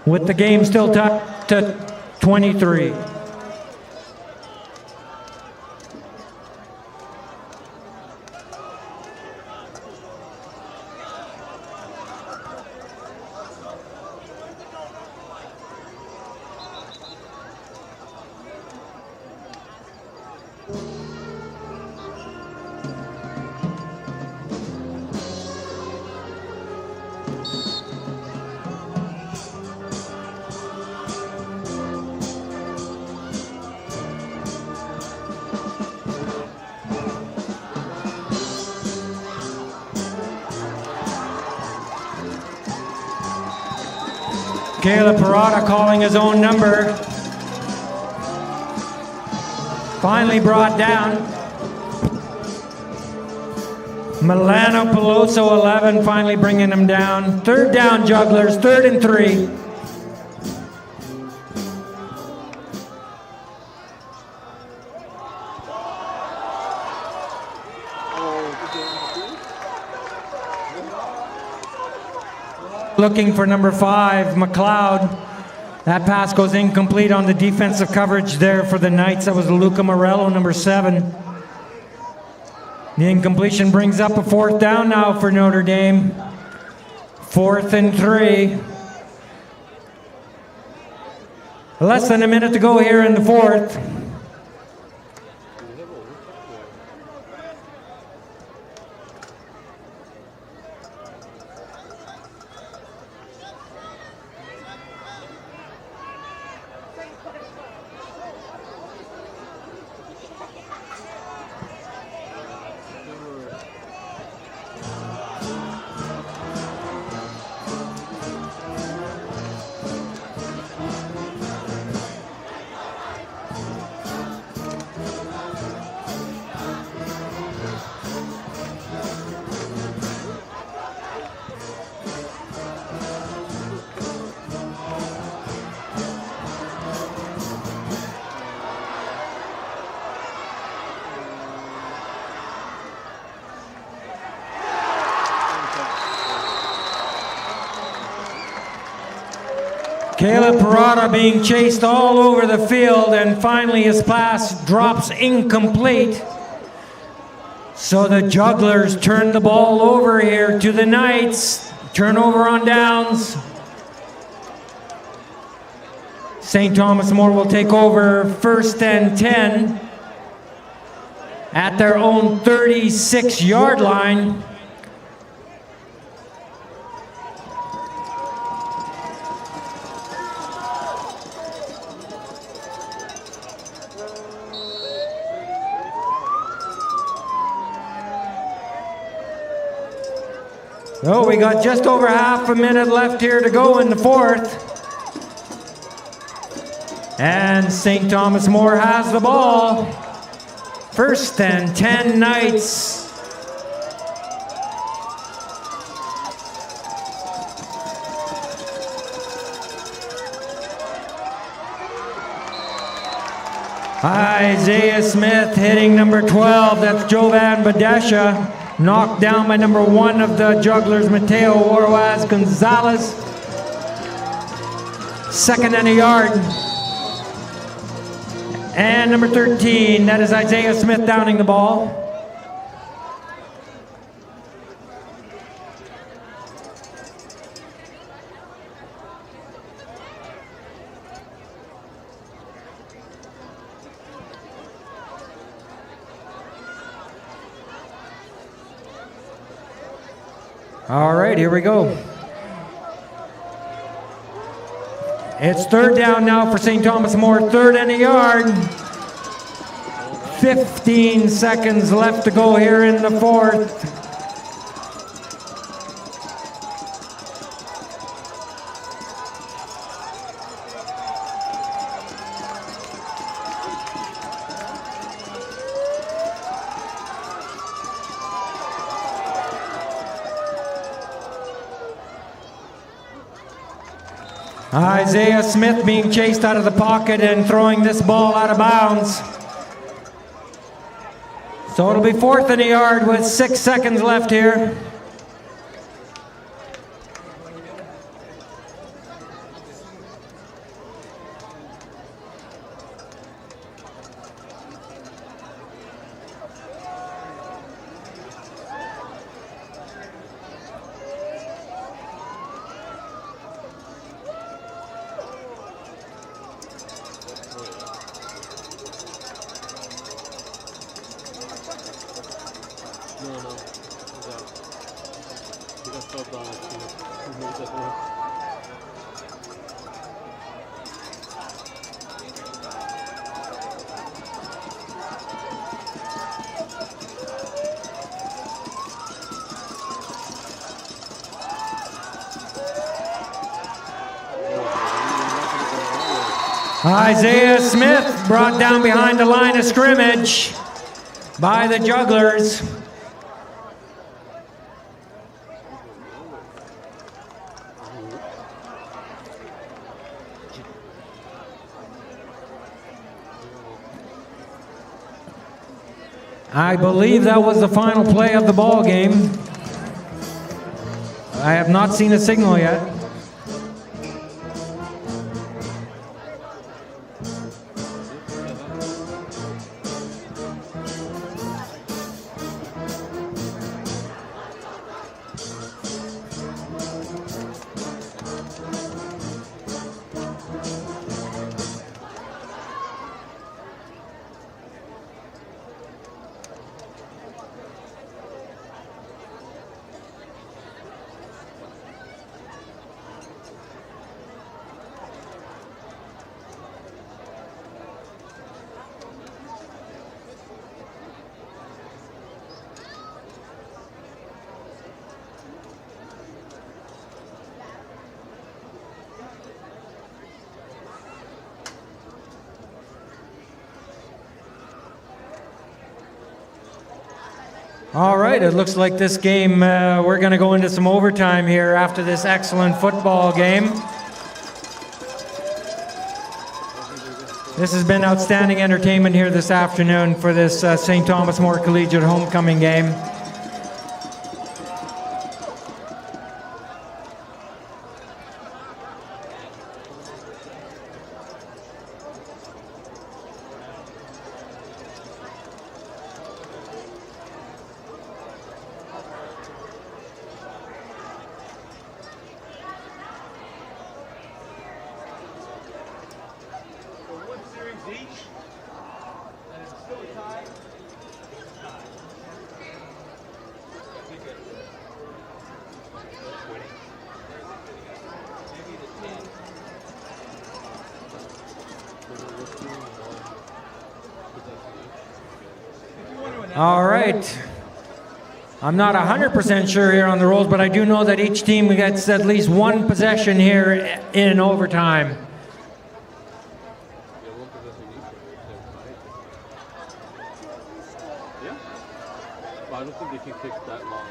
with the game still tied to 23. Caleb Parada calling his own number. Finally brought down. Milano Peloso 11 finally bringing him down. 3rd down Jugglers, 3rd and 3. Looking for number 5, McLeod. That pass goes incomplete on the defensive coverage there for the Knights. That was Luca Morello, number 7. The incompletion brings up a 4th down now for Notre Dame. 4th and 3. Less than a minute to go here in the 4th. Caleb Parada being chased all over the field, and finally his pass drops incomplete. So the Jugglers turn the ball over here to the Knights. Turnover on downs. St. Thomas More will take over 1st and 10 at their own 36-yard line. So we got just over half a minute left here to go in the fourth. And St. Thomas More has the ball. First and 10 Knights. Isaiah Smith hitting number 12, that's Jovan Badesha. Knocked down by number 1 of the Jugglers, Mateo Orwaz Gonzalez. Second and a yard. And number 13, that is Isaiah Smith downing the ball. All right, here we go. It's third down now for St. Thomas More, third and a yard. 15 seconds left to go here in the fourth. Isaiah Smith being chased out of the pocket and throwing this ball out of bounds. So it'll be fourth and a yard with 6 seconds left here. Isaiah Smith brought down behind the line of scrimmage by the Jugglers. I believe that was the final play of the ball game. I have not seen a signal yet. All right, it looks like this game, we're going to go into some overtime here after this excellent football game. This has been outstanding entertainment here this afternoon for this St. Thomas More Collegiate homecoming game. All right. I'm not 100% sure here on the rules, but I do know that each team gets at least one possession here in overtime. Yeah. But I don't think they can kick that long.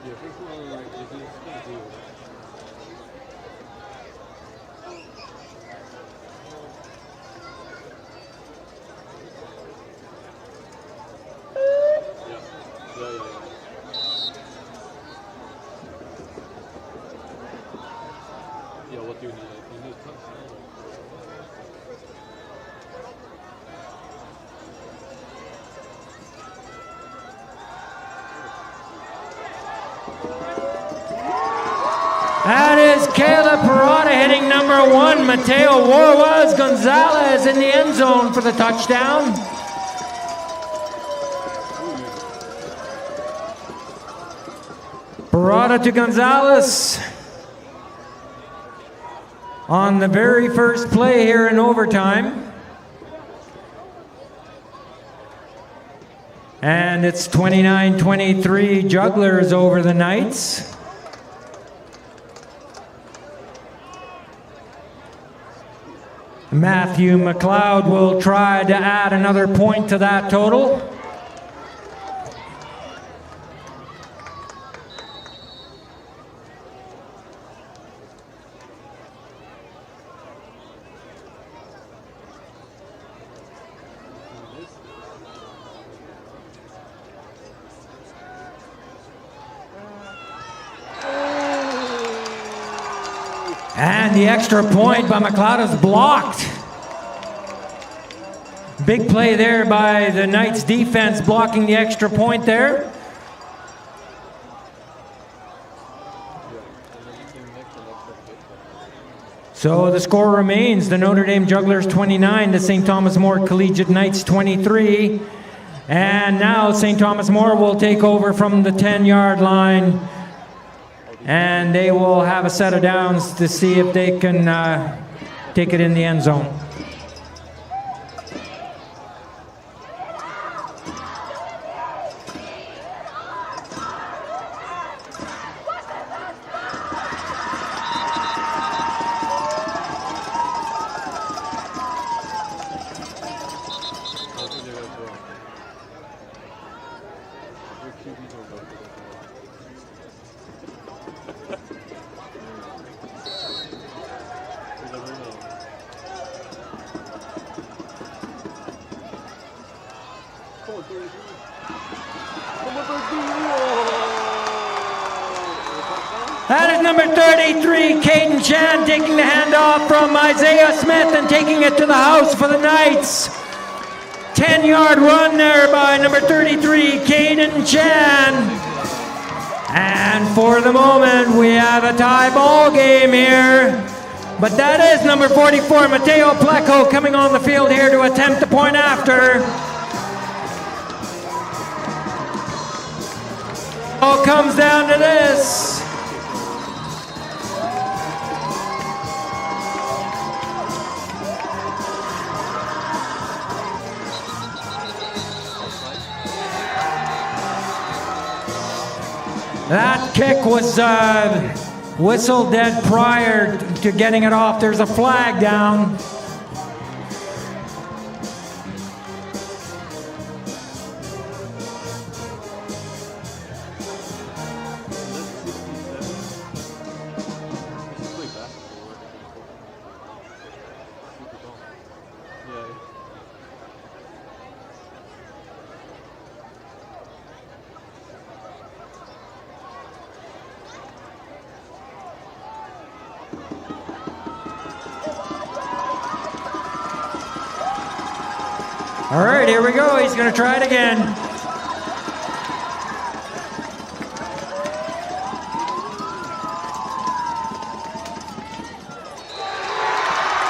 Yeah, first one, like, if he's gonna do it. Yeah, what do you need? You need touchdown. That is Caleb Parada hitting number 1. Mateo Warwas Gonzalez in the end zone for the touchdown. Parada to Gonzalez on the very first play here in overtime. And it's 29-23 Jugglers over the Knights. Matthew McLeod will try to add another point to that total. And the extra point by McLeod is blocked. Big play there by the Knights defense, blocking the extra point there. So the score remains the Notre Dame Jugglers 29, the St. Thomas More Collegiate Knights 23. And now St. Thomas More will take over from the 10-yard line. And they will have a set of downs to see if they can take it in the end zone. That is number 33, Caden Chan, taking the handoff from Isaiah Smith and taking it to the house for the Knights. 10-yard run there by number 33, Caden Chan. And for the moment, we have a tie ball game here. But that is number 44, Mateo Pleco, coming on the field here to attempt the point after. All comes down to this. That kick was whistled dead prior to getting it off. There's a flag down. All right, here we go. He's going to try it again.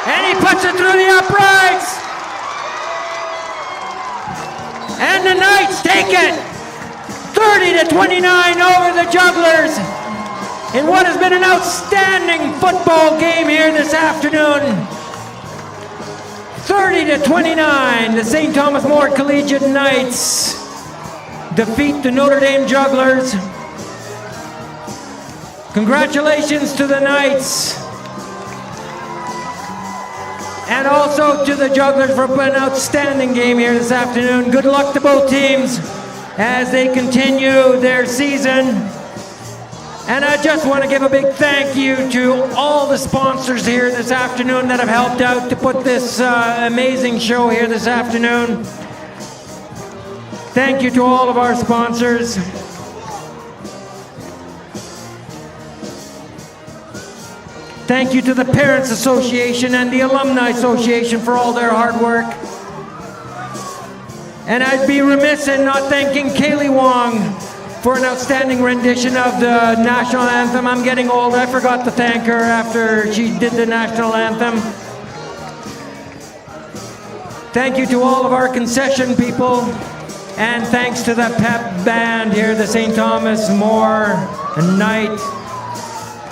And he puts it through the uprights. And the Knights take it 30-29 over the Jugglers in what has been an outstanding football game here this afternoon. 30-29, the St. Thomas More Collegiate Knights defeat the Notre Dame Jugglers. Congratulations to the Knights. And also to the Jugglers for an outstanding game here this afternoon. Good luck to both teams as they continue their season. And I just want to give a big thank you to all the sponsors here this afternoon that have helped out to put this amazing show here this afternoon. Thank you to all of our sponsors. Thank you to the Parents Association and the Alumni Association for all their hard work. And I'd be remiss in not thanking Kaylee Wong for an outstanding rendition of the national anthem. I'm getting old, I forgot to thank her after she did the national anthem. Thank you to all of our concession people, and thanks to the pep band here, the St. Thomas More Knight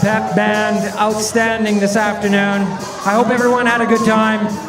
pep band, outstanding this afternoon. I hope everyone had a good time.